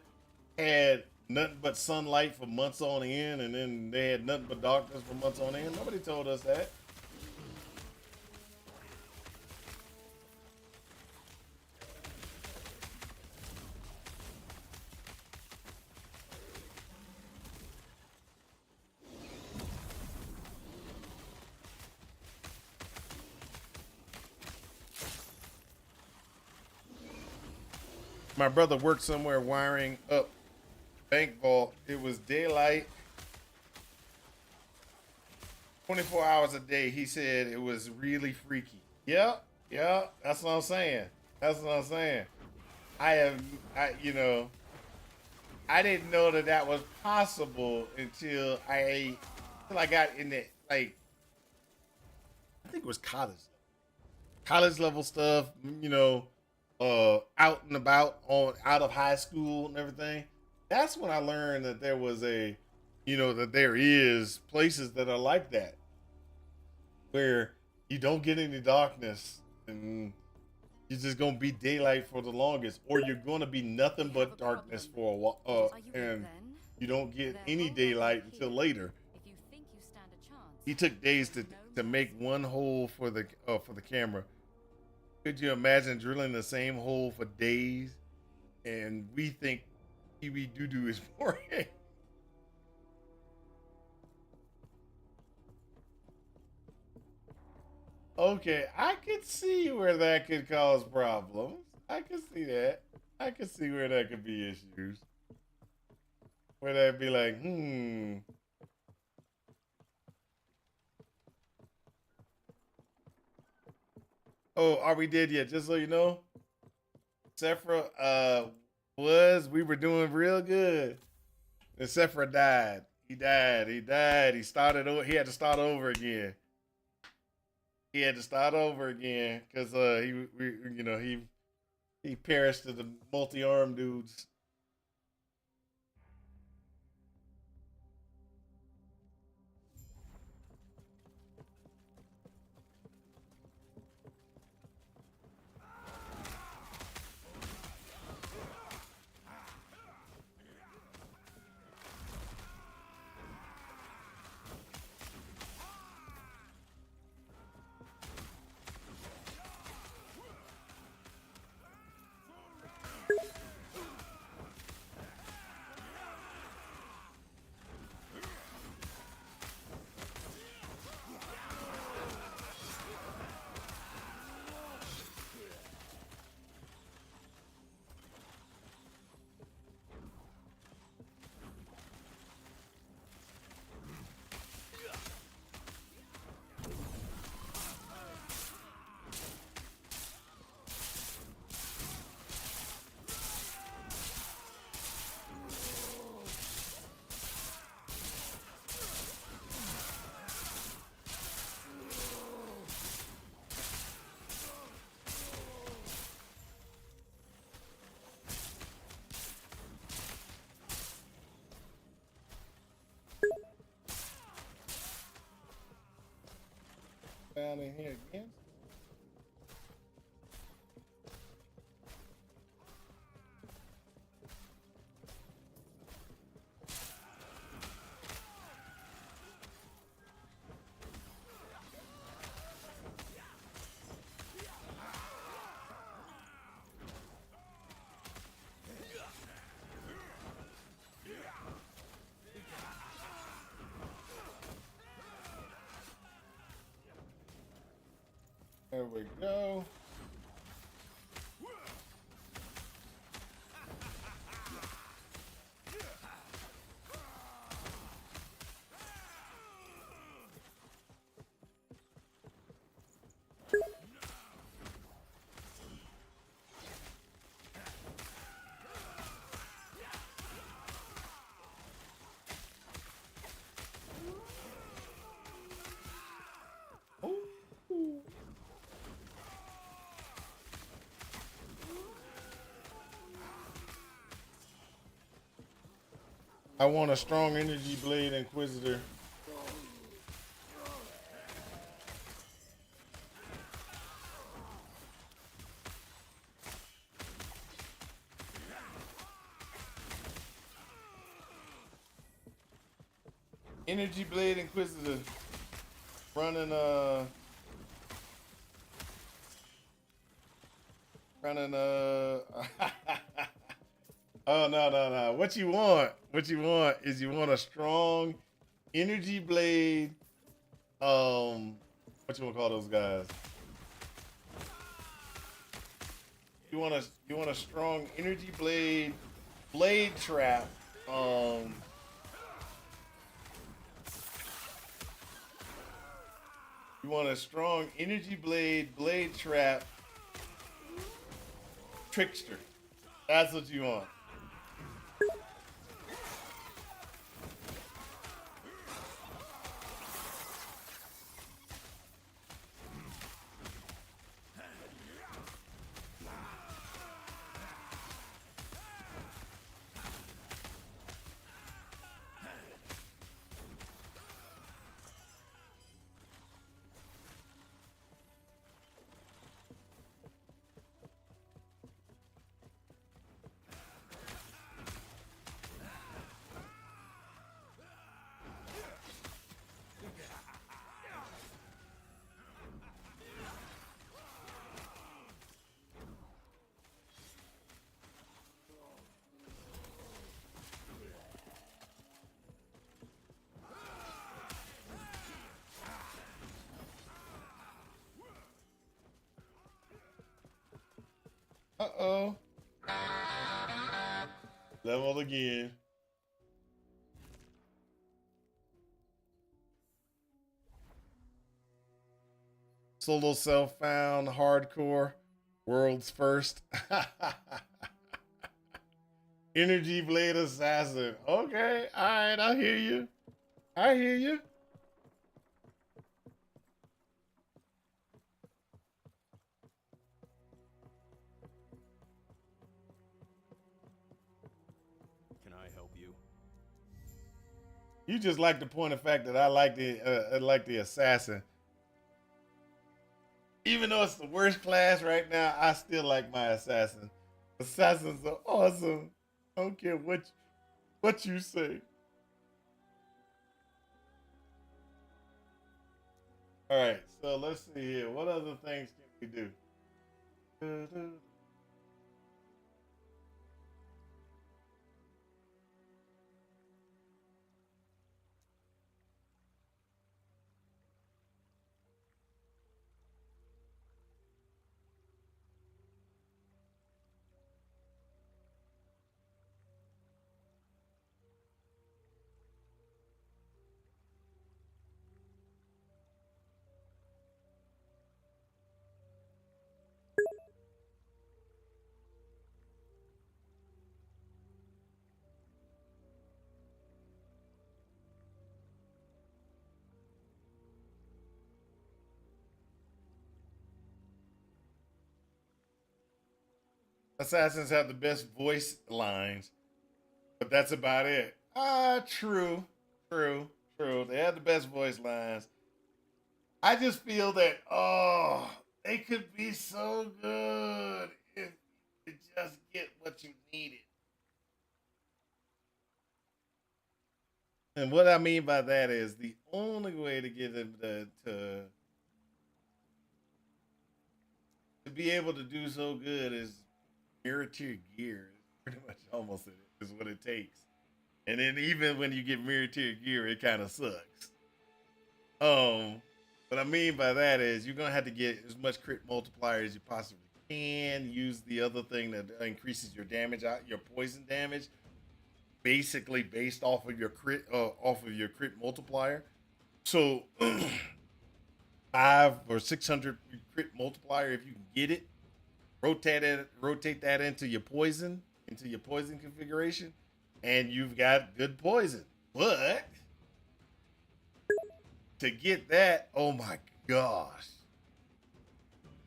had nothing but sunlight for months on end, and then they had nothing but darkness for months on end. Nobody told us that. My brother worked somewhere wiring up bank vault. It was daylight, 24 hours a day. He said it was really freaky. Yep, yep. That's what I'm saying. That's what I'm saying. You know, I didn't know that that was possible until I got in the, like, I think it was college level stuff, you know, out and about out of high school and everything. That's when I learned that there was that there is places that are like that, where you don't get any darkness and you're just gonna be daylight for the longest, or you're gonna be nothing but darkness for a while, and you don't get any daylight until later. He took days to make one hole for the camera. Could you imagine drilling the same hole for days? And we think Pee-wee doo-doo is boring. Okay, I could see where that could cause problems. I could see that. I could see where that could be issues. Where that'd be like, Oh, are we dead yet? Just so you know, Sephra we were doing real good. And Sephra died. He died. He started over. He had to start over again. Because he perished to the multi-armed dudes. down in here again. There we go. I want a strong energy blade inquisitor. Energy blade inquisitor running oh no. What you want is you want a strong energy blade. What you want to call those guys? You want a strong energy blade trap. You want a strong energy blade trap trickster. That's what you want. Uh-oh. Level again. Solo self-found hardcore world's first energy blade assassin. Okay, all right, I hear you. I hear you. Can I help you? You just like to point the fact that I like the assassin. Even though it's the worst class right now, I still like my assassin. Assassins are awesome. I don't care what you say. All right, so let's see here. What other things can we do? Assassins have the best voice lines, but that's about it. True. They have the best voice lines. I just feel that they could be so good if you just get what you needed. And what I mean by that is the only way to get them to be able to do so good is mirror tier gear. Pretty much almost it is what it takes. And then even when you get mirror tier gear, it kind of sucks. What I mean by that is you're gonna have to get as much crit multiplier as you possibly can. Use the other thing that increases your damage out, your poison damage, basically based off of your crit multiplier. So 500 or 600 crit multiplier if you can get it. Rotate that into your poison configuration, and you've got good poison. But to get that, oh my gosh,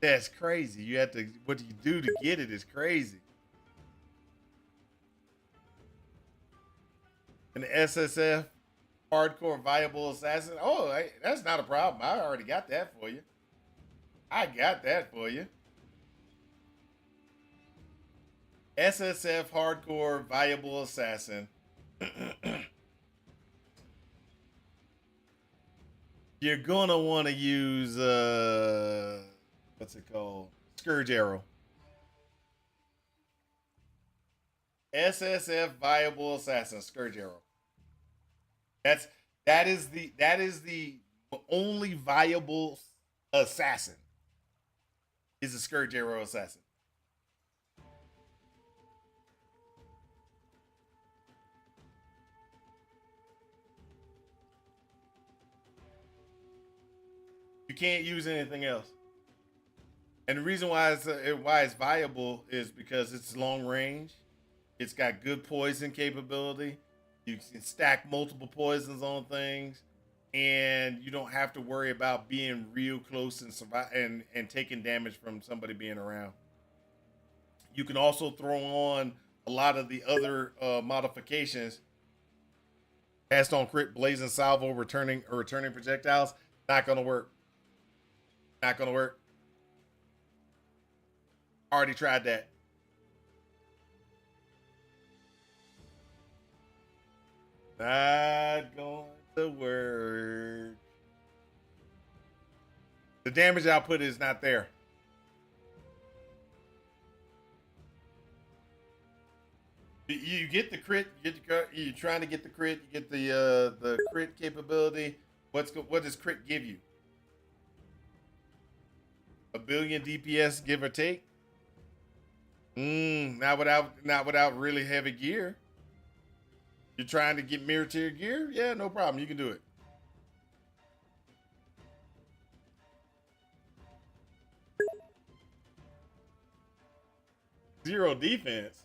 that's crazy. You have to, what you do to get it is crazy. An SSF hardcore viable assassin. Oh, that's not a problem. I already got that for you. I got that for you. SSF hardcore viable assassin. You're gonna want to use what's it called? Scourge arrow. SSF viable assassin Scourge arrow. That is the only viable assassin. Is a Scourge arrow assassin. You can't use anything else. And the reason why it's viable is because it's long range. It's got good poison capability. You can stack multiple poisons on things, and you don't have to worry about being real close and survive and taking damage from somebody being around. You can also throw on a lot of the other modifications. Cast on crit, blazing salvo, returning projectiles. Not gonna work. Not gonna work. Already tried that. Not going to work. The damage output is not there. You get the crit. You're trying to get the crit. You get the crit capability. What does crit give you? 1 billion DPS, give or take. Not without really heavy gear. You're trying to get mirror tier gear? Yeah, no problem. You can do it. Zero defense.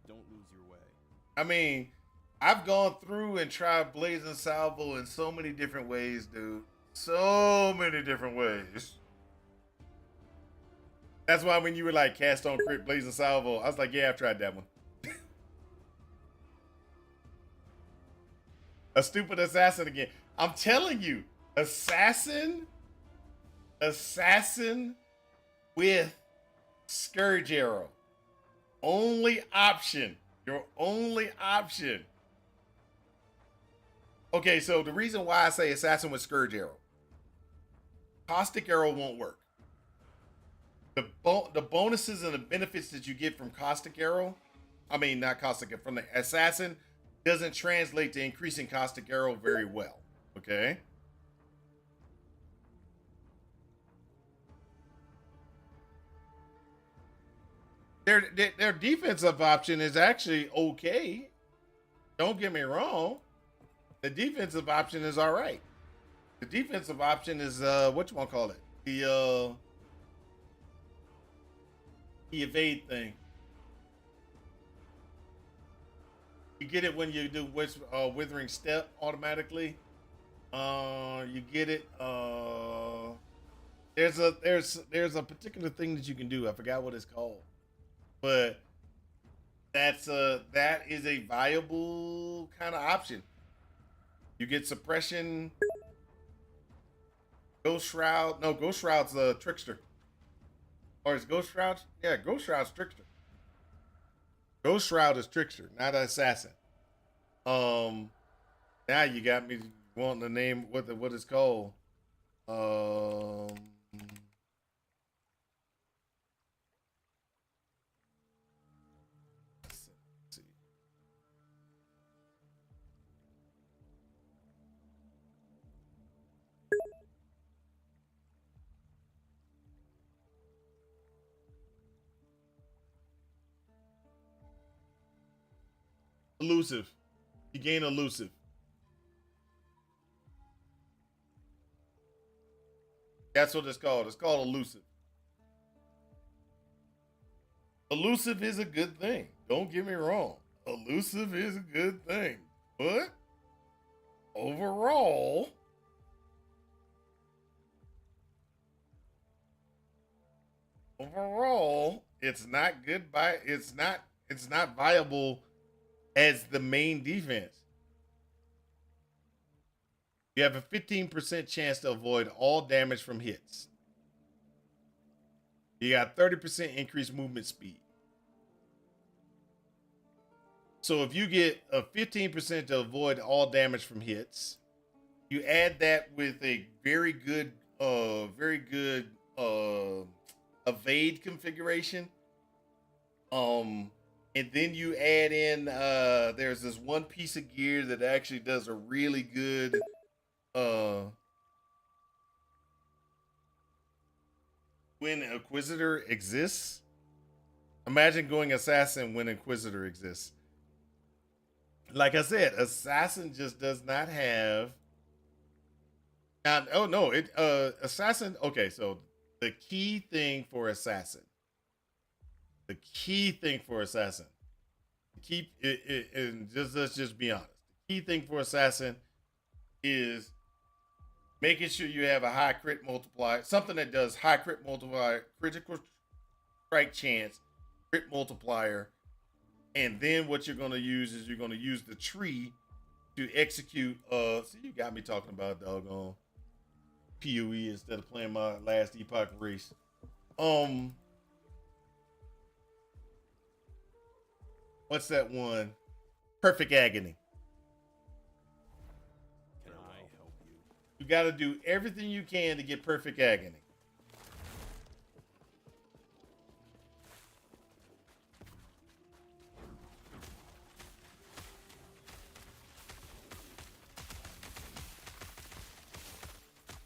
Don't lose your way. I mean, I've gone through and tried Blazing Salvo in so many different ways, dude. So many different ways. That's why when you were like cast on crit Blazing Salvo, I was like, yeah, I've tried that one. A stupid assassin again. I'm telling you, assassin with Scourge arrow. Only option. Your only option. Okay, so the reason why I say assassin with Scourge arrow. Caustic arrow won't work. The bonuses and the benefits that you get from Caustic arrow, I mean not Caustic, from the assassin, doesn't translate to increasing Caustic arrow very well. Okay? Their defensive option is actually okay. Don't get me wrong. The defensive option is all right. The defensive option is what you want to call it? the evade thing. You get it when you do withering step automatically. You get it. There's a particular thing that you can do. I forgot what it's called, but that is a viable kind of option. You get suppression. Ghost Shroud. No, Ghost Shroud's a trickster. Or is Ghost Shroud? Yeah, Ghost Shroud's trickster. Ghost Shroud is trickster, not an assassin. Now you got me wanting to name what it's called. Let's see. Elusive. You gain elusive. That's what it's called. It's called elusive. Elusive is a good thing. Don't get me wrong. Elusive is a good thing. But overall, it's not good it's not viable as the main defense. You have a 15% chance to avoid all damage from hits. You got 30% increased movement speed. So if you get a 15% to avoid all damage from hits, you add that with a very good evade configuration. And then you add in there's this one piece of gear that actually does a really good when Inquisitor exists. Imagine going Assassin when Inquisitor exists. Like I said, Assassin just does not have. Oh no, Assassin. Okay, so the key thing for Assassin. Keep it, and let's just be honest. The key thing for Assassin is making sure you have a high crit multiplier, something that does high crit multiplier, critical strike chance, crit multiplier, and then what you're going to use is you're going to use the tree to execute. See, you got me talking about doggone PoE instead of playing my last Epoch race. What's that one? Perfect Agony. Can I help you? You got to do everything you can to get Perfect Agony.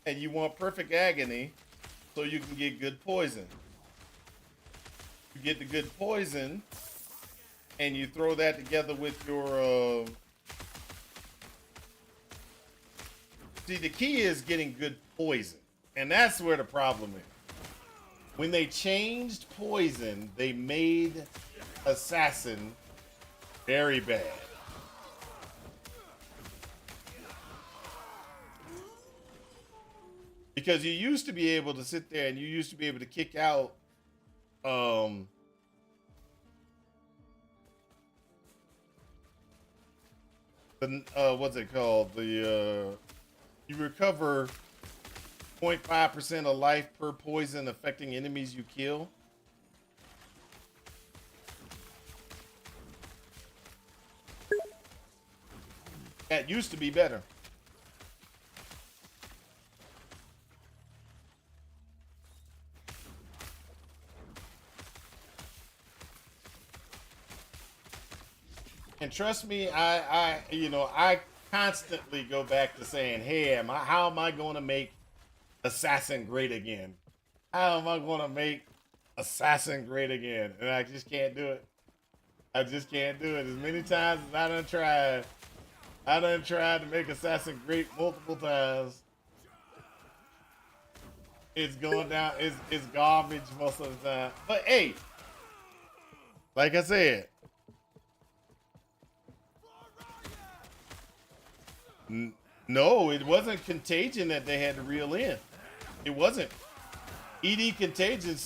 And you want Perfect Agony so you can get good poison. You get the good poison, and you throw that together with your see, the key is getting good poison, and that's where the problem is. When they changed poison, they made Assassin very bad. Because you used to be able to sit there and you used to be able to kick out what's it called? You recover 0.5% of life per poison affecting enemies you kill. That used to be better. And trust me, I constantly go back to saying, hey, how am I going to make Assassin great again? How am I going to make Assassin great again? And I just can't do it. I just can't do it. As many times as I done tried to make Assassin great multiple times. It's going down. It's garbage most of the time. But hey, Like I said, no, it wasn't Contagion that they had to reel in. It wasn't. ED Contagion,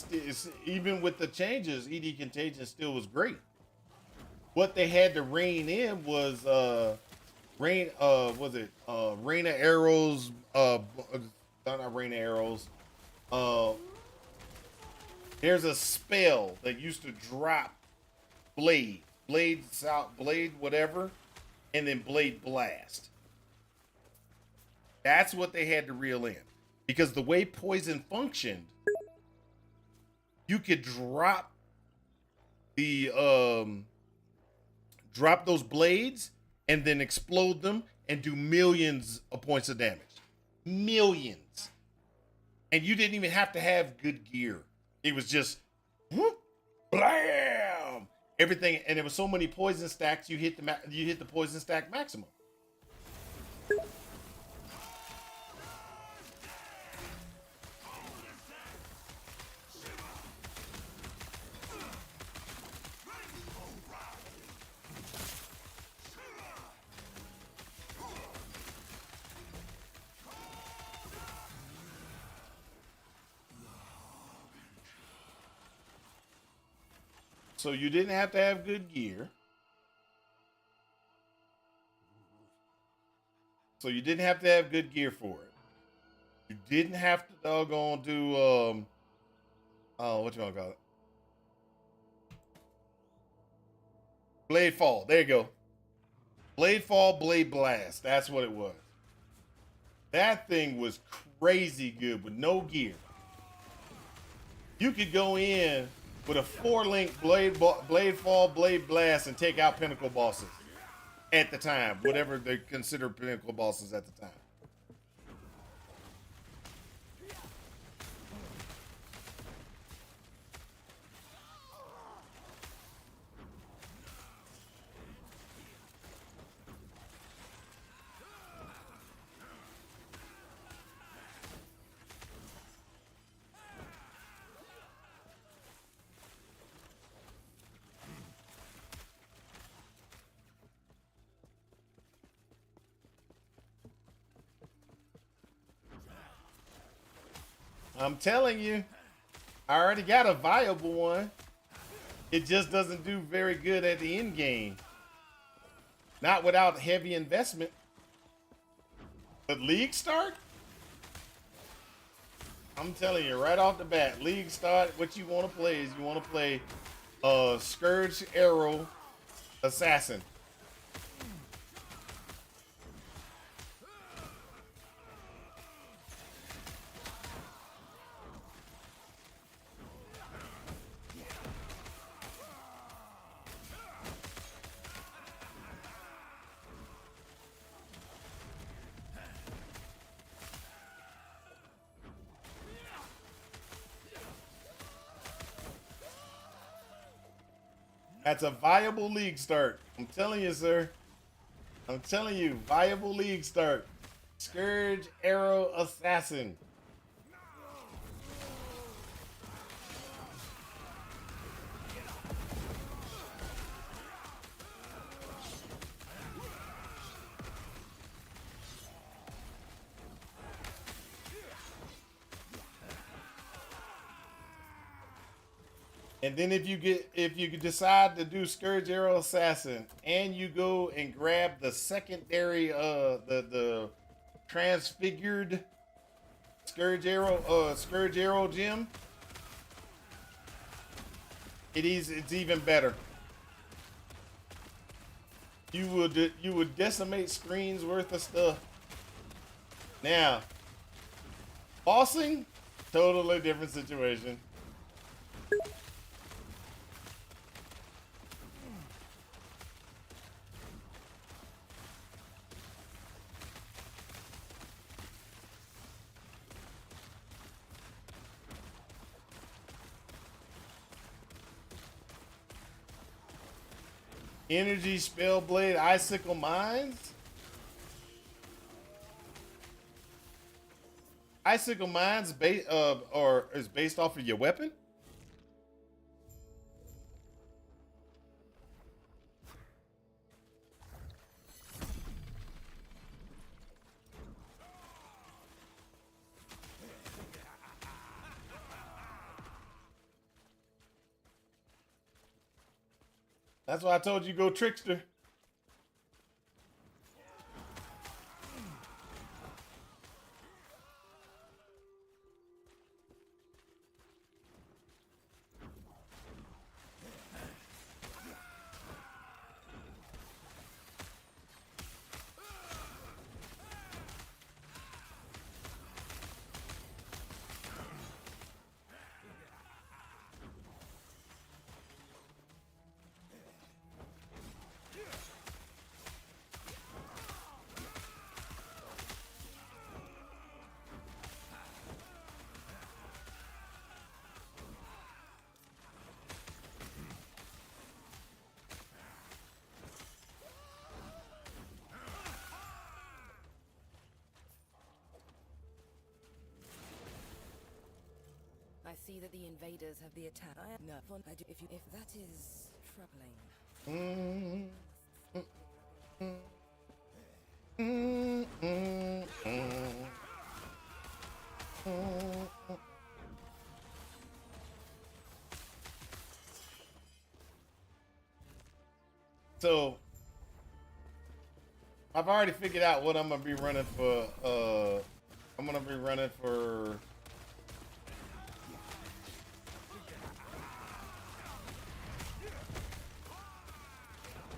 even with the changes, ED Contagion still was great. What they had to rein in was rain. Was it Rain of Arrows? Not Rain of Arrows. Uh, there's a spell that used to drop blade, whatever, and then blade blast. That's what they had to reel in, because the way poison functioned, you could the drop those blades and then explode them and do millions of points of damage. Millions. And you didn't even have to have good gear. It was just whoop, blam, everything, and there was so many poison stacks. You hit the poison stack maximum. So you didn't have to have good gear. So you didn't have to have good gear for it. You didn't have to doggone do what you want to call it? Blade Fall. There you go. Blade Fall, Blade Blast. That's what it was. That thing was crazy good with no gear. You could go in with a 4-link Blade Fall, Blade Blast and take out pinnacle bosses at the time, whatever they consider pinnacle bosses at the time. I'm telling you, I already got a viable one. It just doesn't do very good at the end game. Not without heavy investment. But League Start? I'm telling you right off the bat, League Start, what you want to play is you want to play Scourge Arrow Assassin. That's a viable League Start. I'm telling you, sir. I'm telling you, viable League Start. Scourge Arrow Assassin. And then if you decide to do Scourge Arrow Assassin and you go and grab the secondary the transfigured Scourge Arrow gem, it's even better. You would decimate screens worth of stuff. Now, bossing, totally different situation. Energy Spellblade Icicle Mines. Icicle Mines is based off of your weapon. That's why I told you go trickster. I see that the invaders have the attack. I am no fun. I do if that is troubling. Mm, mm, mm, mm, mm, mm. So I've already figured out what I'm gonna be running for. I'm gonna be running for.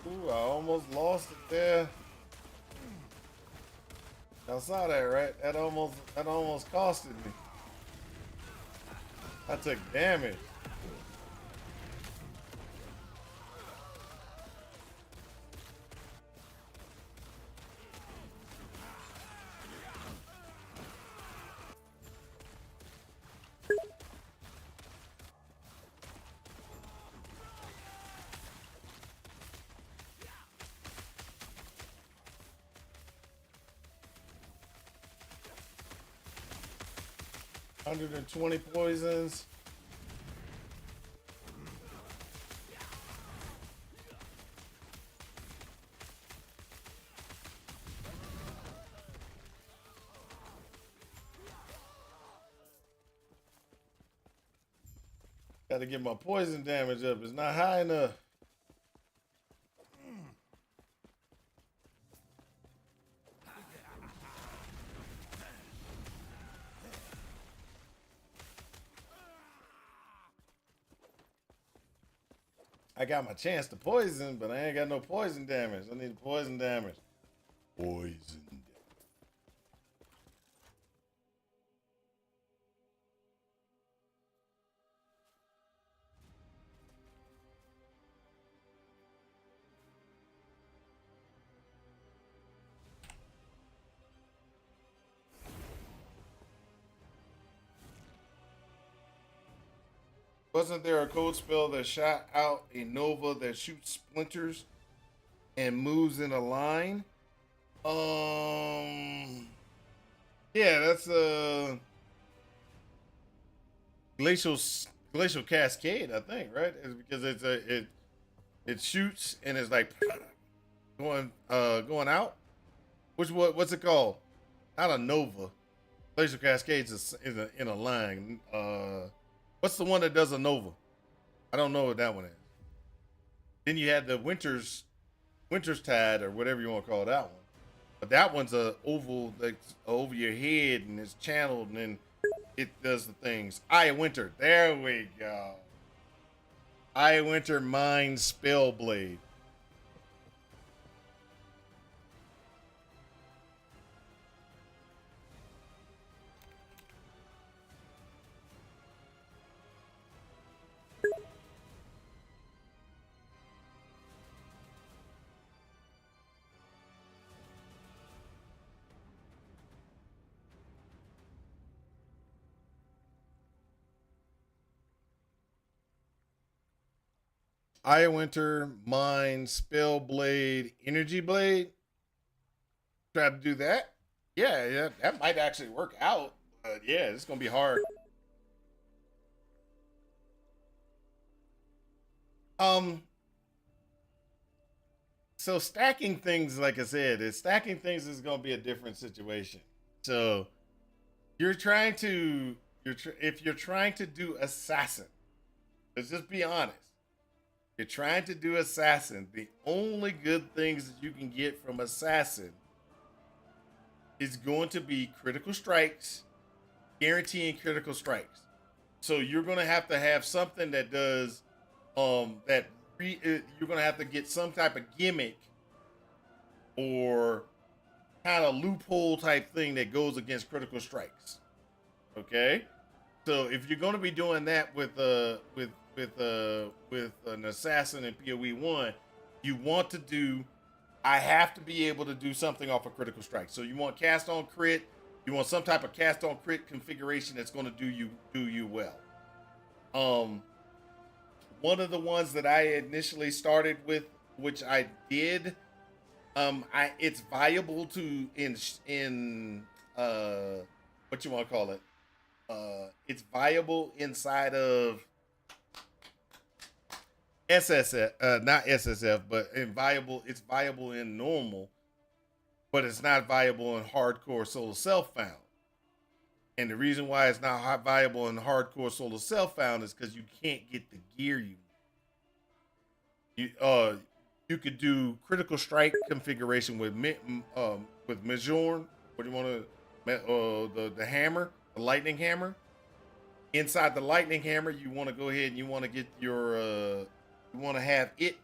Ooh, I almost lost it there. Y'all saw that, right? That almost costed me. I took damage. $120 poisons. Got to get my poison damage up. It's not high enough. I got my chance to poison, but I ain't got no poison damage. I need poison damage. Poison damage. Wasn't there a code spell that shot out a Nova that shoots splinters and moves in a line? Yeah, that's glacial glacial cascade, I think, right? It's because it shoots and it's like going out. What's it called? Not a Nova. Glacial cascades is in a line. What's the one that does a Nova? I don't know what that one is. Then you had the Winter's Tide or whatever you want to call that one. But that one's a oval that's over your head and it's channeled and then it does the things. Eye of Winter. There we go. Eye of Winter Mind Spellblade. Eye of Winter, Mind, Spellblade, Energy Blade. Try to do that. Yeah, that might actually work out. But yeah, it's gonna be hard. Um, so stacking things, like I said, stacking things is gonna be a different situation. So you're trying to if you're trying to do assassin, let's just be honest. You're trying to do assassin. The only good things that you can get from assassin is going to be critical strikes, guaranteeing critical strikes. So you're going to have something that does you're going to have to get some type of gimmick or kind of loophole type thing that goes against critical strikes. Okay? So if you're going to be doing that with an assassin in PoE1, you want to do I have to be able to do something off a critical strike. So you want cast on crit, you want some type of cast on crit configuration that's going to do you well. One of the ones that I initially started with, which I did, it's viable to in what you want to call it. It's viable inside of SSF, not SSF, but it's viable in normal, but it's not viable in hardcore solo self-found. And the reason why it's not viable in hardcore solo self-found is because you can't get the gear you need. You could do critical strike configuration with Mjorn. What do you want to the hammer, the lightning hammer? Inside the lightning hammer, you want to go ahead and you want to get your you want to have it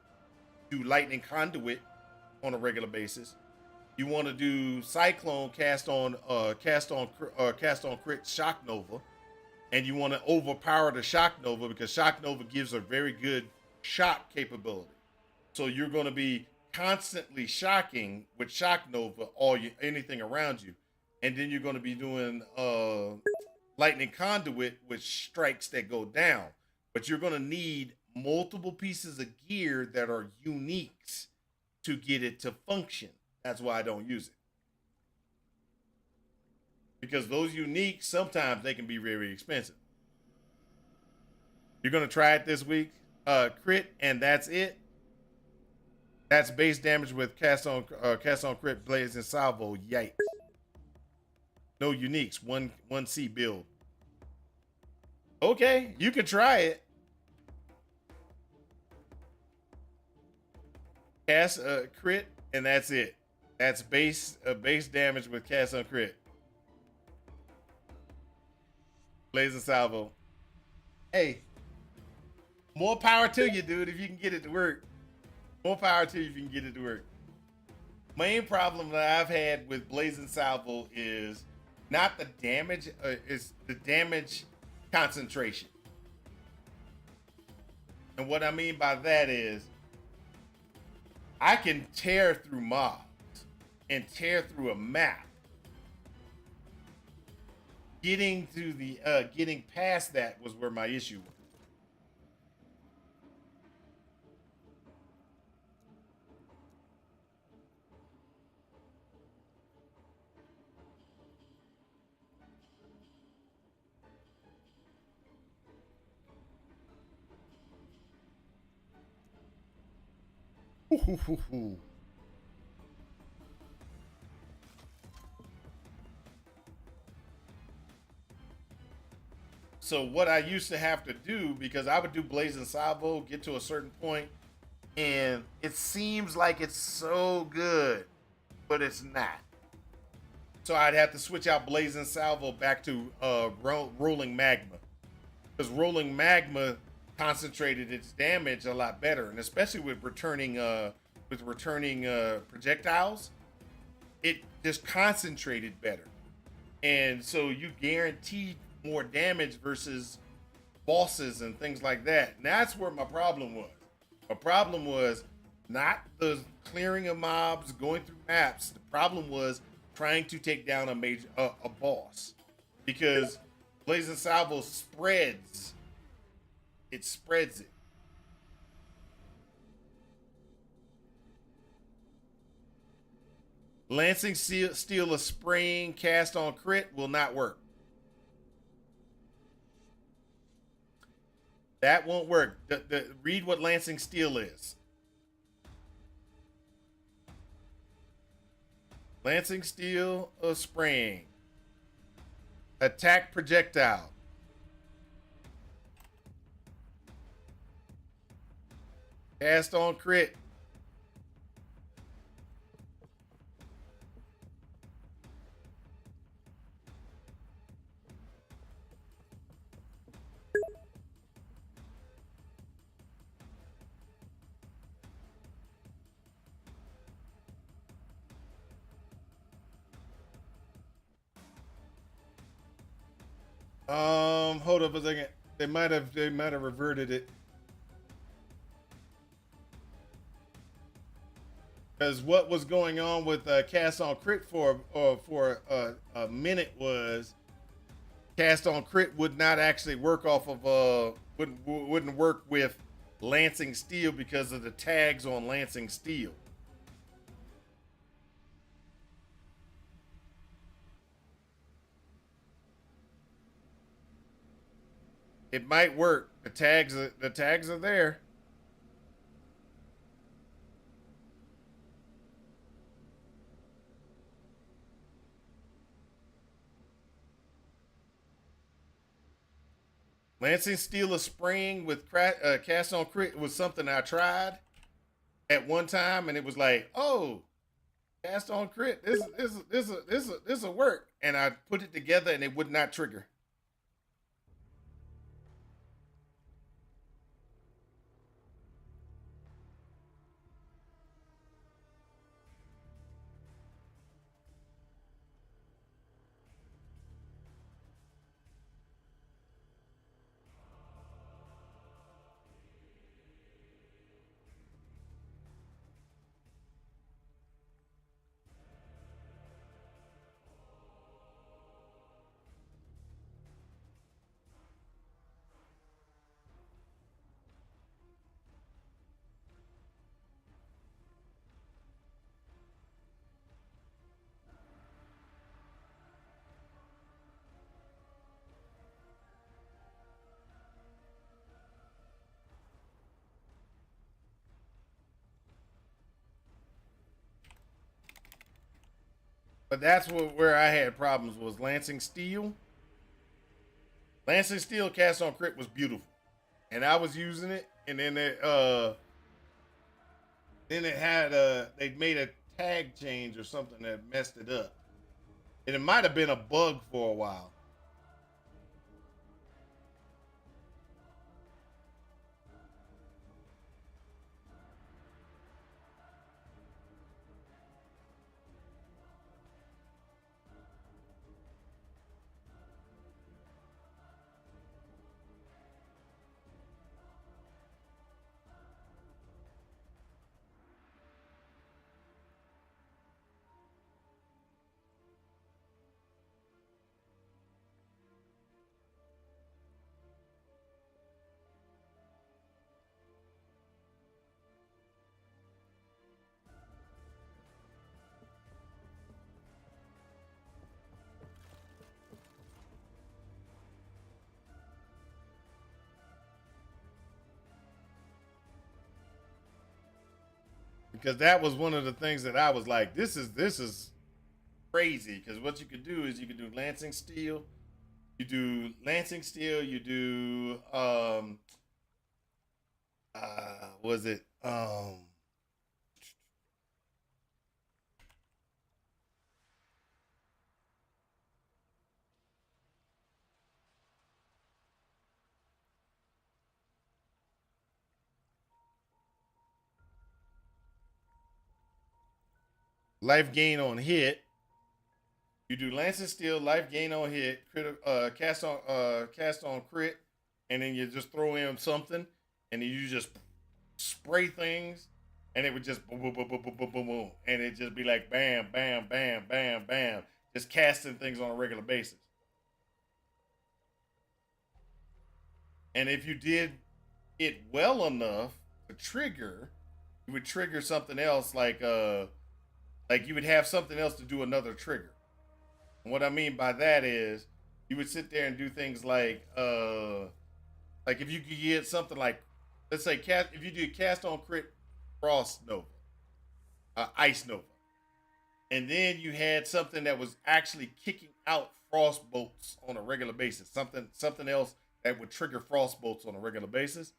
do lightning conduit on a regular basis. You want to do cyclone cast on crit shock nova, and you want to overpower the shock nova because shock nova gives a very good shock capability. So you're going to be constantly shocking with shock nova anything around you, and then you're going to be doing lightning conduit with strikes that go down. But you're going to need multiple pieces of gear that are uniques to get it to function. That's why I don't use it. Because those uniques, sometimes they can be very expensive. You're going to try it this week. Crit, and that's it. That's base damage with cast on crit, blaze, and salvo. Yikes. No uniques. One C build. Okay, you can try it. Cast crit, and that's it. That's base damage with cast on crit. Blaze and salvo. Hey, more power to you, dude, if you can get it to work. More power to you if you can get it to work. Main problem that I've had with Blaze and Salvo is not the damage, is the damage concentration. And what I mean by that is I can tear through mobs and tear through a map. Getting past that was where my issue was. So what I used to have to do, because I would do Blaze and Salvo, get to a certain point, and it seems like it's so good, but it's not. So I'd have to switch out Blaze and Salvo back to Rolling Magma, because Rolling Magma concentrated its damage a lot better, and especially with returning projectiles, it just concentrated better, and so you guaranteed more damage versus bosses and things like that. And that's where my problem was. My problem was not the clearing of mobs, going through maps. The problem was trying to take down a boss, because Blaze and Salvo spreads it. Lancing Steel, a spraying cast on crit will not work. That won't work. Read what Lancing Steel is. Lancing Steel, a spraying. Attack projectile. Cast on crit. Hold up a second. They might have reverted it. Because what was going on with cast on crit for a minute was cast on crit would not actually work off of wouldn't work with lancing steel because of the tags on lancing steel. It might work. The tags are there. Lancing steel of spraying with cast on crit was something I tried at one time, and it was like, oh, cast on crit, this will work. And I put it together, and it would not trigger. But that's where I had problems was lancing steel. Lancing steel cast on crit was beautiful, and I was using it, and then it had they made a tag change or something that messed it up, and it might have been a bug for a while. Because that was one of the things that I was like, this is crazy. Because what you could do is you could do lancing steel, you do was it life gain on hit. You do lance and steel, life gain on hit, cast on crit, and then you just throw in something, and then you just spray things, and it would just boom, boom, boom, boom, boom, boom, boom, boom, and it just be like bam, bam, bam, bam, bam, just casting things on a regular basis. And if you did it well enough to trigger, you would trigger something else like you would have something else to do another trigger. And what I mean by that is you would sit there and do things like if you could get something like, let's say if you do cast on crit frost nova, ice nova, and then you had something that was actually kicking out frost bolts on a regular basis, something else that would trigger frost bolts on a regular basis,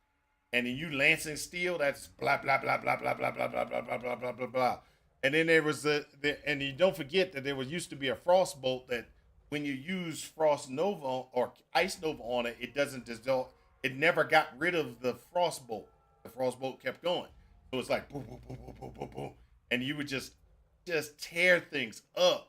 And then you lancing steel, that's blah blah blah blah blah blah blah blah blah blah blah blah blah blah. And then there was and you don't forget that there was used to be a frost bolt that when you use frost nova or ice nova on it, it doesn't dissolve. It never got rid of the frost bolt. The frost bolt kept going, so it's like boom boom boom boom boom boom boom, and you would just tear things up.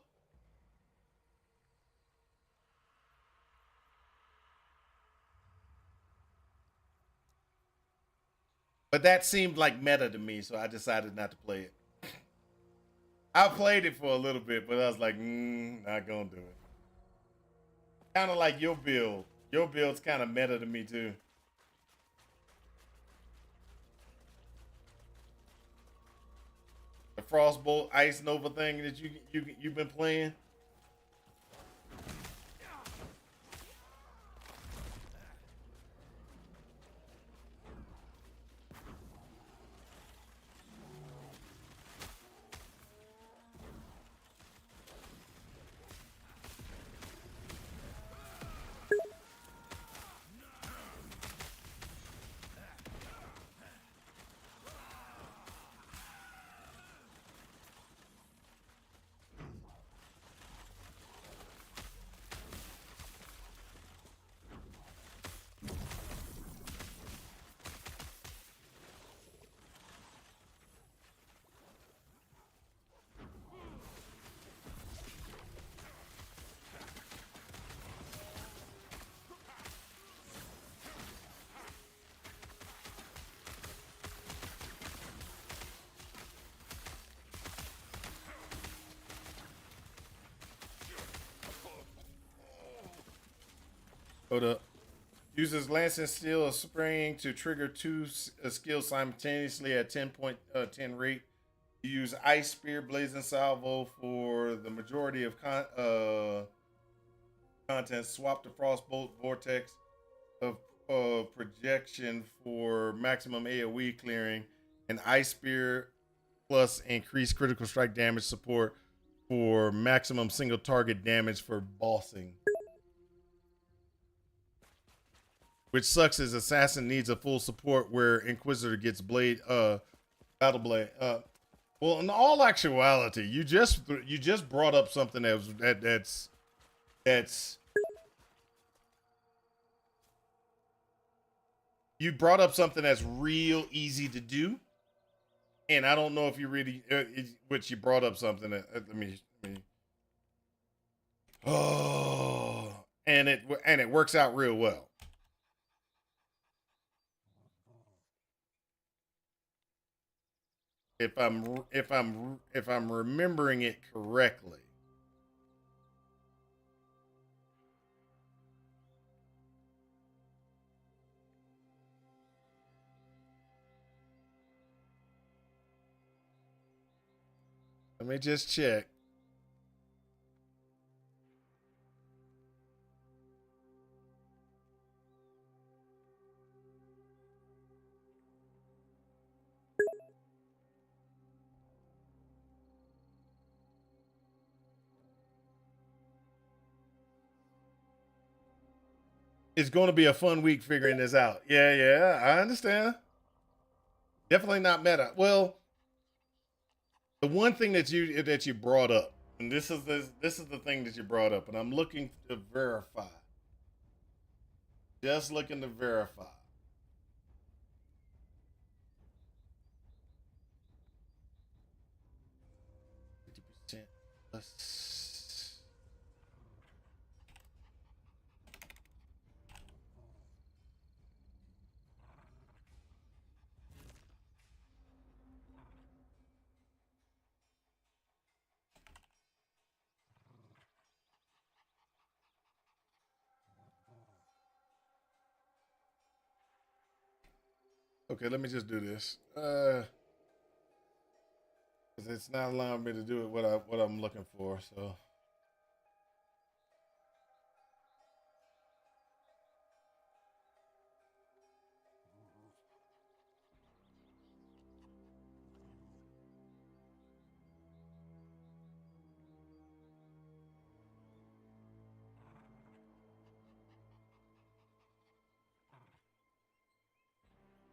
But that seemed like meta to me, so I decided not to play it. I played it for a little bit, but I was like, not gonna do it. Kind of like your build. Your build's kind of meta to me too. The Frostbolt Ice Nova thing that you've been playing. Hold up. Uses Lance and Steel spraying to trigger two skills simultaneously at 10.10 rate. You use Ice Spear, Blazing Salvo for the majority of content. Swap the Frostbolt Vortex of projection for maximum AoE clearing. And Ice Spear plus increased critical strike damage support for maximum single target damage for bossing. Which sucks is Assassin needs a full support where Inquisitor gets battle blade. Well, in all actuality, you just brought up something that's you brought up something that's real easy to do, and I don't know if you really which you brought up something that let me oh, and it works out real well. If I'm remembering it correctly. Let me just check. It's going to be a fun week figuring this out. Yeah, I understand. Definitely not meta. Well, the one thing that you brought up, and this is the thing that you brought up, and I'm looking to verify. Just looking to verify. Plus. Okay, let me just do this. Because it's not allowing me to do it what I'm looking for. So.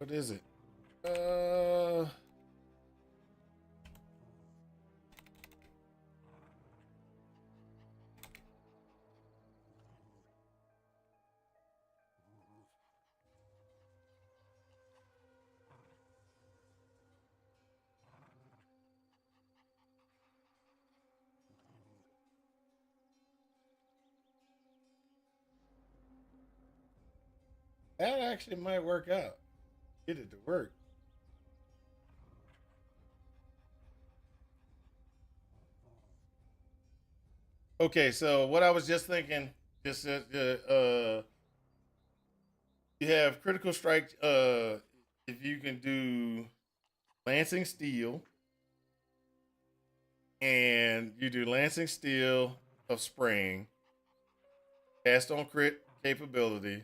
What is it? That actually might work out. Get it to work. Okay, so what I was just thinking, just you have critical strike. If you can do lancing steel, and you do lancing steel of spraying, cast on crit capability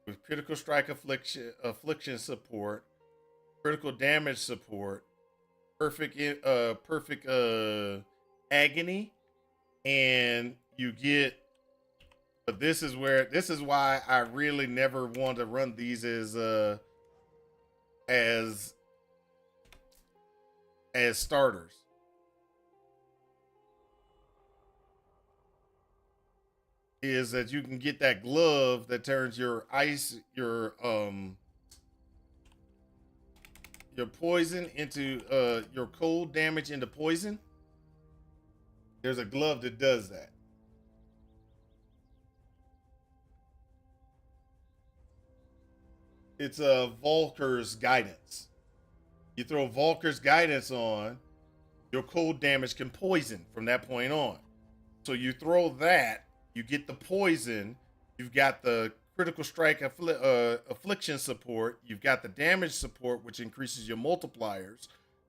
with critical strike affliction support, critical damage support, perfect agony, and you get. But this is why I really never want to run these as as starters. Is that you can get that glove that turns your ice your poison into your cold damage into poison. There's a glove that does that. It's a Volker's guidance. You throw Volker's guidance on, your cold damage can poison from that point on. So you throw that, you get the poison, you've got the critical strike affliction support, you've got the damage support, which increases your multipliers.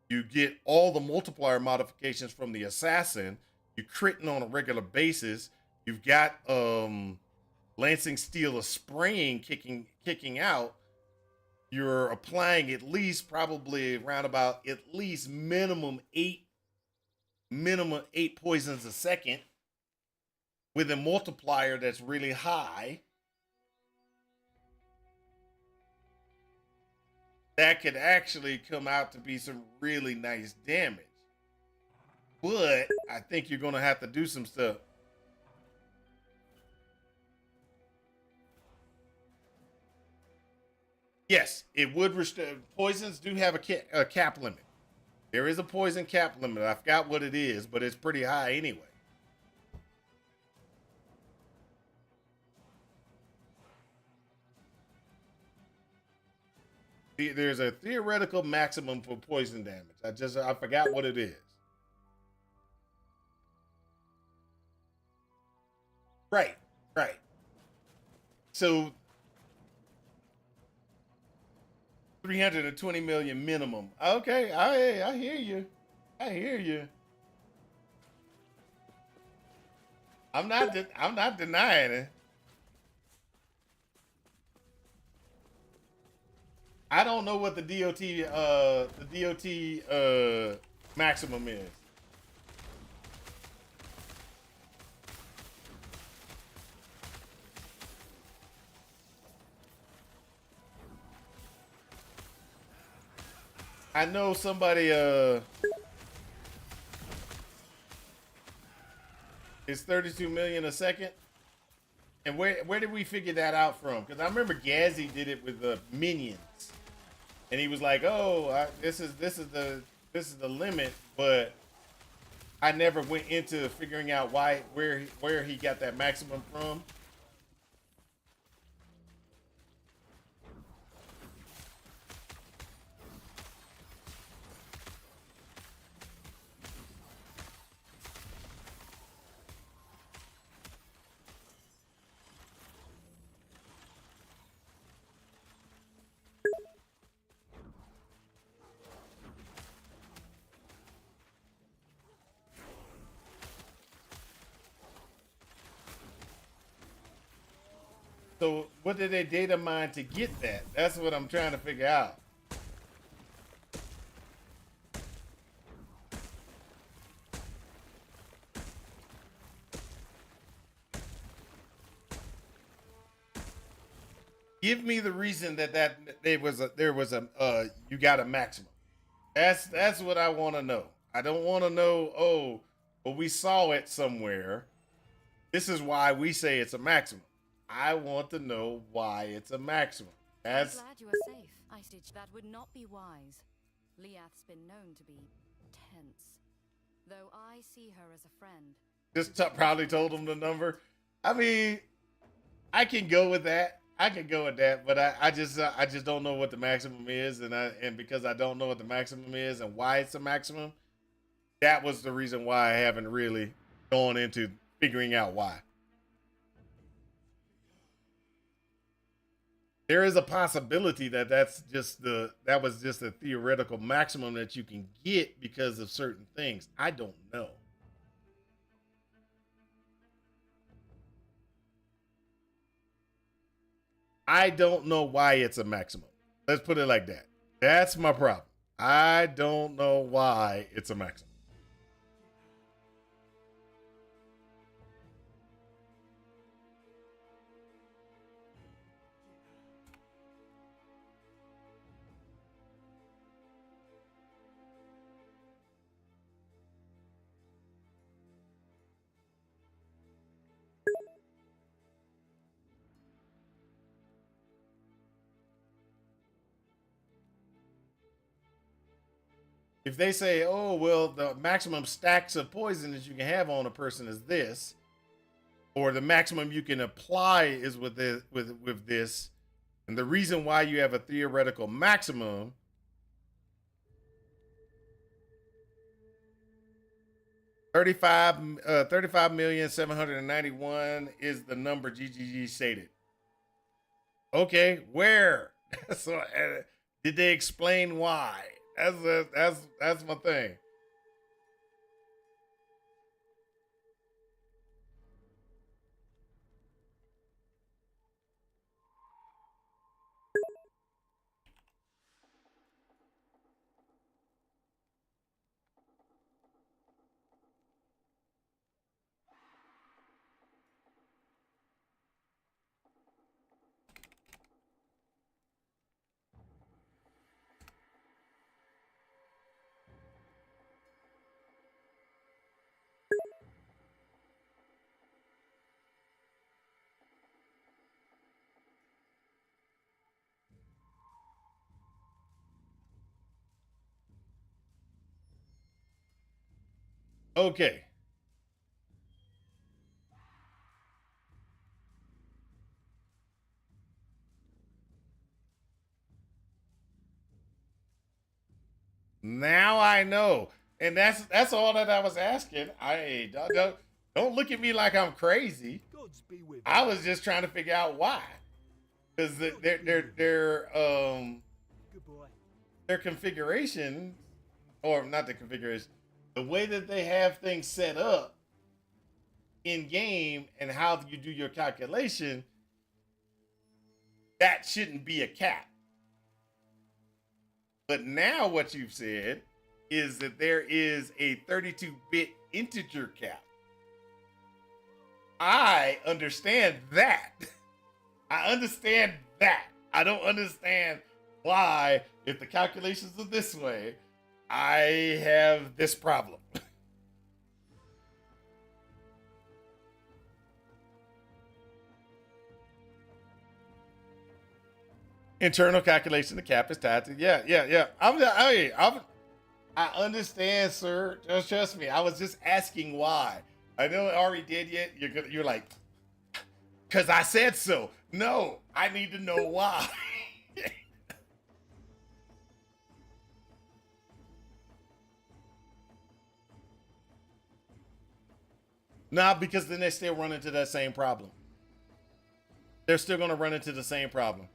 You get all the multiplier modifications from the assassin. You critting on a regular basis. You've got lancing steel of spraying kicking out. You're applying at least probably around about at least minimum eight poisons a second with a multiplier that's really high. That could actually come out to be some really nice damage. But I think you're going to have to do some stuff. Yes, it would restrict. Poisons do have a cap limit. There is a poison cap limit. I forgot what it is, but it's pretty high anyway. There's a theoretical maximum for poison damage. I forgot what it is. Right, right. So 320 million minimum. Okay, I hear you. I hear you. I'm not denying it. I don't know what the DOT maximum is. I know somebody is 32 million a second. And where did we figure that out from? Because I remember Gazzy did it with the minions, and he was like, "Oh, this is the limit," but I never went into figuring out where he got that maximum from. So what did they data mine to get that? That's what I'm trying to figure out. Give me the reason that there was a you got a maximum. That's what I want to know. I don't want to know. Oh, well, we saw it somewhere. This is why we say it's a maximum. I want to know why it's a maximum. I'm I'm That's glad you are safe. I stitch that would not be wise. Liath's been known to be tense. Though I see her as a friend. just probably told him the number. I mean, I can go with that. I can go with that, but I just don't know what the maximum is, and because I don't know what the maximum is and why it's a maximum, that was the reason why I haven't really gone into figuring out why. There is a possibility that that was just a theoretical maximum that you can get because of certain things. I don't know. I don't know why it's a maximum. Let's put it like that. That's my problem. I don't know why it's a maximum. If they say, "Oh, well, the maximum stacks of poison that you can have on a person is this," or the maximum you can apply is with this, and the reason why you have a theoretical maximum 35,791 is the number GGG stated. Okay, where? So did they explain why? That's my thing. Okay. Now I know. And that's all that I was asking. Don't look at me like I'm crazy. Gods be with I you. was just trying to figure out why. Because Goodbye. their configuration, or not the configuration, the way that they have things set up in game and how you do your calculation, that shouldn't be a cap. But now what you've said is that there is a 32-bit integer cap. I understand that. I understand that. I don't understand why, if the calculations are this way, I have this problem. Internal calculation, the cap is tied to, yeah. I understand, sir. Just trust me. I was just asking why. I know it already did yet. You're like, because I said so. No, I need to know why. Nah, because then they still run into that same problem. They're still going to run into the same problem.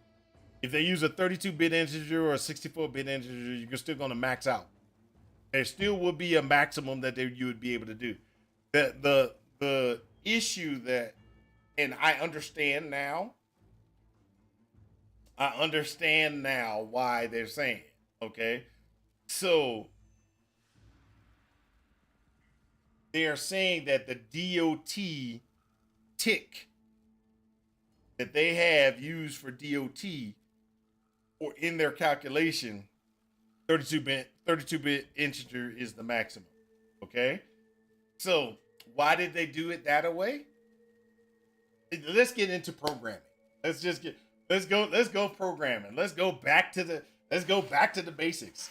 If they use a 32-bit integer or a 64-bit integer, you're still going to max out. There still would be a maximum that you would be able to do. The issue that, and I understand now. I understand now why they're saying it. Okay, so they are saying that the DOT tick that they have used for DOT or in their calculation, 32-bit integer is the maximum. Okay? So why did they do it that way? Let's get into programming. Let's go programming. Let's go back to the basics.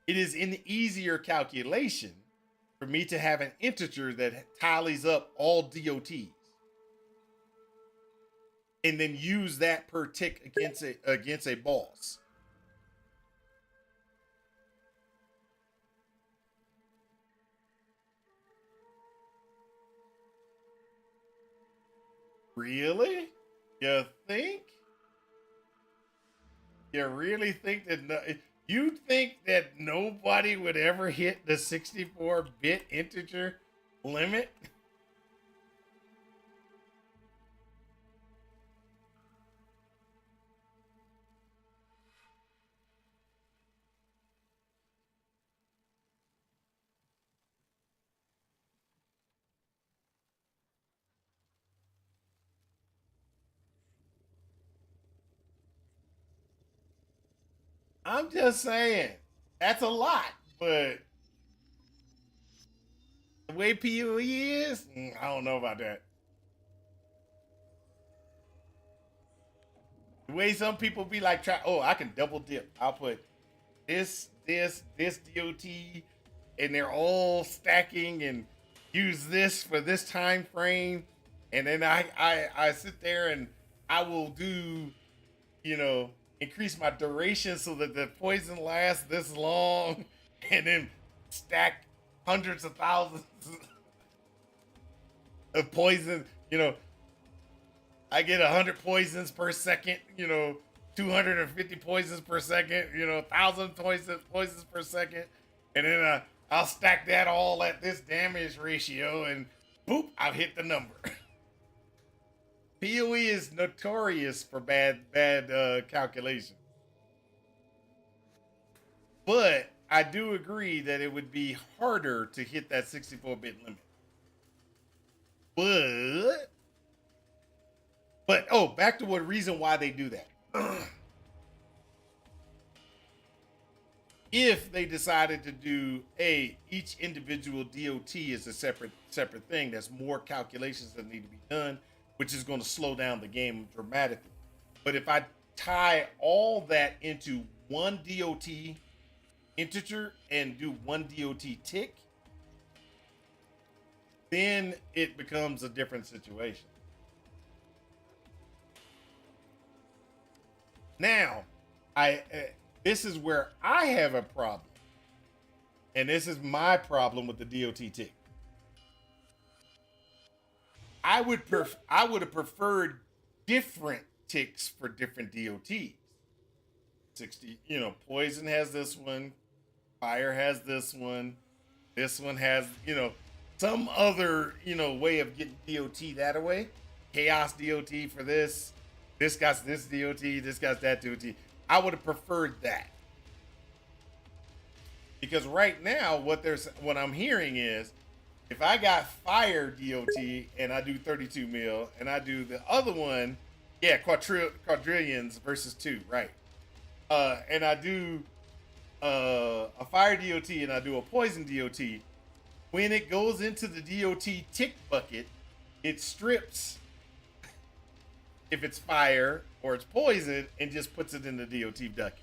It is an easier calculation for me to have an integer that tallies up all DOTs and then use that per tick against a boss. Really? You think? You really think that you think that nobody would ever hit the 64-bit integer limit? I'm just saying. That's a lot, but the way PoE is, I don't know about that. The way some people be like, I can double dip. I'll put this DOT, and they're all stacking and use this for this time frame, and then I sit there and I will do, increase my duration so that the poison lasts this long, and then stack hundreds of thousands of poison. I get 100 poisons per second. 250 poisons per second. 1,000 poisons per second, and then I'll stack that all at this damage ratio, and boop, I've hit the number. PoE is notorious for bad calculation. But I do agree that it would be harder to hit that 64-bit limit. But back to what reason why they do that. If they decided to do each individual DOT is a separate thing, there's more calculations that need to be done, which is going to slow down the game dramatically. But if I tie all that into one DOT integer and do one DOT tick, then it becomes a different situation. Now, this is where I have a problem. And this is my problem with the DOT tick. I would have preferred different ticks for different DOTs. 60, poison has this one, fire has this one has, some other, way of getting DOT that way. Chaos DOT for this got this DOT, this got that DOT. I would have preferred that. Because right now, what I'm hearing is, if I got fire DOT and I do 32 mil, and I do the other one, quadrillions versus 2, right? And I do a fire DOT and I do a poison DOT. When it goes into the DOT tick bucket, it strips if it's fire or it's poison and just puts it in the DOT bucket.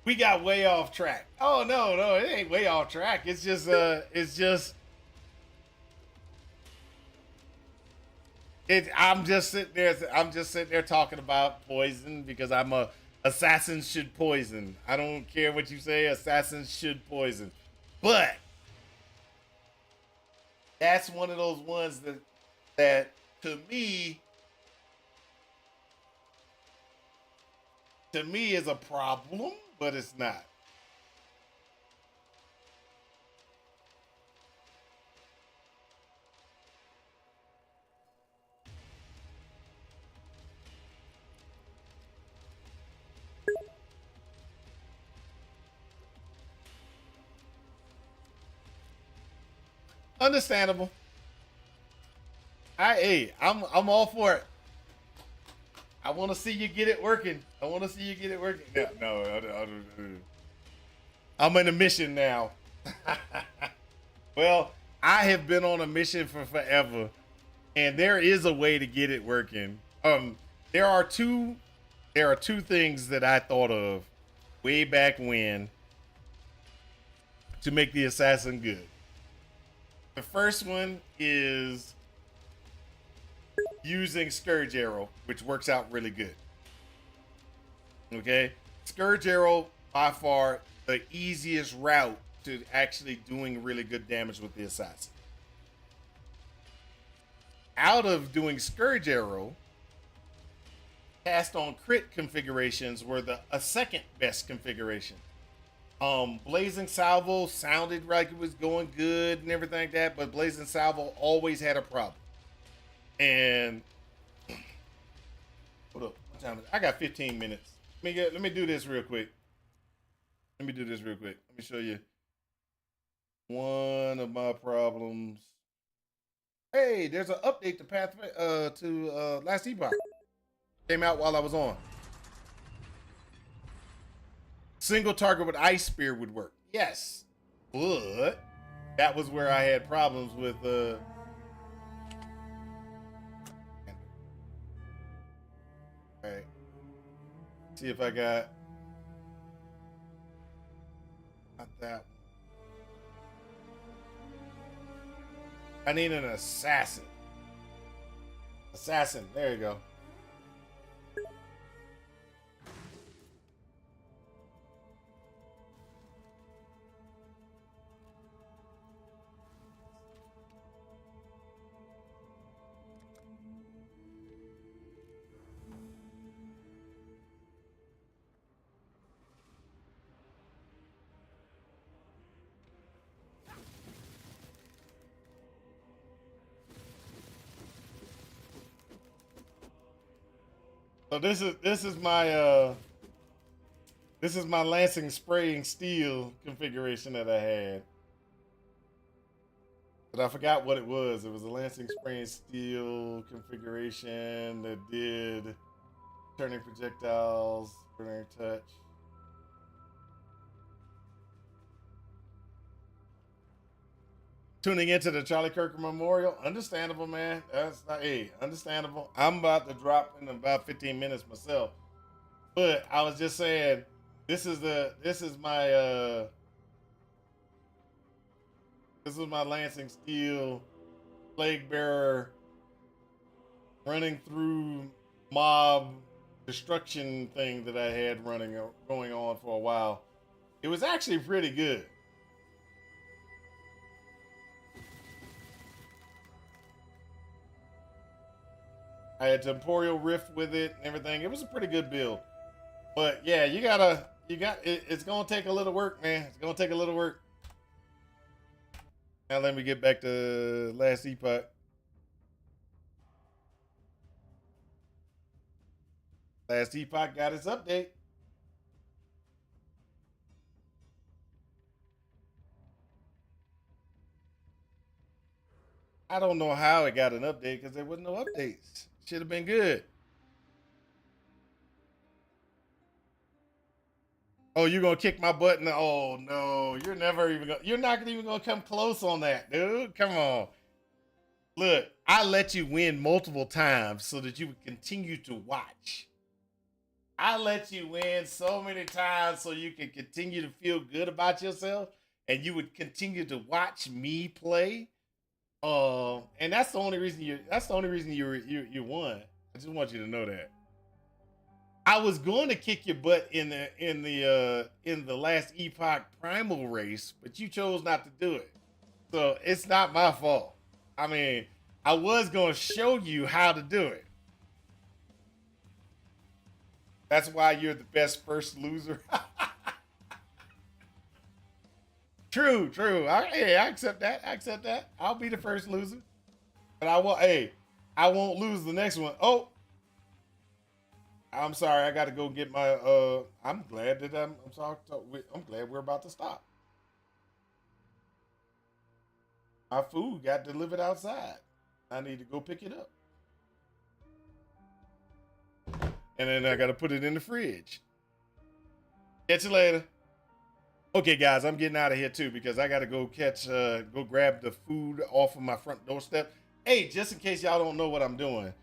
We got way off track. Oh no, it ain't way off track. It's just I'm just sitting there talking about poison because I'm a assassins should poison. I don't care what you say, assassins should poison. But that's one of those ones that to me is a problem, but it's not. Understandable. I'm all for it. I want to see you get it working. I want to see you get it working. No, I'm in a mission now. Well, I have been on a mission for forever, and there is a way to get it working. There are two things that I thought of way back when to make the assassin good. The first one is using Scourge Arrow, which works out really good. Okay? Scourge Arrow, by far, the easiest route to actually doing really good damage with the assassin. Out of doing Scourge Arrow, cast on crit configurations were a second best configuration. Blazing Salvo sounded like it was going good and everything like that, but Blazing Salvo always had a problem. And hold up, what time is it? I got 15 minutes. Let me do this real quick. Let me show you one of my problems. Hey, there's an update to Pathway to Last Epoch. Came out while I was on. Single target with Ice Spear would work. Yes. But that was where I had problems with Alright. See if I got not that one. I need an assassin. Assassin, there you go. So this is my lancing spraying steel configuration that I had. But I forgot what it was. It was a lancing spraying steel configuration that did turning projectiles, burning touch. Tuning into the Charlie Kirk Memorial. Understandable, man. That's not understandable. I'm about to drop in about 15 minutes myself. But I was just saying, this is my Lancing Steel Plague Bearer running through mob destruction thing that I had going on for a while. It was actually pretty good. I had Temporal Rift with it and everything. It was a pretty good build. But yeah, it's gonna take a little work, man. It's gonna take a little work. Now let me get back to Last Epoch. Last Epoch got its update. I don't know how it got an update because there wasn't no updates. Should have been good. Oh, you're gonna kick my butt? Oh no, you're not even gonna come close on that, dude. Come on. Look, I let you win multiple times so that you would continue to watch. I let you win so many times so you can continue to feel good about yourself and you would continue to watch me play. And that's the only reason you won. I just want you to know that. I was going to kick your butt in the Last Epoch Primal race, but you chose not to do it. So it's not my fault. I mean, I was going to show you how to do it. That's why you're the best first loser. True. I accept that. I'll be the first loser. But I won't lose the next one. Oh, I'm sorry. I got to go get my. I'm glad that I'm glad we're about to stop. my food got delivered outside. I need to go pick it up. And then I got to put it in the fridge. Catch you later. Okay, guys, I'm getting out of here too because I got to go go grab the food off of my front doorstep. Hey, just in case y'all don't know what I'm doing.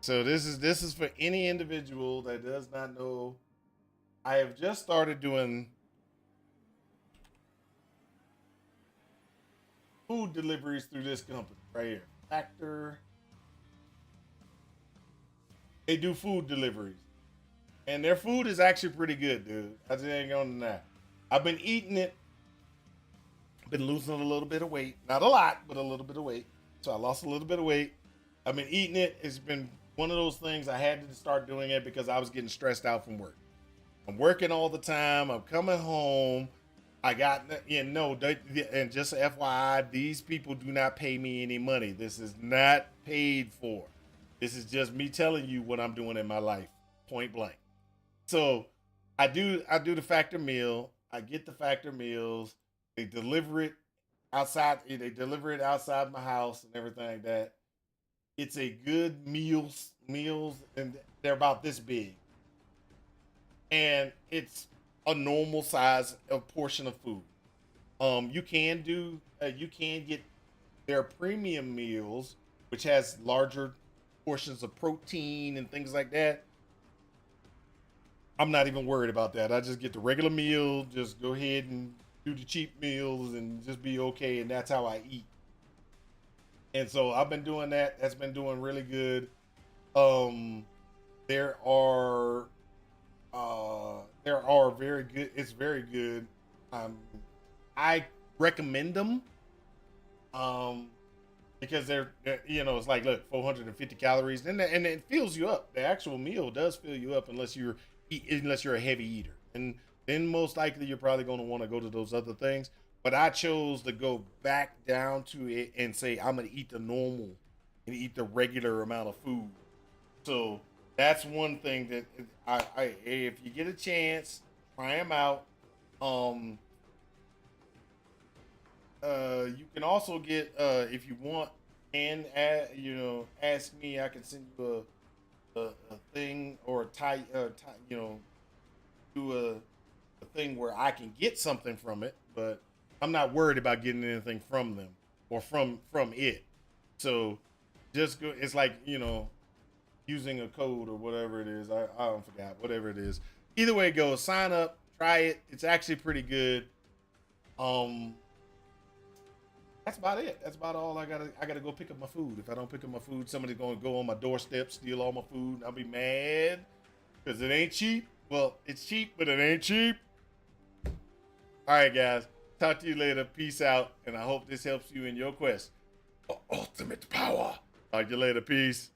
So this is for any individual that does not know. I have just started doing food deliveries through this company right here. Factor. They do food deliveries. And their food is actually pretty good, dude. I just ain't gonna deny. I've been eating it. Been losing a little bit of weight. Not a lot, but a little bit of weight. So I lost a little bit of weight. I've been eating it. It's been one of those things I had to start doing it because I was getting stressed out from work. I'm working all the time. I'm coming home. I got, and just FYI, these people do not pay me any money. This is not paid for. This is just me telling you what I'm doing in my life, point blank. So I do the factor meal. I get the factor meals. They deliver it outside. They deliver it outside my house and everything like that. It's a good meals, and they're about this big. And it's a normal size of portion of food. You can get their premium meals, which has larger portions of protein and things like that. I'm not even worried about that. I just get the regular meal, just go ahead and do the cheap meals and just be okay. And that's how I eat. And so I've been doing that. That's been doing really good. There are very good. It's very good. I recommend them. Because they're it's like, look, 450 calories, and it fills you up. The actual meal does fill you up unless you're a heavy eater, and then most likely you're probably going to want to go to those other things. But I chose to go back down to it and say I'm going to eat the normal and eat the regular amount of food. So that's one thing that I if you get a chance, try them out. You can also get if you want, and ask me. I can send you a thing or do a thing where I can get something from it. But I'm not worried about getting anything from them or from it. So just go. It's like using a code or whatever it is. I don't forget whatever it is. Either way it goes, sign up, try it. It's actually pretty good. That's about it. That's about all I gotta go pick up my food. If I don't pick up my food, somebody's gonna go on my doorstep, steal all my food, and I'll be mad. Because it ain't cheap. Well, it's cheap, but it ain't cheap. Alright, guys. Talk to you later. Peace out. And I hope this helps you in your quest for ultimate power. Talk to you later. Peace.